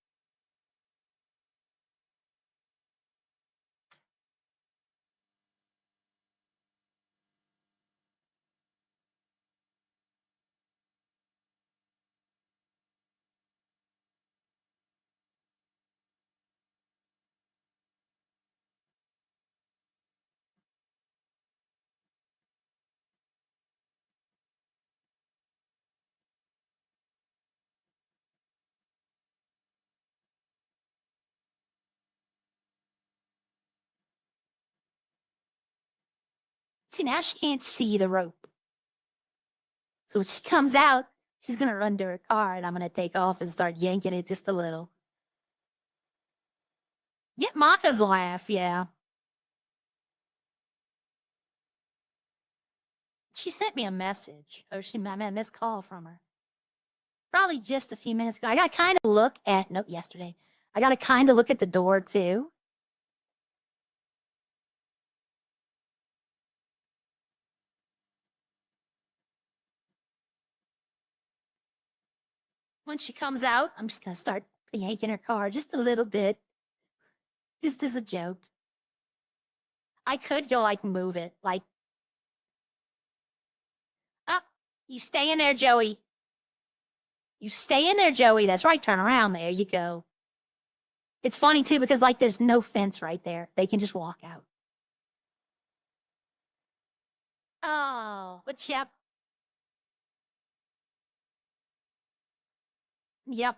See, now she can't see the rope. So when she comes out, she's gonna run to her car and I'm gonna take off and start yanking it just a little. Get Maka's laugh, yeah. She sent me a message, or I met a missed call from her. Probably just a few minutes ago. I got kind of look at, nope, yesterday. I got to kind of look at the door too. When she comes out, I'm just going to start yanking her car just a little bit. Just as a joke. I could go like move it, like, oh, you stay in there, Joey. You stay in there, Joey. That's right. Turn around. There you go. It's funny too because like there's no fence right there. They can just walk out. Oh, but yep. Yep.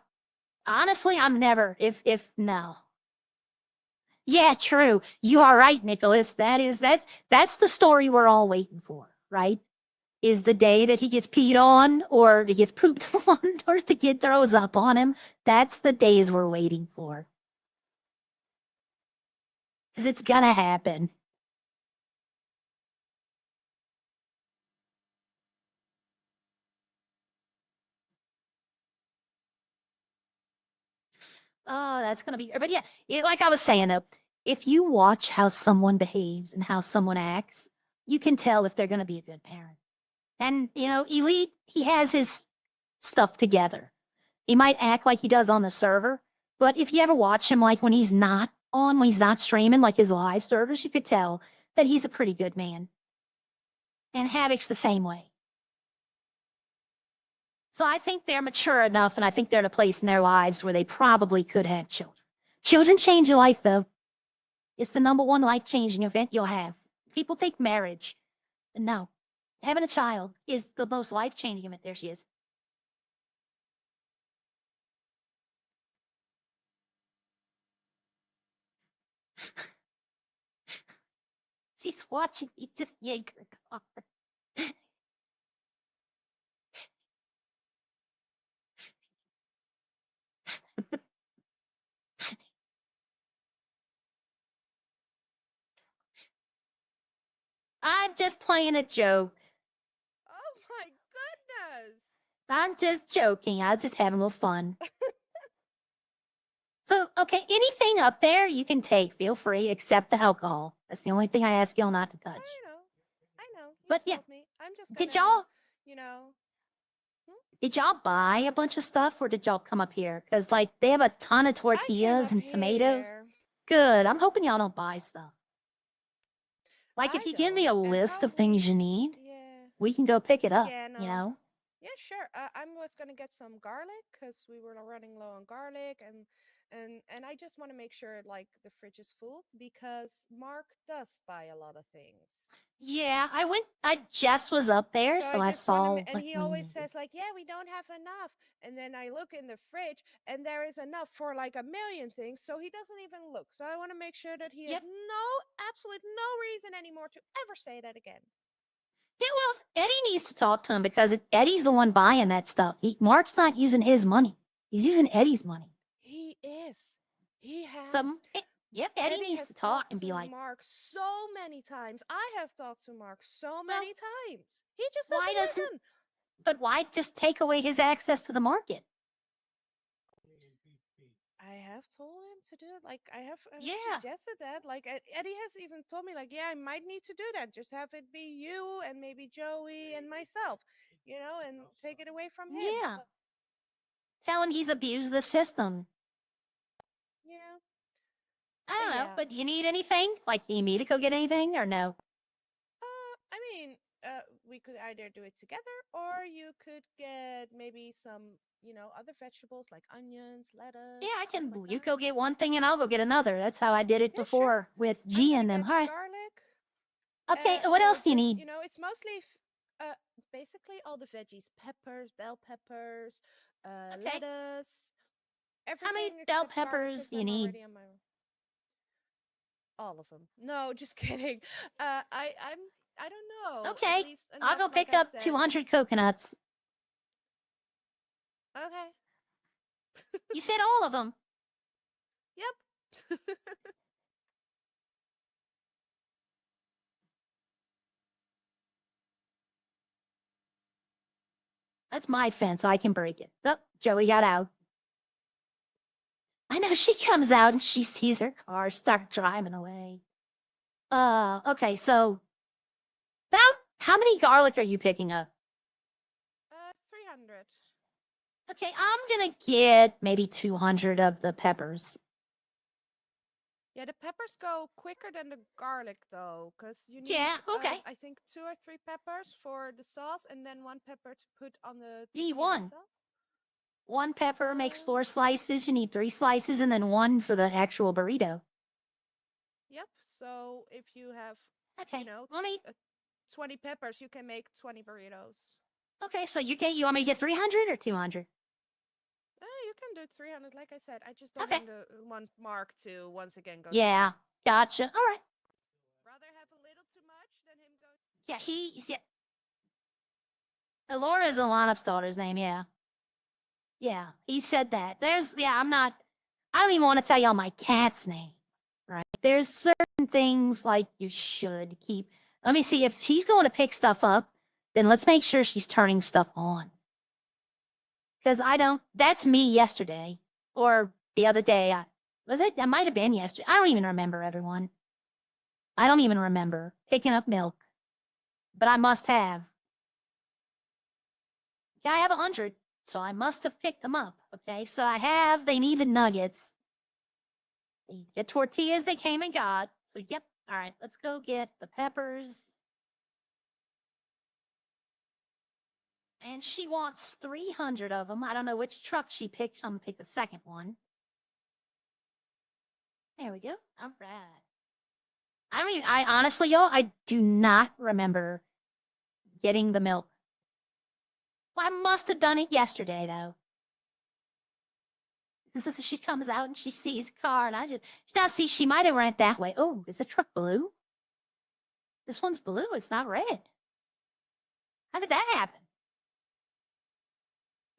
Honestly, I'm never, if no. Yeah, true. You are right, Nicholas. That's the story we're all waiting for, right? Is the day that he gets peed on or he gets pooped on or the kid throws up on him. That's the days we're waiting for. Because it's gonna happen. Oh, that's gonna be, but yeah, like I was saying though, if you watch how someone behaves and how someone acts, you can tell if they're gonna be a good parent. And, you know, Elite, he has his stuff together. He might act like he does on the server, but if you ever watch him, like when he's not on, when he's not streaming, like his live service, you could tell that he's a pretty good man. And Havoc's the same way. So I think they're mature enough, and I think they're at a place in their lives where they probably could have children. Children change your life, though. It's the #1 life-changing event you'll have. People think marriage. No. Having a child is the most life-changing event. There she is. She's watching me just yank her car. I'm just playing a joke. Oh my goodness. I'm just joking. I was just having a little fun. So, okay, anything up there you can take. Feel free, except the alcohol. That's the only thing I ask y'all not to touch. I know. You But told yeah, me. I'm just did gonna, y'all you know. did y'all buy a bunch of stuff, or did y'all come up here? Because like they have a ton of tortillas and tomatoes. here. Good. I'm hoping y'all don't buy stuff. Like if I you give me a don't, and list of probably- things you need, Yeah. we can go pick it up. Yeah, no. You know. Yeah, sure. I was gonna get some garlic because we were running low on garlic, and I just want to make sure like the fridge is full because Mark does buy a lot of things. Yeah, I just was up there, so I just wanna saw ma- and what he we always needed. says like, "Yeah, we don't have enough." And then I look in the fridge and there is enough for like a million things, so he doesn't even look. So I want to make sure that he has absolute no reason anymore to ever say that again. Yeah, well, Eddie needs to talk to him because Eddie's the one buying that stuff. Mark's not using his money. He's using Eddie's money. He is. He has. So, yep, Eddie needs has to talk talked and be to like, Mark so many times. I have talked to Mark so many times. He just why doesn't doesn't, listen. but why just take away his access to the market? I have told him to do it. Like I have Yeah. suggested that. Like Eddie has even told me, like, yeah, I might need to do that. Just have it be you and maybe Joey and myself, and take it away from him. Yeah. Tell him he's abused the system. Yeah. I don't know, yeah. but do you need anything? Like, do you need me to go get anything or no? I mean, we could either do it together, or you could get maybe some, other vegetables like onions, lettuce. Yeah, I stuff can. like You that. go get one thing and I'll go get another. That's how I did it before with G and them. All right. Garlic. Okay, what else do you need? It's mostly basically all the veggies: peppers, bell peppers, lettuce, everything. How many except bell garlic, peppers 'cause do you I'm need? already on my all of them. No, just kidding. I don't know. Okay, At least I'll enough, go like pick I up said. 200 coconuts. Okay. You said all of them. Yep. That's my fence. I can break it. Oh, Joey got out. I know she comes out and she sees her car start driving away. Okay, so about how many garlic are you picking up? 300. Okay, I'm gonna get maybe 200 of the peppers. Yeah, the peppers go quicker than the garlic though, because you need okay. I think 2 or 3 peppers for the sauce, and then 1 pepper to put on the You need tortilla one. itself. 1 pepper makes 4 slices. You need 3 slices and then 1 for the actual burrito. Yep. So if you have, Okay, 20 peppers, you can make 20 burritos. Okay, so you want me to get 300 or 200? You can do 300, like I said. I just don't want Mark to once again go. Yeah, gotcha. All right. Rather have a little too much than him go. Yeah, Laura is Alana's daughter's name, yeah. Yeah, he said that. I don't even want to tell y'all my cat's name, right? There's certain things like you should keep. Let me see, if she's going to pick stuff up, then let's make sure she's turning stuff on. Because that's me yesterday, or the other day. That might have been yesterday. I don't even remember, everyone. I don't even remember picking up milk, but I must have. Yeah, I have 100, so I must have picked them up. Okay, so they need the nuggets. They get tortillas they came and got. So, yep. All right, let's go get the peppers. And she wants 300 of them. I don't know which truck she picked. I'm going to pick the second one. There we go. All right. I honestly, y'all, I do not remember getting the milk. Well, I must have done it yesterday, though. Because she comes out and she sees a car, and she might have ran that way. Oh, is the truck blue? This one's blue. It's not red. How did that happen?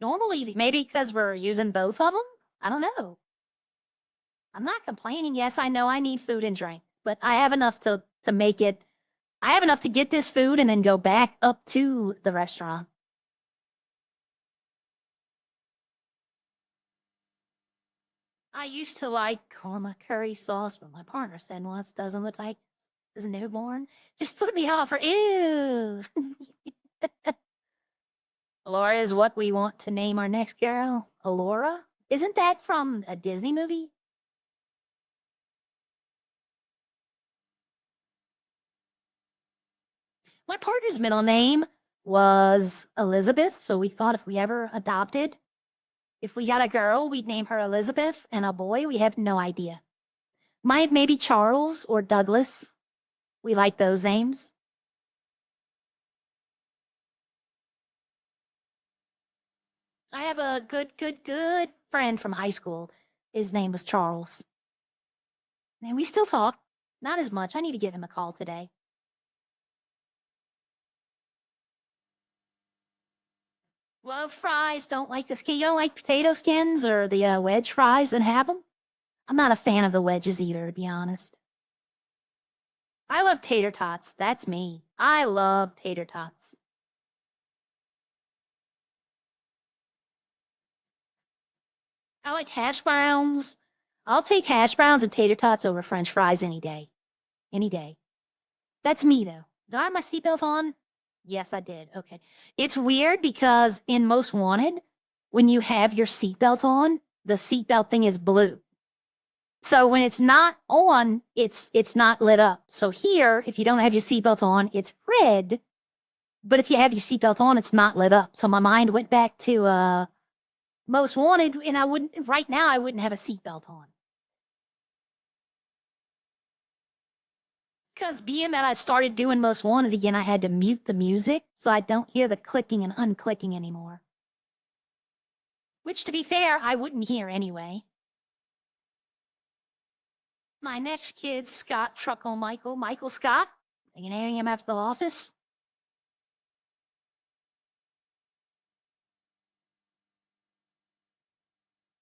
Normally, maybe because we're using both of them? I don't know. I'm not complaining. Yes, I know I need food and drink, but I have enough to make it I have enough to get this food and then go back up to the restaurant. I used to like korma curry sauce, but my partner said once doesn't look like is a newborn. Just put me off for ew. Laura is what we want to name our next girl. Alora? Isn't that from a Disney movie? My partner's middle name was Elizabeth, so we thought if we ever adopted, if we got a girl, we'd name her Elizabeth, and a boy, we have no idea. Maybe Charles or Douglas. We like those names. I have a good friend from high school. His name was Charles. And we still talk. Not as much. I need to give him a call today. Love fries. Don't like the skin. You don't like potato skins or the wedge fries that have them? I'm not a fan of the wedges either, to be honest. I love tater tots. That's me. I love tater tots. I like hash browns. I'll take hash browns and tater tots over french fries any day. Any day. That's me, though. Do I have my seatbelt on? Yes, I did. Okay. It's weird because in Most Wanted, when you have your seatbelt on, the seatbelt thing is blue. So when it's not on, it's not lit up. So here, if you don't have your seatbelt on, it's red. But if you have your seatbelt on, it's not lit up. So my mind went back to Most Wanted, and right now I wouldn't have a seatbelt on. Because being that I started doing Most Wanted again, I had to mute the music so I don't hear the clicking and unclicking anymore. Which, to be fair, I wouldn't hear anyway. My next kid, Scott Truckle Michael. Michael Scott. Are you naming him after the office?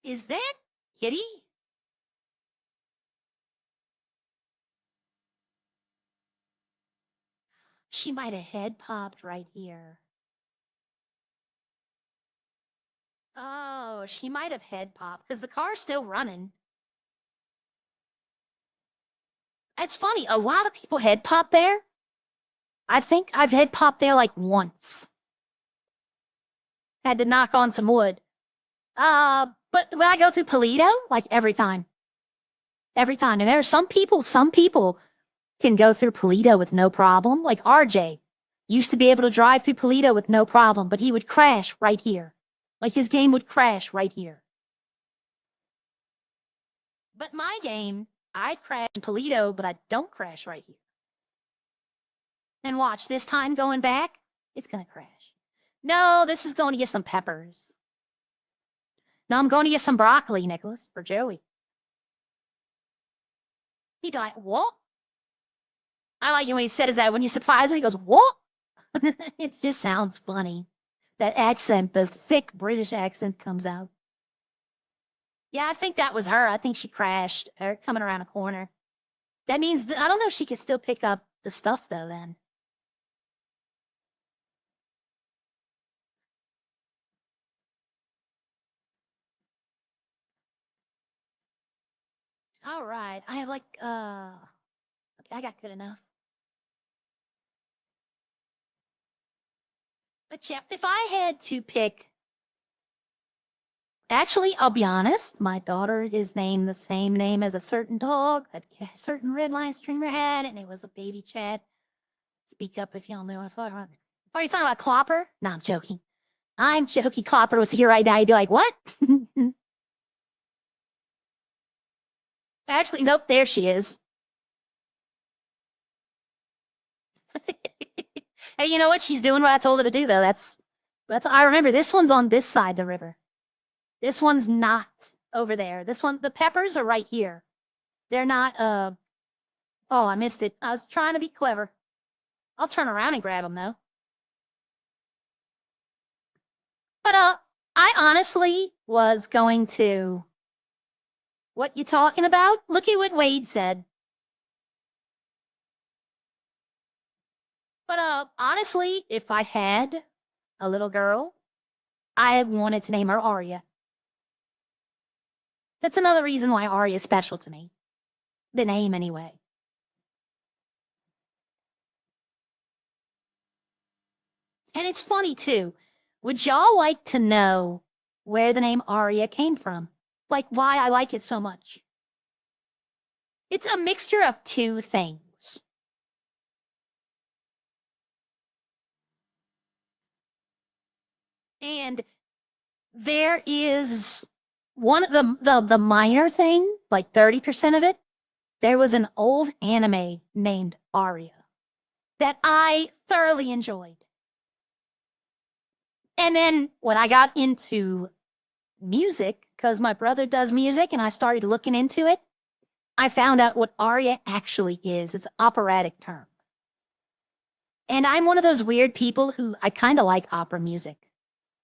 Is that Kitty? She might have head popped right here. Oh, she might have head popped because the car's still running. It's funny, a lot of people head pop there. I think I've head popped there like once. Had to knock on some wood. But when I go through Polito, like every time. Every time. And there are some people can go through Polito with no problem. Like RJ used to be able to drive through Polito with no problem, but he would crash right here. Like his game would crash right here. But my game, I crash in Polito, but I don't crash right here. And watch, this time going back, it's gonna crash. No, this is going to get some peppers. No, I'm going to get some broccoli, Nicholas, for Joey. He died, what? I like it when he says that. When you surprise him, he goes, what? It just sounds funny. That accent, the thick British accent comes out. Yeah, I think that was her. I think she crashed, coming around a corner. That means, I don't know if she can still pick up the stuff, though, then. All right, I have like, okay, I got good enough. But yeah, if I had to pick, actually, I'll be honest, my daughter is named the same name as a certain dog that a certain Redline streamer had, and it was a baby Chad. Speak up if y'all know what I'm talking about. Are you talking about Clopper? No, I'm joking. I'm joking. Clopper was here right now. You'd be like, what? Actually, nope, there she is. Hey, you know what? She's doing what I told her to do, though. That's I remember this one's on this side of the river. This one's not over there. This one, the peppers are right here. They're not, oh, I missed it. I was trying to be clever. I'll turn around and grab them, though. But, I honestly was going to... What you talking about? Look at what Wade said. But honestly, if I had a little girl, I wanted to name her Arya. That's another reason why Arya is special to me. The name, anyway. And it's funny, too. Would y'all like to know where the name Arya came from? Like, why I like it so much? It's a mixture of two things. And there is one of the minor thing, like 30% of it. There was an old anime named Arya that I thoroughly enjoyed. And then when I got into music, because my brother does music and I started looking into it, I found out what aria actually is. It's an operatic term. And I'm one of those weird people who I kind of like opera music.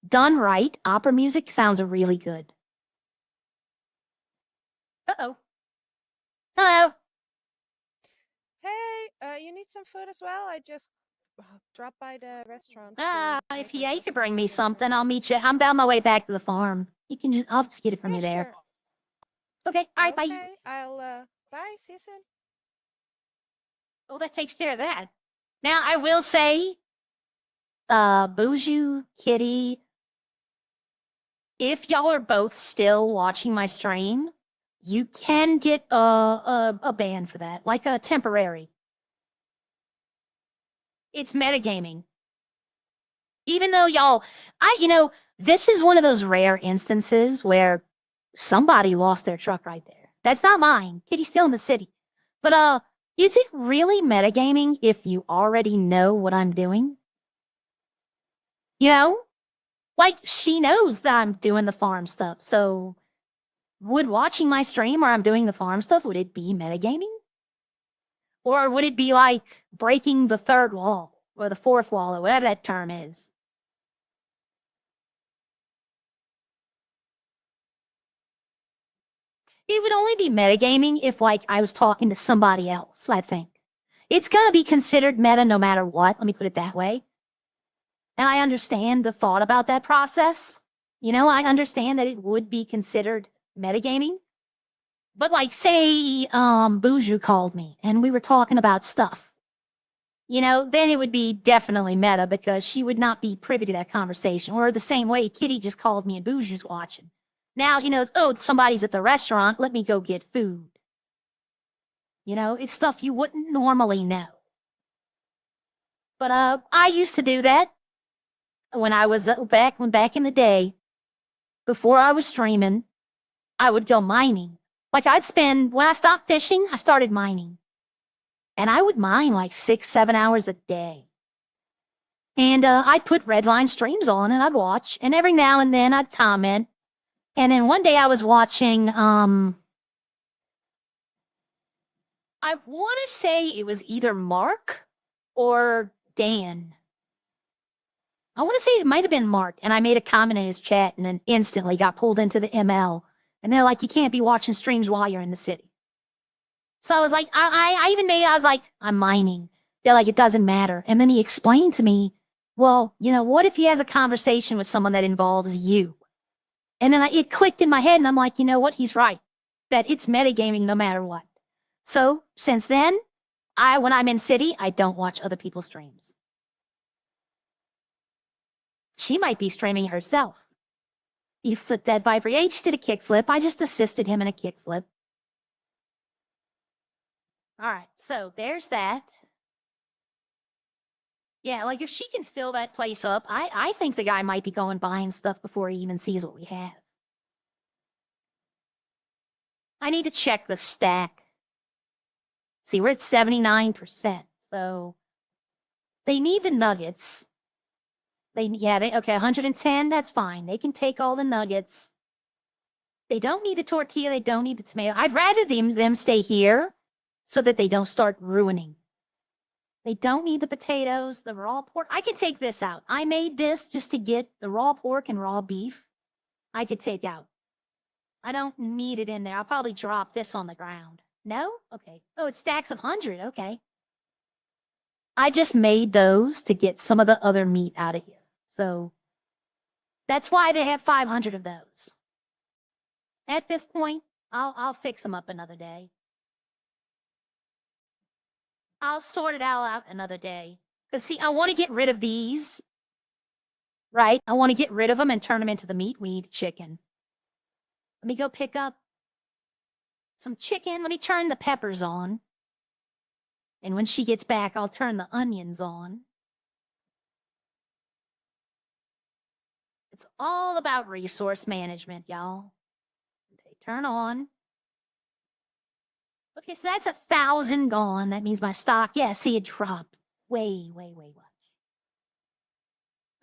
Done right, opera music sounds really good. Uh-oh. Hello. Hey, you need some food as well? I just dropped by the restaurant. If you could bring me something, I'll meet you. I'm on my way back to the farm. I'll just get it from you there. Sure. Okay, all right, bye. Okay, I'll, bye, see you soon. Oh, that takes care of that. Now, I will say, Boujou, Kitty, if y'all are both still watching my stream, you can get a ban for that, like a temporary. It's metagaming. Even though y'all, this is one of those rare instances where somebody lost their truck right there. That's not mine. Kitty's still in the city. But, is it really metagaming if you already know what I'm doing? You know? Like, she knows that I'm doing the farm stuff, so would watching my stream where I'm doing the farm stuff, would it be metagaming? Or would it be like breaking the third wall, or the fourth wall, or whatever that term is? It would only be metagaming if, like, I was talking to somebody else, I think. It's gonna be considered meta no matter what, let me put it that way. And I understand the thought about that process. I understand that it would be considered metagaming. But like, say, Boujou called me and we were talking about stuff. Then it would be definitely meta because she would not be privy to that conversation. Or the same way Kitty just called me and Boujou's watching. Now he knows, oh, somebody's at the restaurant, let me go get food. It's stuff you wouldn't normally know. But I used to do that when I was back in the day. Before I was streaming, I would go mining. Like when I stopped fishing, I started mining. And I would mine like 6-7 hours a day. And I'd put Redline streams on and I'd watch. And every now and then I'd comment. And then one day I was watching, I want to say it was either Mark or Dan. I want to say it might have been Mark. And I made a comment in his chat and then instantly got pulled into the ML. And they're like, you can't be watching streams while you're in the city. So I was like, I was like, I'm mining. They're like, it doesn't matter. And then he explained to me, well, what if he has a conversation with someone that involves you? And then it clicked in my head and I'm like, you know what? He's right. That it's metagaming no matter what. So since then, when I'm in city, I don't watch other people's streams. She might be streaming herself. You flipped that Viper. H did a kickflip. I just assisted him in a kickflip. All right, so there's that. Yeah, like if she can fill that place up, I think the guy might be going buying stuff before he even sees what we have. I need to check the stack. See, we're at 79%, so they need the nuggets. Okay, 110, that's fine. They can take all the nuggets. They don't need the tortilla, they don't need the tomato. I'd rather them stay here so that they don't start ruining. They don't need the potatoes, the raw pork. I can take this out. I made this just to get the raw pork and raw beef. I could take out. I don't need it in there. I'll probably drop this on the ground. No? Okay. Oh, it stacks of 100. Okay. I just made those to get some of the other meat out of here. So that's why they have 500 of those. At this point, I'll fix them up another day. I'll sort it all out another day. Because, see, I want to get rid of these. Right? I want to get rid of them and turn them into the meat weed chicken. Let me go pick up some chicken. Let me turn the peppers on. And when she gets back, I'll turn the onions on. It's all about resource management, y'all. They turn on. Okay, so that's 1,000 gone. That means my stock, yeah, see, it dropped way much.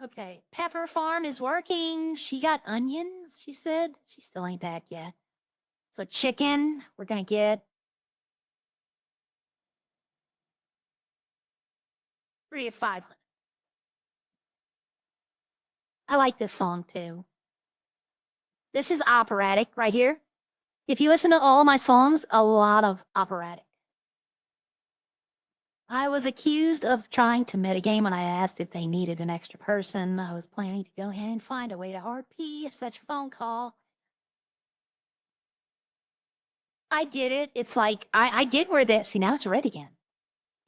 Okay, Pepper Farm is working. She got onions, she said. She still ain't back yet. So chicken, we're gonna get 3 of 500. I like this song too. This is operatic right here. If you listen to all my songs, a lot of operatic. I was accused of trying to metagame when I asked if they needed an extra person. I was planning to go ahead and find a way to RP, set your phone call. I get it. It's like, I get where that, see, now it's red again.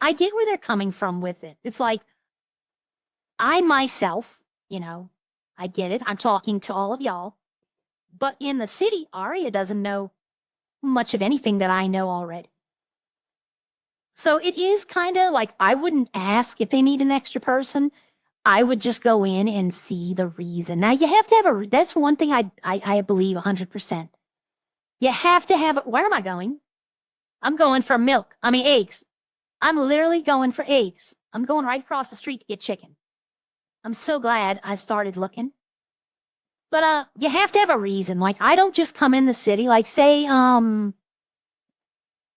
I get where they're coming from with it. It's like, I myself, you know, I get it. I'm talking to all of y'all. But in the city, Arya doesn't know much of anything that I know already. So it is kind of like, I wouldn't ask if they need an extra person. I would just go in and see the reason. Now, you have to have that's one thing I believe 100%. You have to have, where am I going? I'm going for milk. I mean, eggs. I'm literally going for eggs. I'm going right across the street to get chicken. I'm so glad I started looking. But, you have to have a reason. Like, I don't just come in the city, like, say,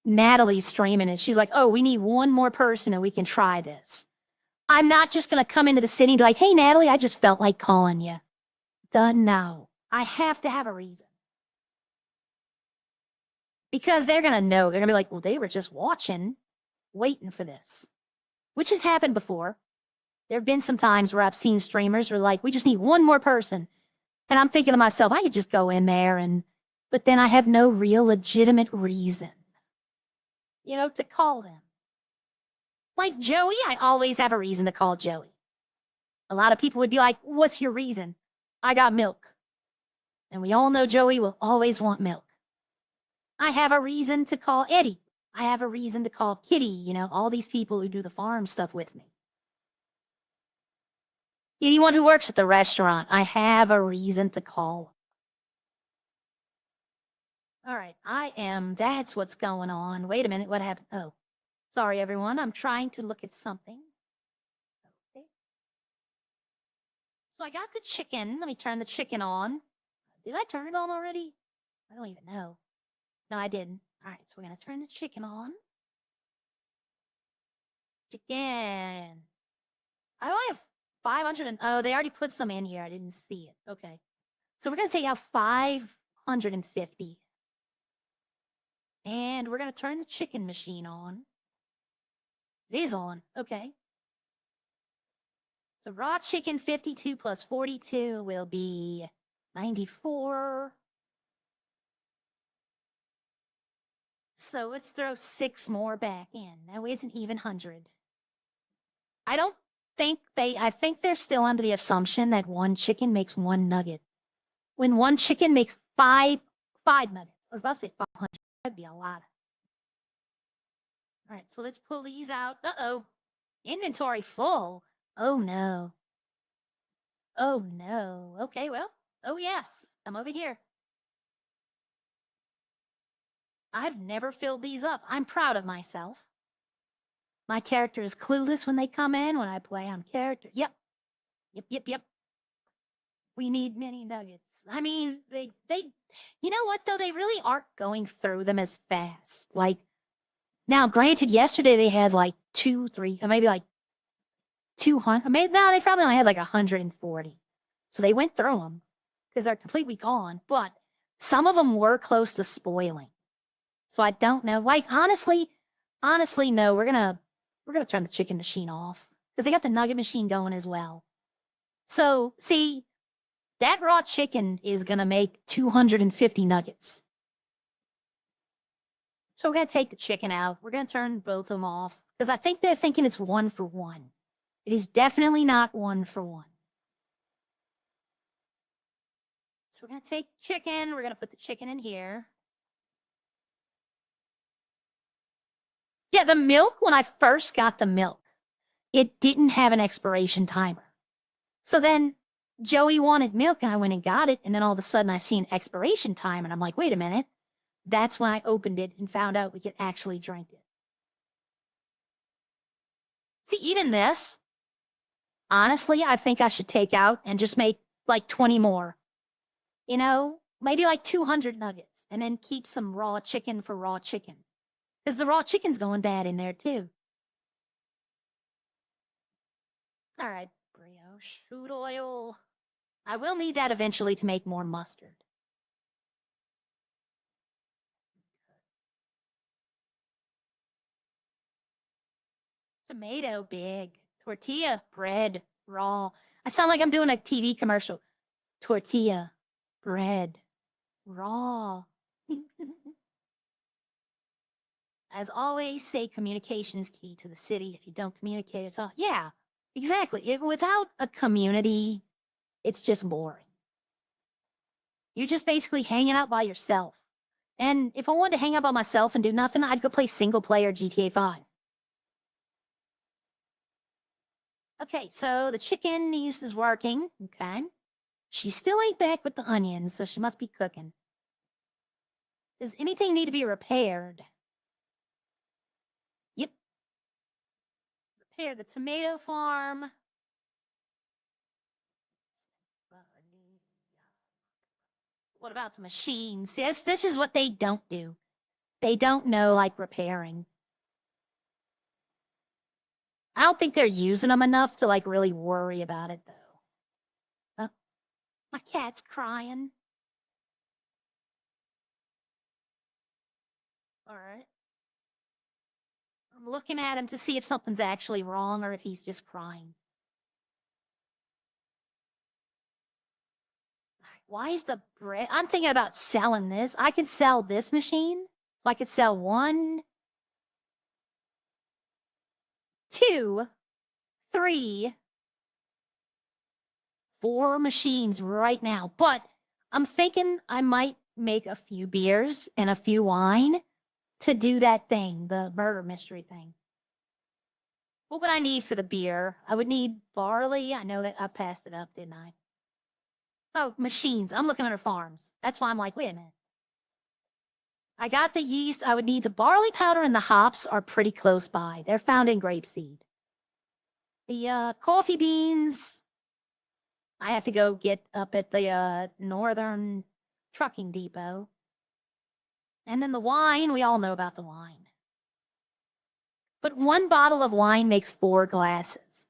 Natalie's streaming and she's like, oh, we need one more person and we can try this. I'm not just going to come into the city and be like, hey, Natalie, I just felt like calling you. No. I have to have a reason. Because they're going to know. They're going to be like, well, they were just watching, waiting for this. Which has happened before. There have been some times where I've seen streamers who are like, we just need one more person. And I'm thinking to myself, I could just go in there but then I have no real legitimate reason, you know, to call them. Like Joey, I always have a reason to call Joey. A lot of people would be like, what's your reason? I got milk. And we all know Joey will always want milk. I have a reason to call Eddie. I have a reason to call Kitty, you know, all these people who do the farm stuff with me. Anyone who works at the restaurant, I have a reason to call. All right, that's what's going on. Wait a minute, what happened? Oh, sorry, everyone. I'm trying to look at something. Okay. So I got the chicken. Let me turn the chicken on. Did I turn it on already? I don't even know. No, I didn't. All right, so we're going to turn the chicken on. Chicken. I only have 500 oh, they already put some in here. I didn't see it. Okay. So we're going to take out 550. And we're going to turn the chicken machine on. It is on. Okay. So raw chicken 52 plus 42 will be 94. So let's throw 6 more back in. That way it's an even 100. I think they're still under the assumption that one chicken makes 1 nugget. When one chicken makes 5 nuggets. I was about to say 500. That'd be a lot. All right, so let's pull these out. Uh-oh. Inventory full. Oh, no. Oh, no. Okay, well. Oh, yes. I'm over here. I've never filled these up. I'm proud of myself. My character is clueless when they come in. When I play, I'm character. Yep. We need many nuggets. I mean, they, you know what, though? They really aren't going through them as fast. Like, now, granted, yesterday they had like 2, 3, or maybe like 200. No, they probably only had like 140. So they went through them because they're completely gone. But some of them were close to spoiling. So I don't know. Like, honestly, no, we're going to We're going to turn the chicken machine off because they got the nugget machine going as well. So, see, that raw chicken is going to make 250 nuggets. So we're going to take the chicken out. We're going to turn both of them off because I think they're thinking it's 1 for 1. It is definitely not 1 for 1. So we're going to take chicken. We're going to put the chicken in here. Yeah, the milk, when I first got the milk, it didn't have an expiration timer. So then Joey wanted milk and I went and got it. And then all of a sudden I see an expiration time and I'm like, wait a minute. That's when I opened it and found out we could actually drink it. See, even this, honestly, I think I should take out and just make like 20 more. You know, maybe like 200 nuggets and then keep some raw chicken for raw chicken. Because the raw chicken's going bad in there too. All right, brioche, food oil. I will need that eventually to make more mustard. Tomato, big. Tortilla, bread, raw. I sound like I'm doing a TV commercial. Tortilla, bread, raw. As always, say communication is key to the city. If you don't communicate at all, yeah, exactly. Without a community, it's just boring. You're just basically hanging out by yourself. And if I wanted to hang out by myself and do nothing, I'd go play single player GTA 5. Okay, so the chicken is working. Okay. She still ain't back with the onions, so she must be cooking. Does anything need to be repaired? Yep. Repair the tomato farm. What about the machines? This is what they don't do. They don't know, like, repairing. I don't think they're using them enough to, like, really worry about it, though. Oh, my cat's crying. All right. I'm looking at him to see if something's actually wrong or if he's just crying. Why is the bread? I'm thinking about selling this. I could sell this machine. So I could sell 1, 2, 3, 4 machines right now. But I'm thinking I might make a few beers and a few wine to do that thing, the murder mystery thing. What would I need for the beer? I would need barley. I know that I passed it up, didn't I? Oh, machines. I'm looking under farms. That's why I'm like, wait a minute. I got the yeast. I would need the barley powder and the hops are pretty close by. They're found in grapeseed. The coffee beans, I have to go get up at the northern trucking depot. And then the wine, we all know about the wine. But 1 bottle of wine makes 4 glasses.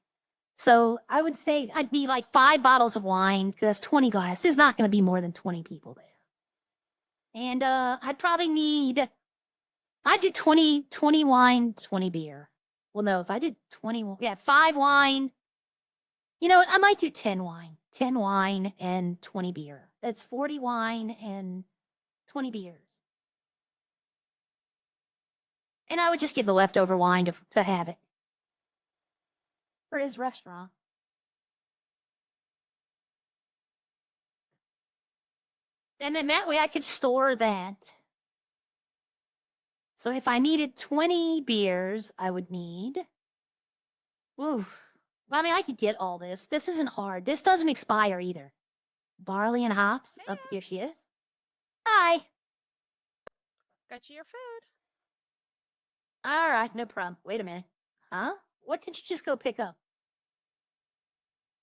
So I would say I'd be like 5 bottles of wine, because that's 20 glasses. There's not going to be more than 20 people there. And I'd probably need, I'd do 20 wine, 20 beer. Well, no, if I did 20, yeah, 5 wine. You know what? I might do 10 wine. 10 wine and 20 beer. That's 40 wine and 20 beers. And I would just give the leftover wine to have it. For his restaurant. And then that way I could store that. So if I needed 20 beers, I would need... Oof. Well, I mean, I could get all this. This isn't hard. This doesn't expire either. Barley and hops. Up here she is. Hi. Got you your food. All right, no problem. Wait a minute. Huh? What did you just go pick up?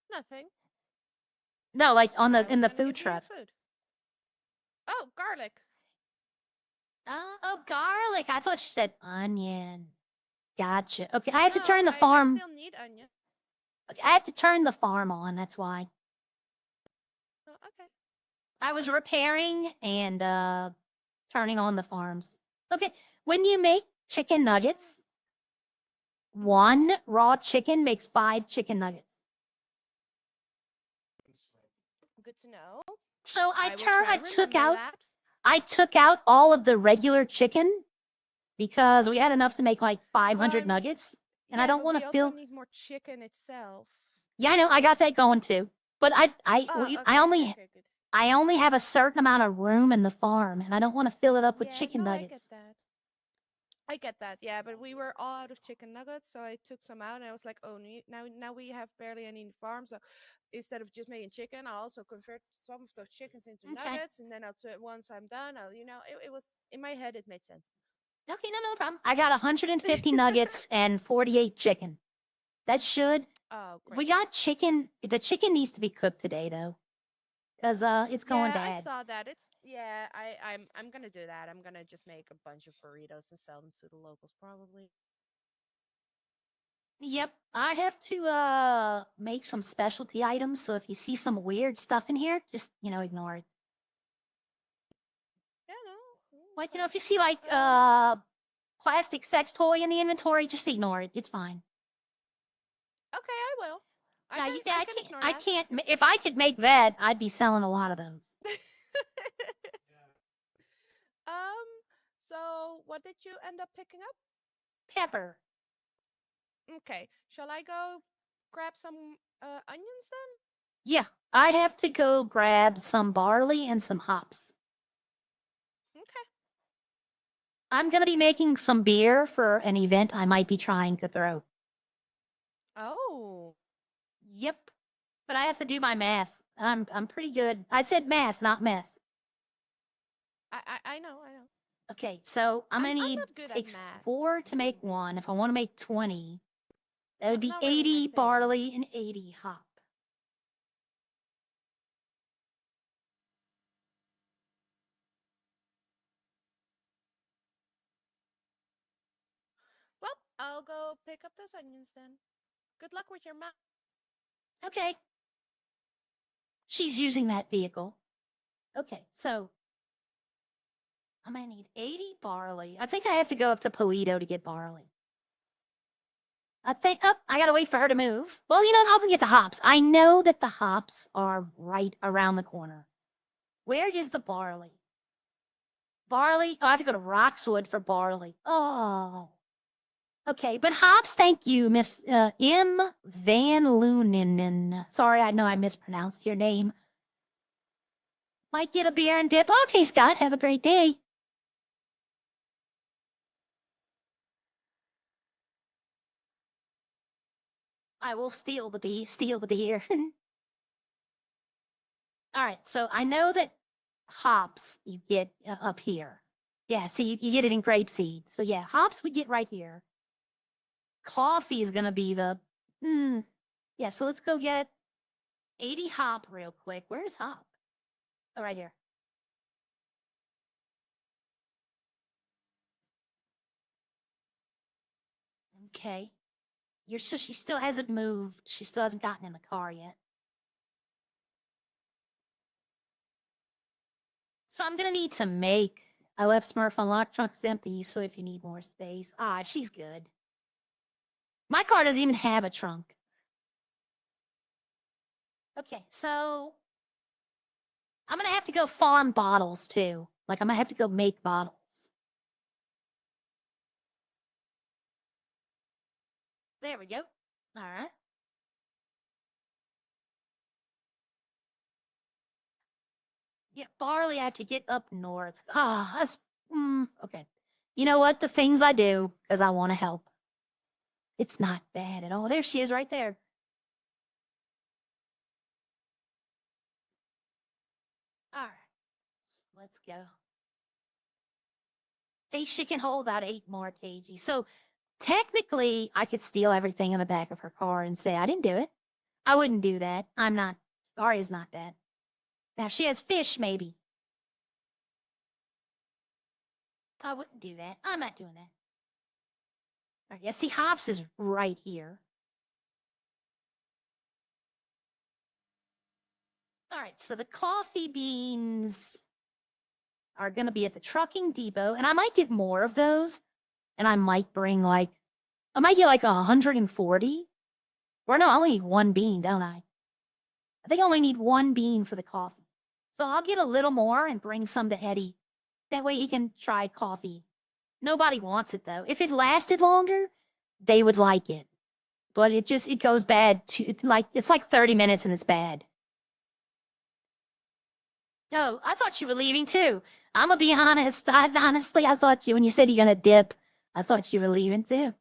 Nothing. No, like on I the was in the gonna food give you your truck. food. Oh, garlic. Oh, garlic. I thought she said onion. Gotcha. Okay, I have to No, turn the I farm. still need onion. Okay, I have to turn the farm on. That's why. Oh, okay. I was repairing and turning on the farms. Okay, when you make chicken nuggets, 1 raw chicken makes 5 chicken nuggets. Good to know. So I will try to took remember out that. I took out all of the regular chicken because we had enough to make like 500 I'm- nuggets, and I Yeah, don't but want we to also fill. need more chicken itself. Yeah, I know. I got that going too. But I Okay, good. I only have a certain amount of room in the farm, and I don't want to fill it up with Yeah, chicken no, nuggets. I get that. Yeah, but we were all out of chicken nuggets, so I took some out, and I was like, oh, now we have barely any in the farm. So instead of just making chicken, I'll also convert some of those chickens into nuggets, and then once I'm done, it was in my head, it made sense. Okay, no problem. I got 150 nuggets and 48 chicken. That should. Oh, great. We got chicken. The chicken needs to be cooked today, though, because it's going I bad. saw that. I'm gonna do that. I'm gonna just make a bunch of burritos and sell them to the locals, probably. Yep, I have to make some specialty items. So if you see some weird stuff in here, just ignore it. Yeah, no. Like if you see like plastic sex toy in the inventory, just ignore it. It's fine. Okay, I will. I can't. If I could make that, I'd be selling a lot of those. So what did you end up picking up? Pepper. Okay. Shall I go grab some onions then? Yeah, I have to go grab some barley and some hops. Okay. I'm gonna be making some beer for an event I might be trying to throw. Oh. Yep. But I have to do my math. I'm pretty good. I said math, not meth. I know. Okay, so I'm gonna need not good at takes math. 4 to make 1. If I want to make 20, that would be not really my 80 thing. barley and 80 hop. Well, I'll go pick up those onions then. Good luck with your math. Okay. She's using that vehicle. Okay, so I'm gonna need 80 barley. I think I have to go up to Polito to get barley. I gotta wait for her to move. Well, I'll go get the hops. I know that the hops are right around the corner. Where is the barley? Barley? Oh, I have to go to Roxwood for barley. Oh. Okay, but hops, thank you, Miss M. Van Loonen. Sorry, I know I mispronounced your name. Might get a beer and dip. Okay, Scott, have a great day. I will steal the beer. All right, so I know that hops you get up here. Yeah, see, you get it in grapeseed. So yeah, hops we get right here. Coffee is gonna be the, yeah, so let's go get 80 hop real quick. Where's hop? Oh, right here. Okay. She still hasn't moved. She still hasn't gotten in the car yet. So I'm gonna need to make. I left Smurf unlocked, trunk's empty, so if you need more space. Ah, she's good. My car doesn't even have a trunk. Okay, so I'm gonna have to go farm bottles too. Like I'm gonna have to go make bottles. There we go. All right. Yeah, barley I have to get up north. Ah, that's okay. You know what? The things I do because I want to help. It's not bad at all. There she is right there. All right. Let's go. She can hold about 8 more kg. So technically, I could steal everything in the back of her car and say I didn't do it. I wouldn't do that. I'm not. Aria's not that. Now she has fish, maybe. I wouldn't do that. I'm not doing that. All right, yeah, see, hops is right here. All right, so the coffee beans are going to be at the trucking depot, and I might get more of those, and I might bring like I might get like 140. Or no, I only need one bean, don't I? I think I only need one bean for the coffee. So I'll get a little more and bring some to Eddie. That way he can try coffee. Nobody wants it though. If it lasted longer, they would like it. But it goes bad too. It's like 30 minutes and it's bad. No, I thought you were leaving too. I'm gonna be honest. Honestly, I thought when you said you're gonna dip, I thought you were leaving too.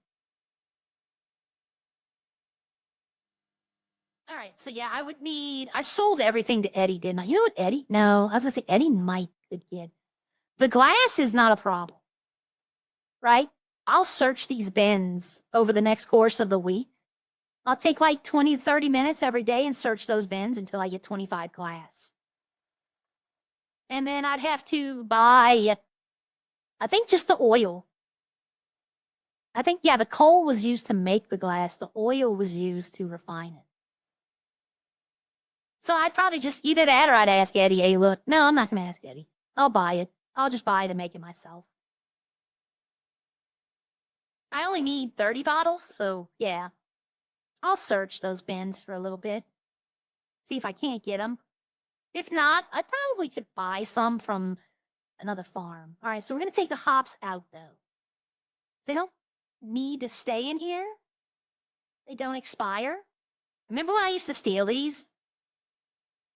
All right, so yeah, I sold everything to Eddie, didn't I? You know what, Eddie? No, I was gonna say Eddie might could get. The glass is not a problem, right? I'll search these bins over the next course of the week. I'll take like 20, 30 minutes every day and search those bins until I get 25 glass. And then I'd have to buy, I think just the oil. I think, yeah, the coal was used to make the glass. The oil was used to refine it. So I'd probably just either that or I'd ask Eddie, hey, look, no, I'm not going to ask Eddie. I'll buy it. I'll just buy it and make it myself. I only need 30 bottles, so yeah. I'll search those bins for a little bit. See if I can't get them. If not, I probably could buy some from another farm. All right, so we're going to take the hops out, though. They don't need to stay in here. They don't expire. Remember when I used to steal these?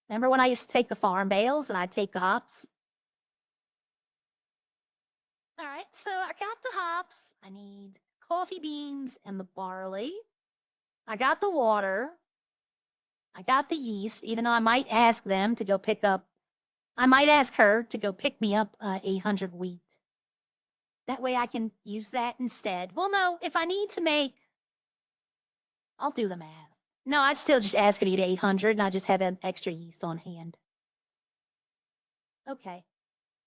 Remember when I used to take the farm bales and I'd take the hops? All right, so I got the hops. I need coffee beans and the barley. I got the water. I got the yeast, even though I might ask them to go pick up. I might ask her to go pick me up 800 wheat. That way I can use that instead. Well, no, if I need to make, I'll do the math. No, I'd still just ask her to get 800 and I just have an extra yeast on hand. Okay.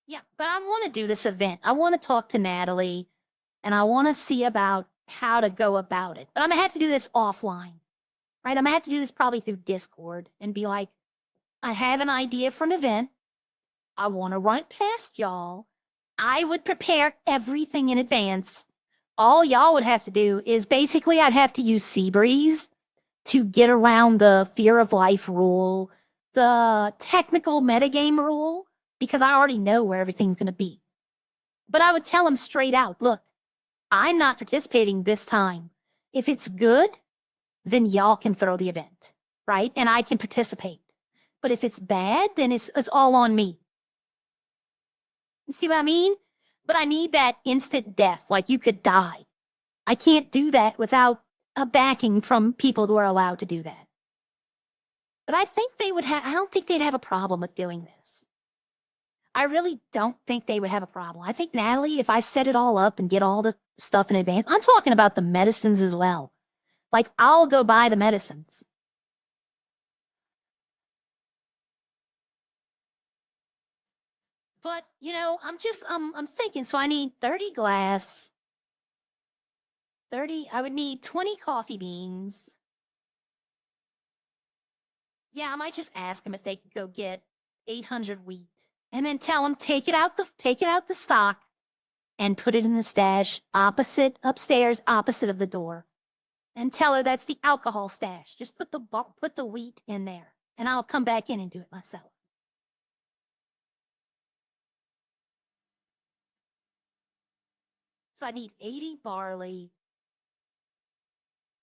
Yeah, but I want to do this event. I want to talk to Natalie and I want to see about how to go about it. But I'm going to have to do this offline, right? I'm going to have to do this probably through Discord and be like, I have an idea for an event. I want to run it past y'all. I would prepare everything in advance. All y'all would have to do is basically I'd have to use Seabreeze to get around the fear of life rule, the technical metagame rule, because I already know where everything's going to be. But I would tell them straight out, look, I'm not participating this time. If it's good, then y'all can throw the event, right? And I can participate. But if it's bad, then it's all on me. You see what I mean? But I need that instant death, like you could die. I can't do that without a backing from people who are allowed to do that. But I think they would have, I don't think they'd have a problem with doing this. I really don't think they would have a problem. I think, Natalie, if I set it all up and get all the stuff in advance, I'm talking about the medicines as well. Like, I'll go buy the medicines. But, you know, I'm thinking, so I need 30 glass, 30, I would need 20 coffee beans. Yeah, I might just ask them if they could go get 800 wheat. And then tell them, take it out the stock and put it in the stash upstairs, opposite of the door. And tell her that's the alcohol stash. Just put the wheat in there and I'll come back in and do it myself. So I need 80 barley.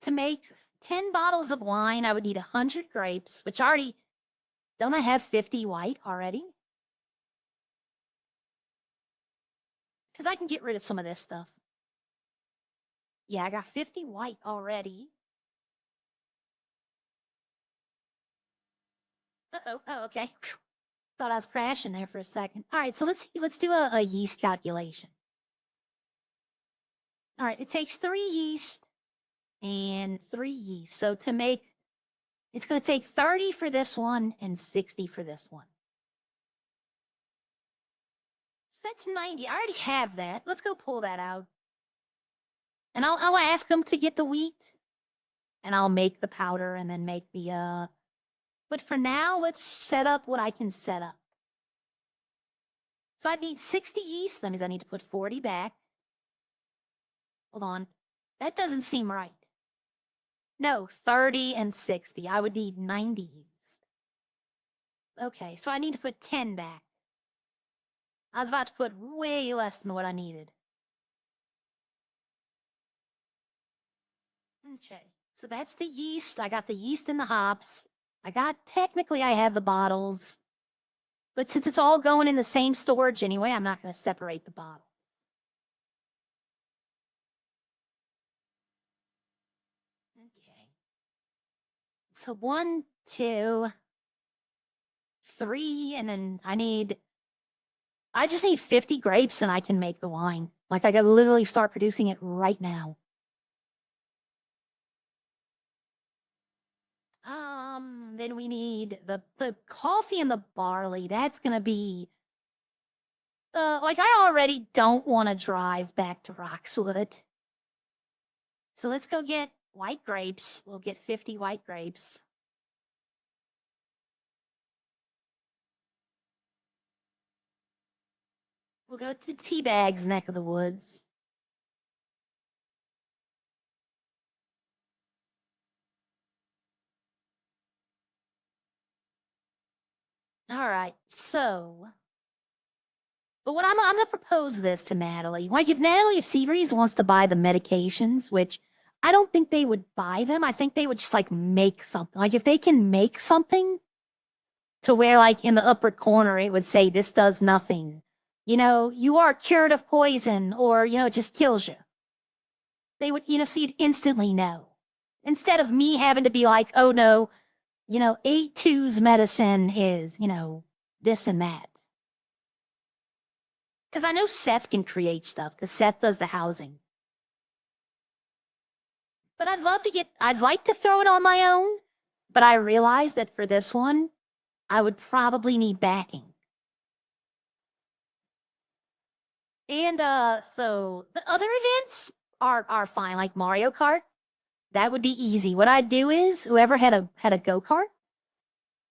To make 10 bottles of wine, I would need 100 grapes, which already, don't I have 50 white already? Because I can get rid of some of this stuff. Yeah, I got 50 white already. Uh-oh, oh, okay. Whew. Thought I was crashing there for a second. All right, so let's do a yeast calculation. All right, it takes 3 yeast and 3 yeast. So to make, it's going to take 30 for this one and 60 for this one. So that's 90. I already have that. Let's go pull that out. And I'll ask them to get the wheat. And I'll make the powder and then make the, but for now, let's set up what I can set up. So I need 60 yeast. That means I need to put 40 back. Hold on. That doesn't seem right. No, 30 and 60. I would need 90 used. Okay, so I need to put 10 back. I was about to put way less than what I needed. Okay, so that's the yeast. I got the yeast and the hops. Technically I have the bottles. But since it's all going in the same storage anyway, I'm not going to separate the bottle. Okay. So 1, 2, 3, and then I just need 50 grapes and I can make the wine. Like I could literally start producing it right now. Then we need the coffee and the barley. That's gonna be like I already don't want to drive back to Roxwood. So let's go get white grapes. We'll get 50 white grapes. We'll go to Teabag's neck of the woods. All right, so, but what I'm gonna propose this to Natalie. Like, if Seabreeze wants to buy the medications, which I don't think they would buy them. I think they would just like make something. Like, if they can make something to where, like, in the upper corner it would say this does nothing. You know, you are cured of poison, or it just kills you. They would, so you'd instantly know. Instead of me having to be like, oh no, 8-2's medicine is, this and that. Because I know Seth can create stuff, because Seth does the housing. But I'd like to throw it on my own, but I realize that for this one, I would probably need backing. And, so the other events are fine, like Mario Kart. That would be easy. What I'd do is, whoever had a go-kart,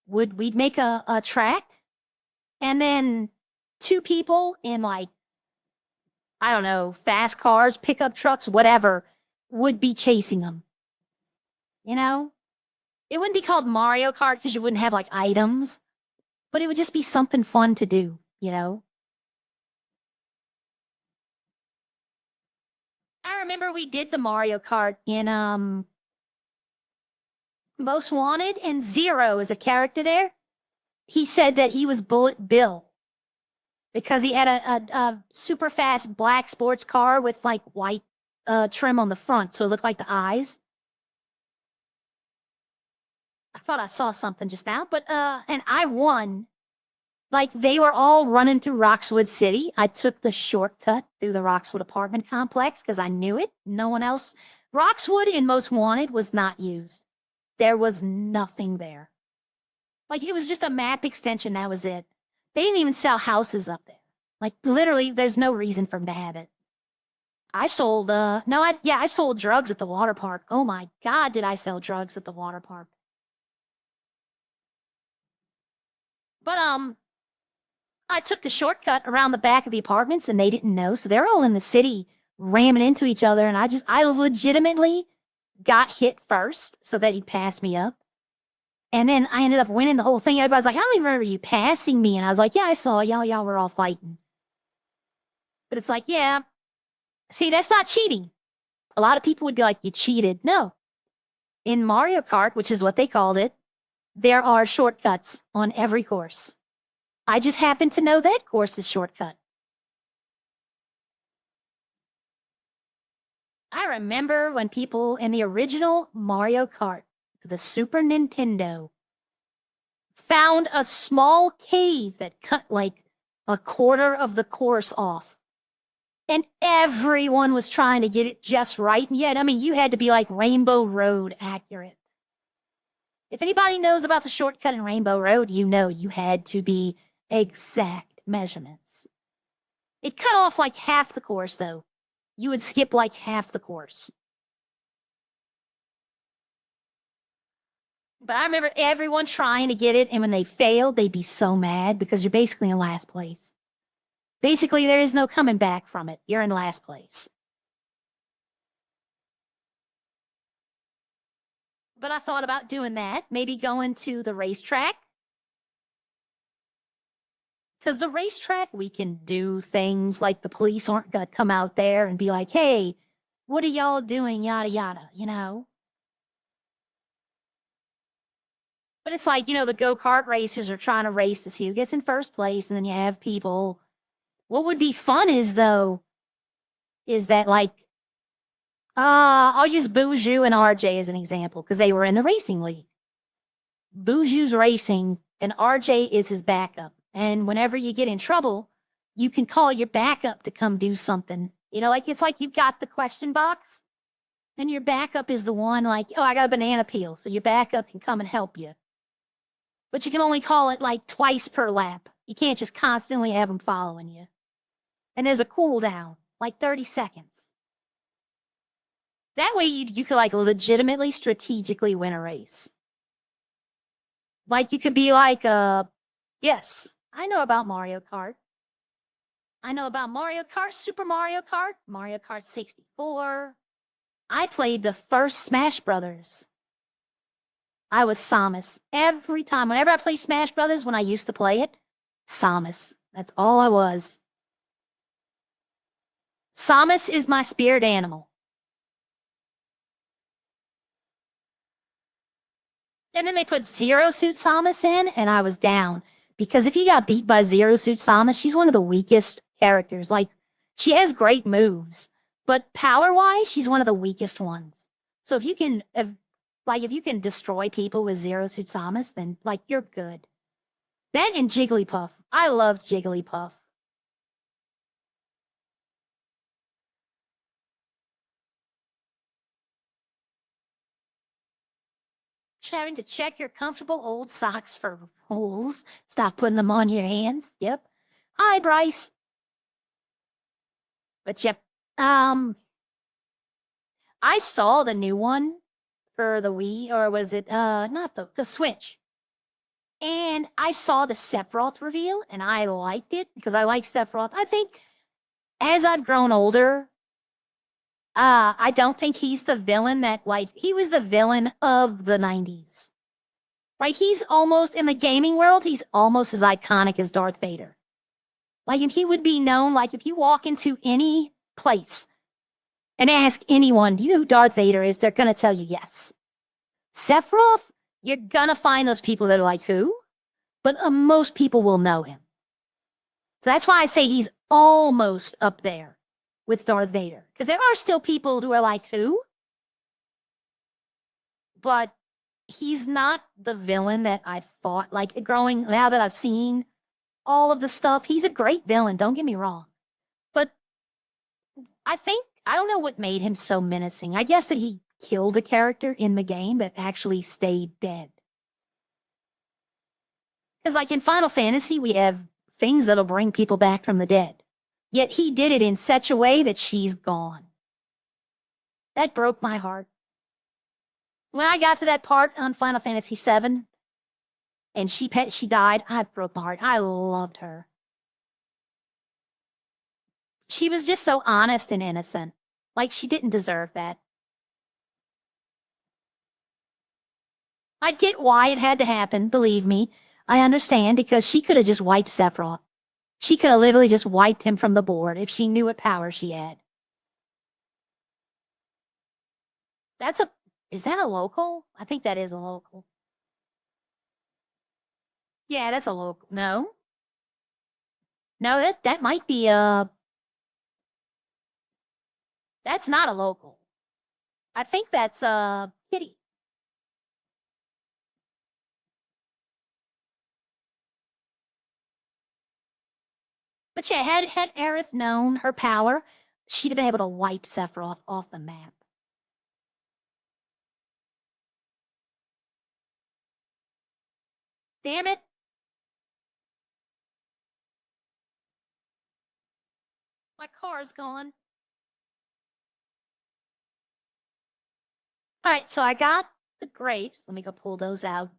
we'd make a track, and then 2 people in, like, I don't know, fast cars, pickup trucks, whatever, would be chasing them. It wouldn't be called Mario Kart because you wouldn't have, like, items, but it would just be something fun to do, I remember we did the Mario Kart in, Most Wanted, and Zero is a character there. He said that he was Bullet Bill because he had a super fast black sports car with, like, white trim on the front, so it looked like the eyes. I thought I saw something just now, but and I won. Like, they were all running through Roxwood City. I took the shortcut through the Roxwood apartment complex because I knew it. No one else. Roxwood in Most Wanted was not used. There was nothing there. Like, it was just a map extension, that was it. They didn't even sell houses up there. Like, literally, there's no reason for them to have it. I sold, I sold drugs at the water park. Oh my God, did I sell drugs at the water park. But, I took the shortcut around the back of the apartments and they didn't know, so they're all in the city ramming into each other, and I legitimately got hit first so that he'd pass me up. And then I ended up winning the whole thing. Everybody's like, I don't even remember you passing me. And I was like, yeah, I saw y'all were all fighting. But it's like, yeah. See, that's not cheating. A lot of people would be like, you cheated. No. In Mario Kart, which is what they called it, there are shortcuts on every course. I just happen to know that course's shortcut. I remember when people in the original Mario Kart, the Super Nintendo, found a small cave that cut like a quarter of the course off. And everyone was trying to get it just right. And yet, I mean, you had to be like Rainbow Road accurate. If anybody knows about the shortcut in Rainbow Road, you know you had to be exact measurements. It cut off like half the course, though. You would skip like half the course. But I remember everyone trying to get it, and when they failed, they'd be so mad because you're basically in last place. Basically, there is no coming back from it. You're in last place. But I thought about doing that. Maybe going to the racetrack. Because the racetrack, we can do things like the police aren't going to come out there and be like, hey, what are y'all doing? Yada, yada, you know? But it's like, you know, the go-kart racers are trying to race to see who gets in first place. And then you have people. What would be fun is, though, is that, like, I'll use Boujou and RJ as an example because they were in the racing league. Boujou's racing and RJ is his backup. And whenever you get in trouble, you can call your backup to come do something. You know, like it's like you've got the question box and your backup is the one like, oh, I got a banana peel. So your backup can come and help you. But you can only call it like twice per lap. You can't just constantly have them following you. And there's a cooldown, like 30 seconds. That way you could like legitimately strategically win a race. Like you could be like, yes, I know about Mario Kart. I know about Mario Kart, Super Mario Kart 64. I played the first Smash Brothers. I was Samus. Every time, whenever I play Smash Brothers, when I used to play it, Samus. That's all I was. Samus is my spirit animal. And then they put Zero Suit Samus in, and I was down. Because if you got beat by Zero Suit Samus, she's one of the weakest characters. Like, she has great moves, but power-wise, she's one of the weakest ones. So if you can, if you can destroy people with Zero Suit Samus, then, like, you're good. That and Jigglypuff. I loved Jigglypuff. Having to check your comfortable old socks for holes. Stop putting them on your hands. Yep. Hi, Bryce. But yep. I saw the new one for the Wii, or was it not the Switch? And I saw the Sephiroth reveal, and I liked it because I like Sephiroth. I think as I've grown older, I don't think he's the villain that, like, he was the villain of the 90s. Right? He's almost, in the gaming world, he's almost as iconic as Darth Vader. Like, if he would be known, like, if you walk into any place and ask anyone, do you know who Darth Vader is? They're going to tell you yes. Sephiroth, you're going to find those people that are like, who? But most people will know him. So that's why I say he's almost up there with Darth Vader. Because there are still people who are like, who? But he's not the villain that I thought. Like, now that I've seen all of the stuff, he's a great villain, don't get me wrong. But I don't know what made him so menacing. I guess that he killed a character in the game, but actually stayed dead. Because, like, in Final Fantasy, we have things that'll bring people back from the dead. Yet he did it in such a way that she's gone. That broke my heart. When I got to that part on Final Fantasy VII, and she died, I broke my heart. I loved her. She was just so honest and innocent. Like, she didn't deserve that. I get why it had to happen, believe me. I understand, because she could have just wiped Sephiroth. She could have literally just wiped him from the board if she knew what power she had. Is that a local? I think that is a local. Yeah, that's a local. No. No, that might be that's not a local. I think that's Kitty. But yeah, had Aerith known her power, she'd have been able to wipe Sephiroth off the map. Damn it. My car's gone. All right, so I got the grapes. Let me go pull those out.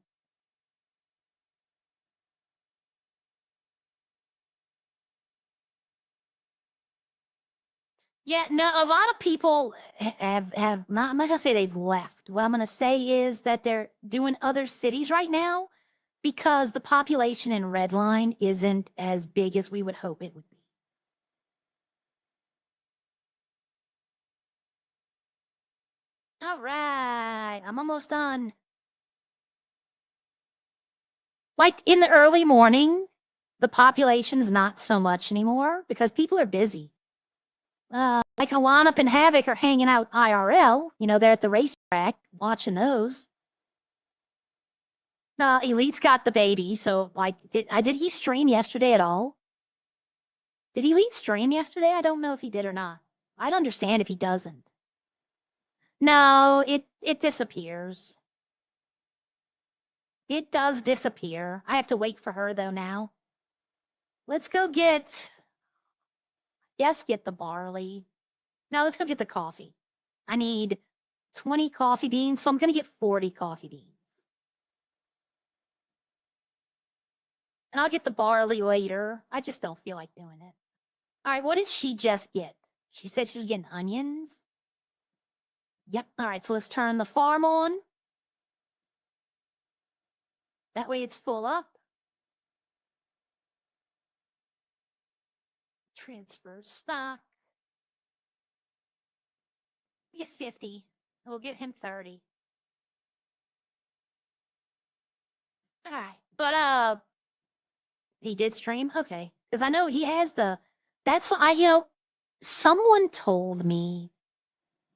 Yeah, no, a lot of people have not, I'm not gonna say they've left. What I'm gonna say is that they're doing other cities right now because the population in Redline isn't as big as we would hope it would be. All right, I'm almost done. Like in the early morning, the population's not so much anymore because people are busy. Like Alana and Havoc are hanging out IRL. You know, they're at the racetrack watching those. Elite's got the baby, so like, did he stream yesterday at all? Did Elite stream yesterday? I don't know if he did or not. I'd understand if he doesn't. No, it disappears. It does disappear. I have to wait for her though now. Let's go get... Yes, get the barley. Now let's go get the coffee. I need 20 coffee beans, so I'm gonna get 40 coffee beans. And I'll get the barley later. I just don't feel like doing it. All right, what did she just get? She said she was getting onions. Yep. All right, so let's turn the farm on. That way it's full up. Transfer stock. We get 50. We'll give him 30. All right, but he did stream? Okay. Because I know he has the... That's what someone told me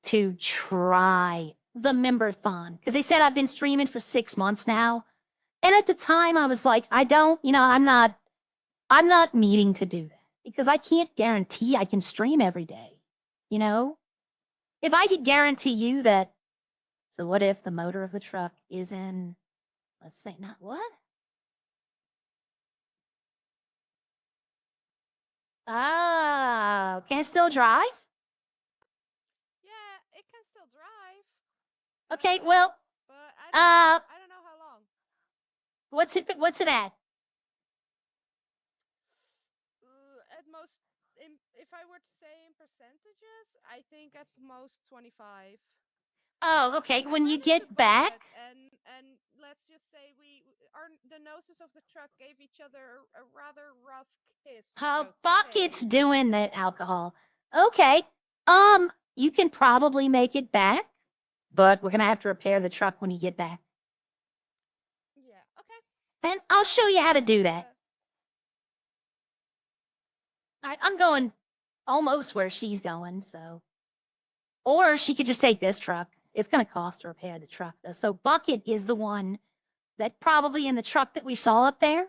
to try the member-thon. Because they said I've been streaming for 6 months now. And at the time I was like, I'm not meaning to do that. Because I can't guarantee I can stream every day. You know? If I could guarantee you that... So what if the motor of the truck is in... Let's say, not what? Oh, can it still drive? Yeah, it can still drive. Okay, well, But I don't know how long. What's it at? At most, if I were to say in percentages, I think at most 25. Oh, okay. When you get back, and let's just say the noses of the truck gave each other a rather rough kiss. Bucket's doing the alcohol. Okay. You can probably make it back, but we're gonna have to repair the truck when you get back. Yeah. Okay. And I'll show you how to do that. All right, I'm going almost where she's going, so. Or she could just take this truck. It's going to cost to repair the truck, though. So Bucket is the one that probably in the truck that we saw up there.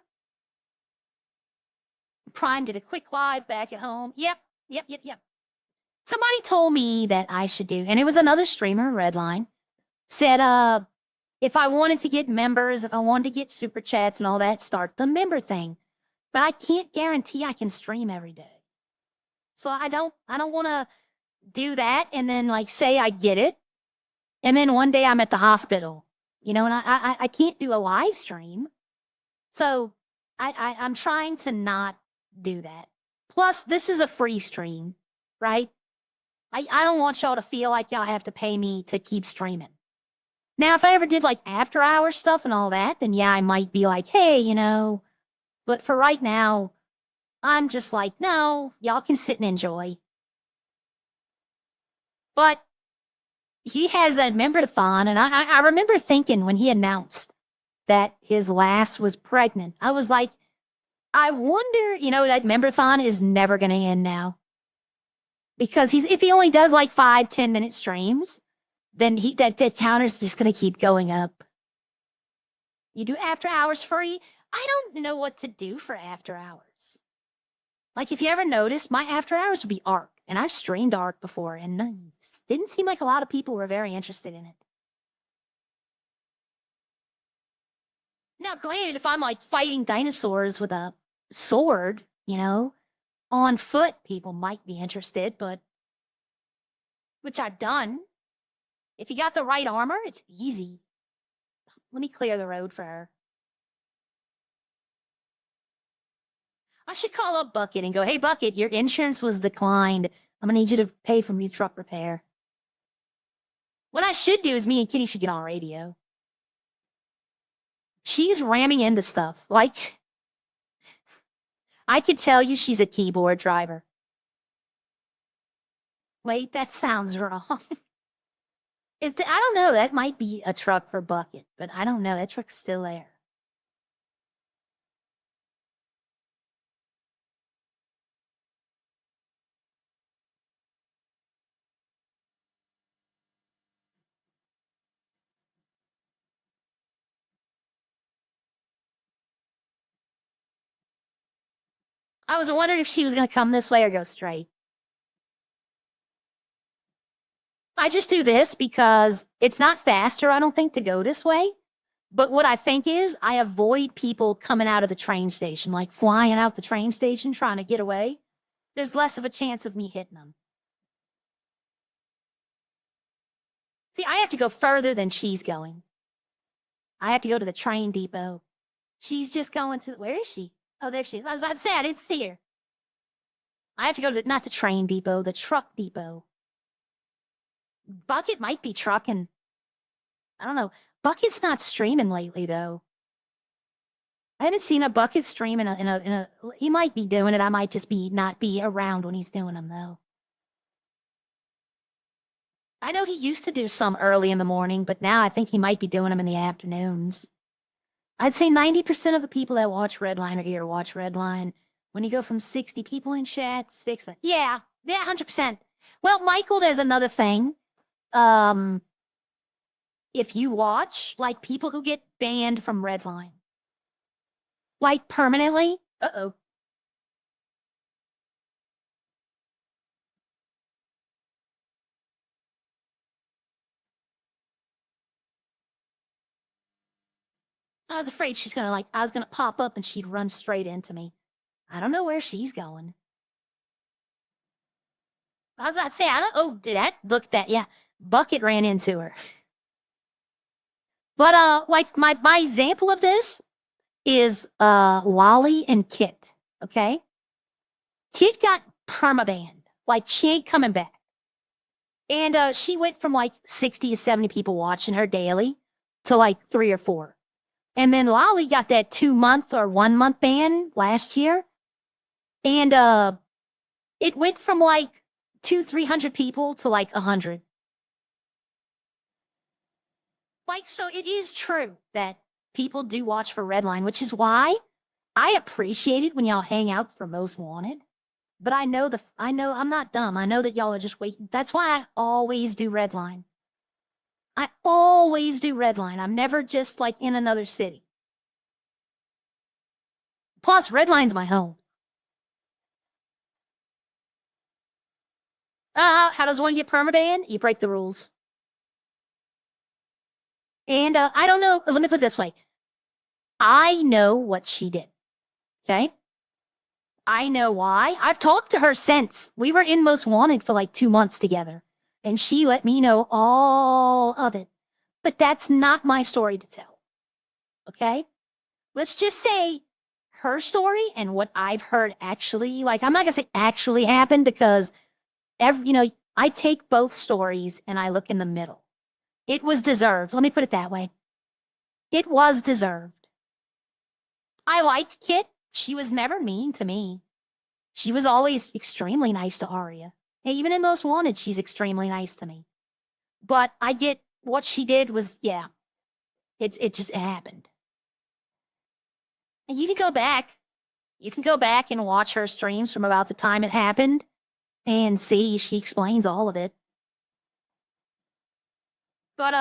Prime did a quick live back at home. Yep. Somebody told me that I should do, and it was another streamer, Redline, said, if I wanted to get members, if I wanted to get super chats and all that, start the member thing. But I can't guarantee I can stream every day. So I don't want to do that and then like say I get it. And then one day I'm at the hospital, and I can't do a live stream. So I'm trying to not do that. Plus, this is a free stream, right? I don't want y'all to feel like y'all have to pay me to keep streaming. Now, if I ever did like after hours stuff and all that, then yeah, I might be like, hey, But for right now, I'm just like, no, y'all can sit and enjoy. But he has that member-thon, and I remember thinking when he announced that his lass was pregnant, I was like, I wonder, that member-thon is never going to end now. Because if he only does like 5-10 minute streams, then that counter's just going to keep going up. You do after hours free? I don't know what to do for after hours. Like, if you ever noticed, my after hours would be ARC. And I've streamed ARC before, and it didn't seem like a lot of people were very interested in it. Now, granted, if I'm like fighting dinosaurs with a sword, on foot, people might be interested, but which I've done. If you got the right armor, it's easy. Let me clear the road for her. I should call up Bucket and go, hey, Bucket, your insurance was declined I'm gonna need you to pay for me truck repair. What I should do is me and Kitty should get on radio. She's ramming into stuff. Like, I could tell you she's a keyboard driver. Wait, that sounds wrong. I don't know, that might be a truck for Bucket, but I don't know, that truck's still there. I was wondering if she was gonna come this way or go straight. I just do this because it's not faster, I don't think, to go this way. But what I think is I avoid people coming out of the train station, like flying out the train station trying to get away. There's less of a chance of me hitting them. See, I have to go further than she's going. I have to go to the train depot. She's just going to, where is she? Oh, there she is. I was about to say, I didn't see her. I have to go to not the train depot, the truck depot. Bucket might be trucking. I don't know. Bucket's not streaming lately, though. I haven't seen a Bucket stream in a. He might be doing it. I might just not be around when he's doing them, though. I know he used to do some early in the morning, but now I think he might be doing them in the afternoons. I'd say 90% of the people that watch Redline are here watch Redline. When you go from 60 people in chat, 6. Yeah, 100%. Well, Michael, there's another thing. If you watch, like, people who get banned from Redline, like, permanently, uh-oh. I was afraid she's gonna, I was gonna pop up and she'd run straight into me. I don't know where she's going. I was about to say, did that look that, yeah, Bucket ran into her. But, like, my example of this is, Wally and Kit, okay? Kit got permabanned. Like, she ain't coming back. And, she went from, 60 to 70 people watching her daily to, 3 or 4. And then Wally got that 2-month or 1-month ban last year. And, it went from, 200-300 people to, 100. So it is true that people do watch for Redline, which is why I appreciate it when y'all hang out for Most Wanted. But I know I'm not dumb. I know that y'all are just waiting. That's why I always do Redline. I always do Redline. I'm never just in another city. Plus, Redline's my home. How does one get permabanned? You break the rules. And I don't know. Let me put it this way. I know what she did. Okay? I know why. I've talked to her since. We were in Most Wanted for 2 months together. And she let me know all of it. But that's not my story to tell. Okay? Let's just say her story and what I've heard actually, I'm not going to say actually happened because, I take both stories and I look in the middle. It was deserved. Let me put it that way. It was deserved. I liked Kit. She was never mean to me. She was always extremely nice to Arya. Hey, even in Most Wanted, she's extremely nice to me. But I get what she did was, yeah, it just happened. And you can go back. You can go back and watch her streams from about the time it happened and see she explains all of it. But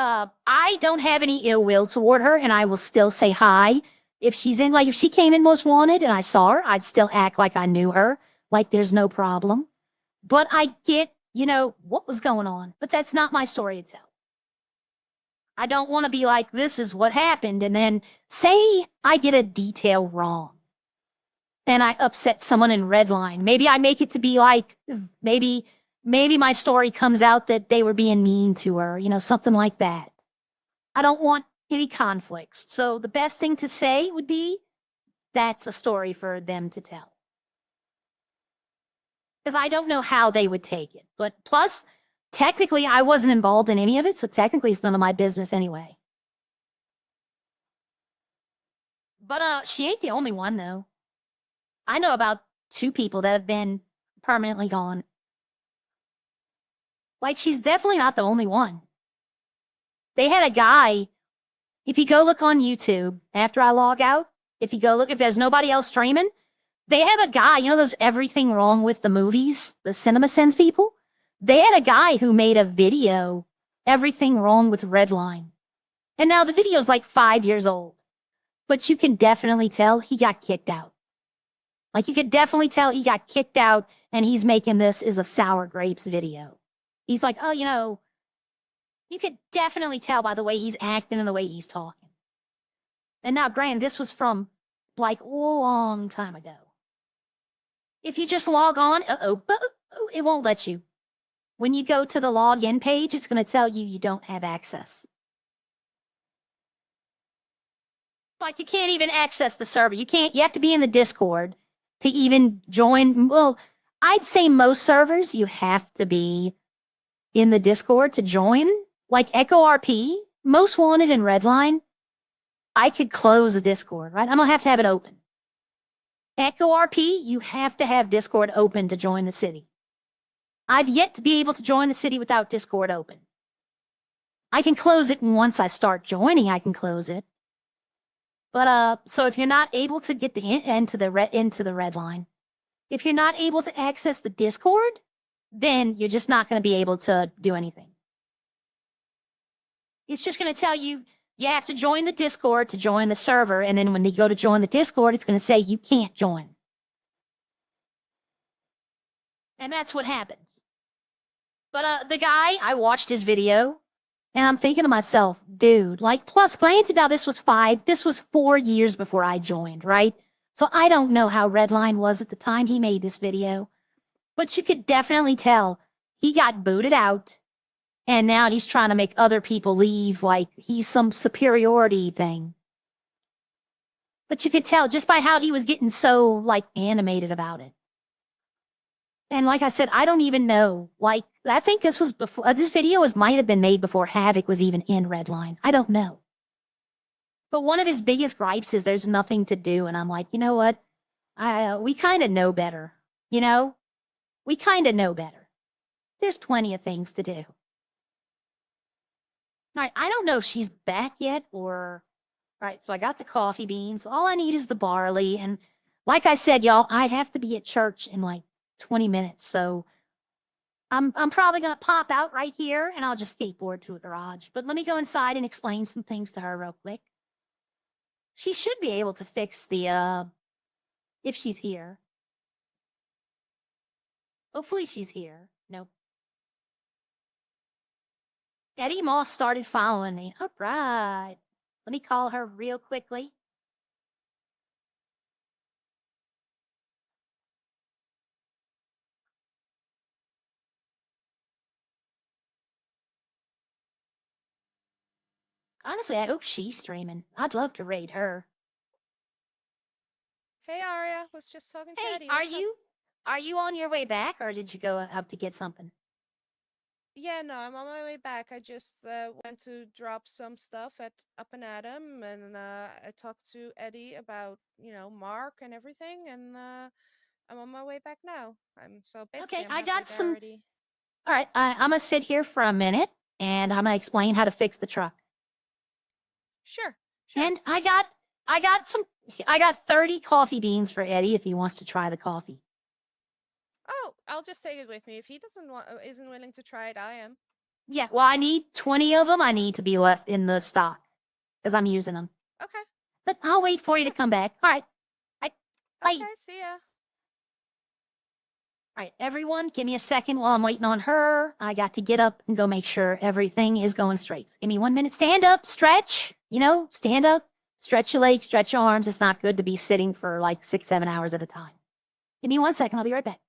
I don't have any ill will toward her, and I will still say hi. If she's in, if she came in Most Wanted and I saw her, I'd still act like I knew her, like there's no problem. But I get, what was going on. But that's not my story to tell. I don't want to be like, this is what happened, and then say I get a detail wrong. And I upset someone in Redline. Maybe I make it to be maybe my story comes out that they were being mean to her, something like that. I don't want any conflicts. So the best thing to say would be, that's a story for them to tell. Because I don't know how they would take it. But plus, technically, I wasn't involved in any of it, so technically it's none of my business anyway. But she ain't the only one, though. I know about 2 people that have been permanently gone. Like, she's definitely not the only one. They had a guy, if you go look on YouTube after I log out, if you go look, if there's nobody else streaming, they have a guy, you know those everything wrong with the movies, the CinemaSins people? They had a guy who made a video, everything wrong with Redline. And now the video's like 5 years old. But you can definitely tell he got kicked out. Like, you could definitely tell he got kicked out, and he's making this as a sour grapes video. He's like, oh, you know, you could definitely tell by the way he's acting and the way he's talking. And now, granted, this was from, like, a long time ago. If you just log on, it won't let you. When you go to the login page, it's going to tell you you don't have access. Like, you can't even access the server. You have to be in the Discord to even join. Well, I'd say most servers, you have to be in the Discord to join. Like Echo RP, Most Wanted, and Redline, I could close the Discord, right? I'm going to have it open. Echo RP, you have to have Discord open to join the city. I've yet to be able to join the city without Discord open. I can close it once I start joining, I can close it. But, so if you're not able to get into the Redline, if you're not able to access the Discord, then you're just not going to be able to do anything. It's just going to tell you, you have to join the Discord to join the server, and then when you go to join the Discord, it's going to say you can't join. And that's what happened. But, the guy, I watched his video, and I'm thinking to myself, dude, like, plus, granted, now this was 4 years before I joined, right? So I don't know how Redline was at the time he made this video. But you could definitely tell he got booted out, and now he's trying to make other people leave like he's some superiority thing. But you could tell just by how he was getting so, like, animated about it. And like I said, I don't even know. Like, I think this was before, this video might have been made before Havoc was even in Redline. I don't know. But one of his biggest gripes is there's nothing to do, and I'm like, you know what? We kind of know better, you know? We kind of know better. There's plenty of things to do. All right, I don't know if she's back yet or... All right, so I got the coffee beans. All I need is the barley. And like I said, y'all, I have to be at church in like 20 minutes. So I'm probably going to pop out right here and I'll just skateboard to a garage. But let me go inside and explain some things to her real quick. She should be able to fix the, if she's here. Hopefully she's here. Nope. Eddie Moss started following me. All right. Let me call her real quickly. Honestly, I hope she's streaming. I'd love to raid her. Hey, Aria. Was just talking to Hey, Eddie. are What's up? you on your way back, or did you go up to get something? Yeah, no, I'm on my way back. I just went to drop some stuff at Up and Adam, and I talked to Eddie about, you know, Mark and everything, and I'm on my way back now. So basically, Okay, I'm I halfway got there some. already. All right, I'm gonna sit here for a minute, and I'm gonna explain how to fix the truck. Sure. And I got 30 coffee beans for Eddie if he wants to try the coffee. Oh, I'll just take it with me. If he isn't willing to try it, I am. Yeah, well, I need 20 of them. I need to be left in the stock because I'm using them. Okay. But I'll wait for you to come back. All right. Bye. Okay, see ya. All right, everyone, give me a second while I'm waiting on her. I got to get up and go make sure everything is going straight. Give me 1 minute. Stand up, stretch. You know, stand up, stretch your legs, stretch your arms. It's not good to be sitting for like 6, 7 hours at a time. Give me 1 second. I'll be right back.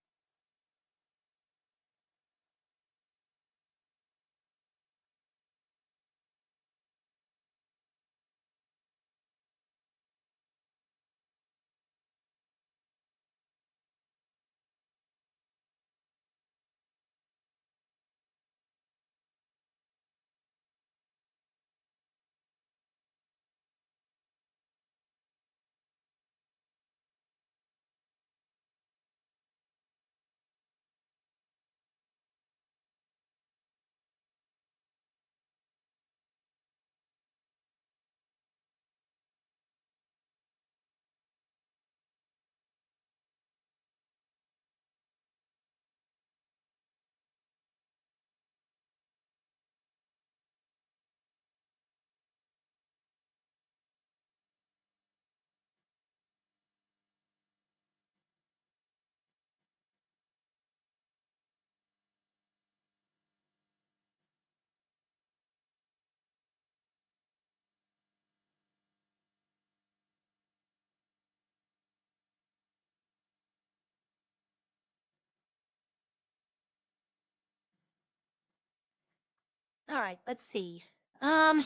All right, let's see.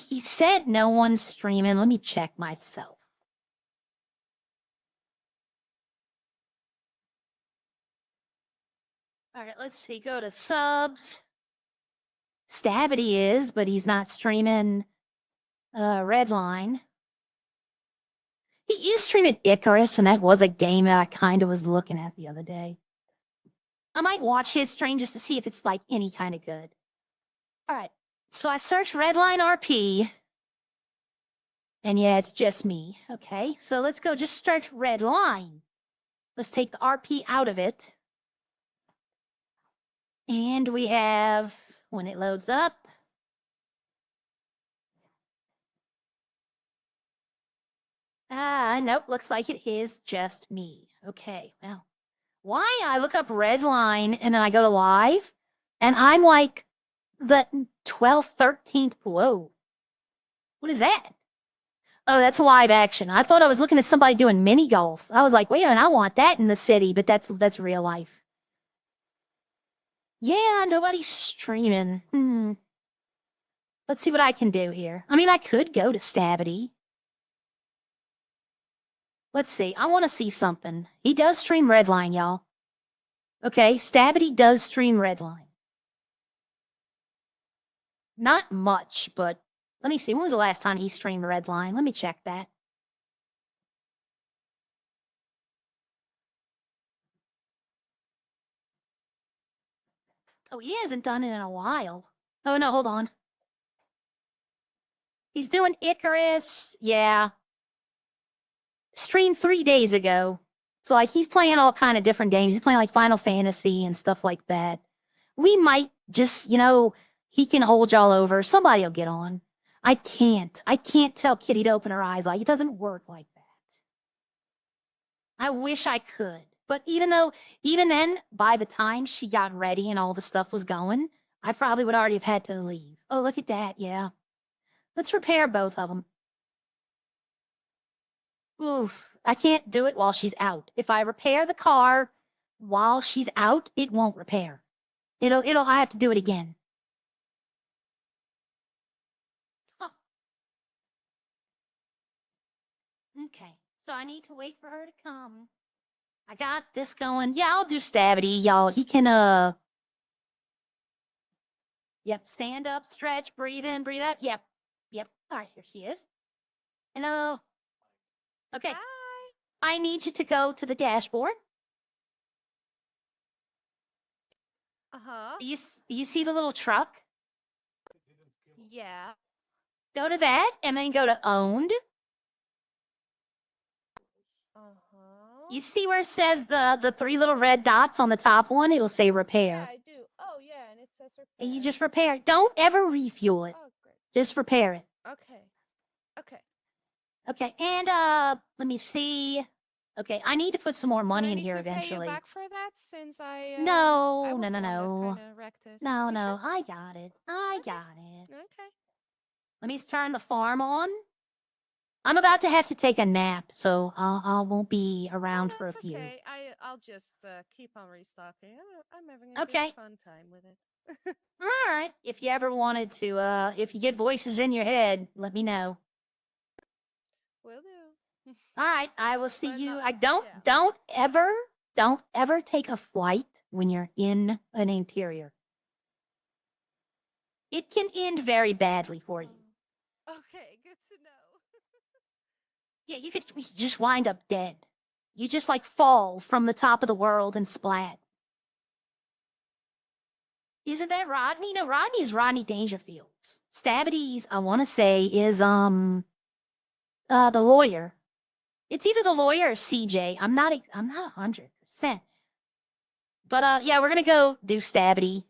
He said no one's streaming. Let me check myself. All right, let's see. Go to subs. Stabity is, but he's not streaming Redline. He is streaming Icarus, and that was a game that I kind of was looking at the other day. I might watch his stream just to see if it's like any kind of good. All right, so I searched Redline RP. And yeah, it's just me. Okay, so let's go just search Redline. Let's take the RP out of it. And we have, when it loads up, nope, looks like it is just me. Okay, well, why I look up Redline and then I go to live, and I'm like the 12th, 13th, whoa. What is that? Oh, that's live action. I thought I was looking at somebody doing mini golf. I was like, wait a minute, I want that in the city, but that's real life. Yeah, nobody's streaming. Let's see what I can do here. I mean, I could go to Stabity. Let's see. I want to see something. He does stream Redline, y'all. Okay, Stabity does stream Redline. Not much, but let me see. When was the last time he streamed Redline? Let me check that. Oh, he hasn't done it in a while. Oh, no, hold on. He's doing Icarus. Yeah. Streamed 3 days ago. So, like, he's playing all kind of different games. He's playing, like, Final Fantasy and stuff like that. We might just, he can hold y'all over. Somebody will get on. I can't tell Kitty to open her eyes. Like, it doesn't work like that. I wish I could. But even then, by the time she got ready and all the stuff was going, I probably would already have had to leave. Oh, look at that. Yeah. Let's repair both of them. Oof. I can't do it while she's out. If I repair the car while she's out, it won't repair. I have to do it again. Huh. Okay. So I need to wait for her to come. I got this going. Yeah, I'll do Stabity, y'all. He can, Yep, stand up, stretch, breathe in, breathe out. Yep. All right, here she is. Hello. Okay. Hi. I need you to go to the dashboard. Uh-huh. Do you see the little truck? Yeah. Go to that, and then go to owned. Uh-huh. You see where it says the 3 little red dots on the top one? It'll say repair. Yeah, I do. Oh, yeah, and it says repair. And you just repair it. Don't ever refuel it. Oh, great. Just repair it. Okay. Okay, and let me see. Okay, I need to put some more money in here Pay you eventually. back for that since I No. kinda wrecked it. No, You no, sure? I got it. I got it. Okay. Let me turn the farm on. I'm about to have to take a nap, so I won't be around for a That's few. okay. I'll just keep on restocking. I'm having a Okay. good fun time with it. All right. If you ever wanted to, if you get voices in your head, let me know. Will do. All right. I will see But you. no- Don't ever take a flight when you're in an interior. It can end very badly for you. Okay, good to know. Yeah, you could just wind up dead. You just like fall from the top of the world and splat. Isn't that Rodney? No, Rodney is Rodney Dangerfield's. Stabbity's, I want to say, is the lawyer. It's either the lawyer or CJ. I'm not 100%. But yeah, we're gonna go do Stabbity.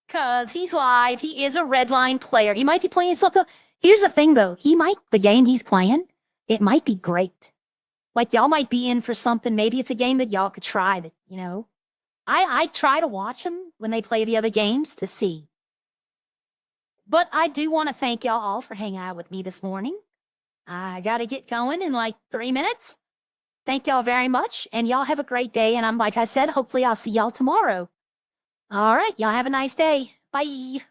Cause he's live. He is a Redline player. He might be playing something. Here's the thing though. The game he's playing, it might be great. Like y'all might be in for something. Maybe it's a game that y'all could try that, I try to watch them when they play the other games to see. But I do want to thank y'all all for hanging out with me this morning. I gotta get going in like 3 minutes. Thank y'all very much, and y'all have a great day. And like I said, hopefully I'll see y'all tomorrow. All right, y'all have a nice day. Bye.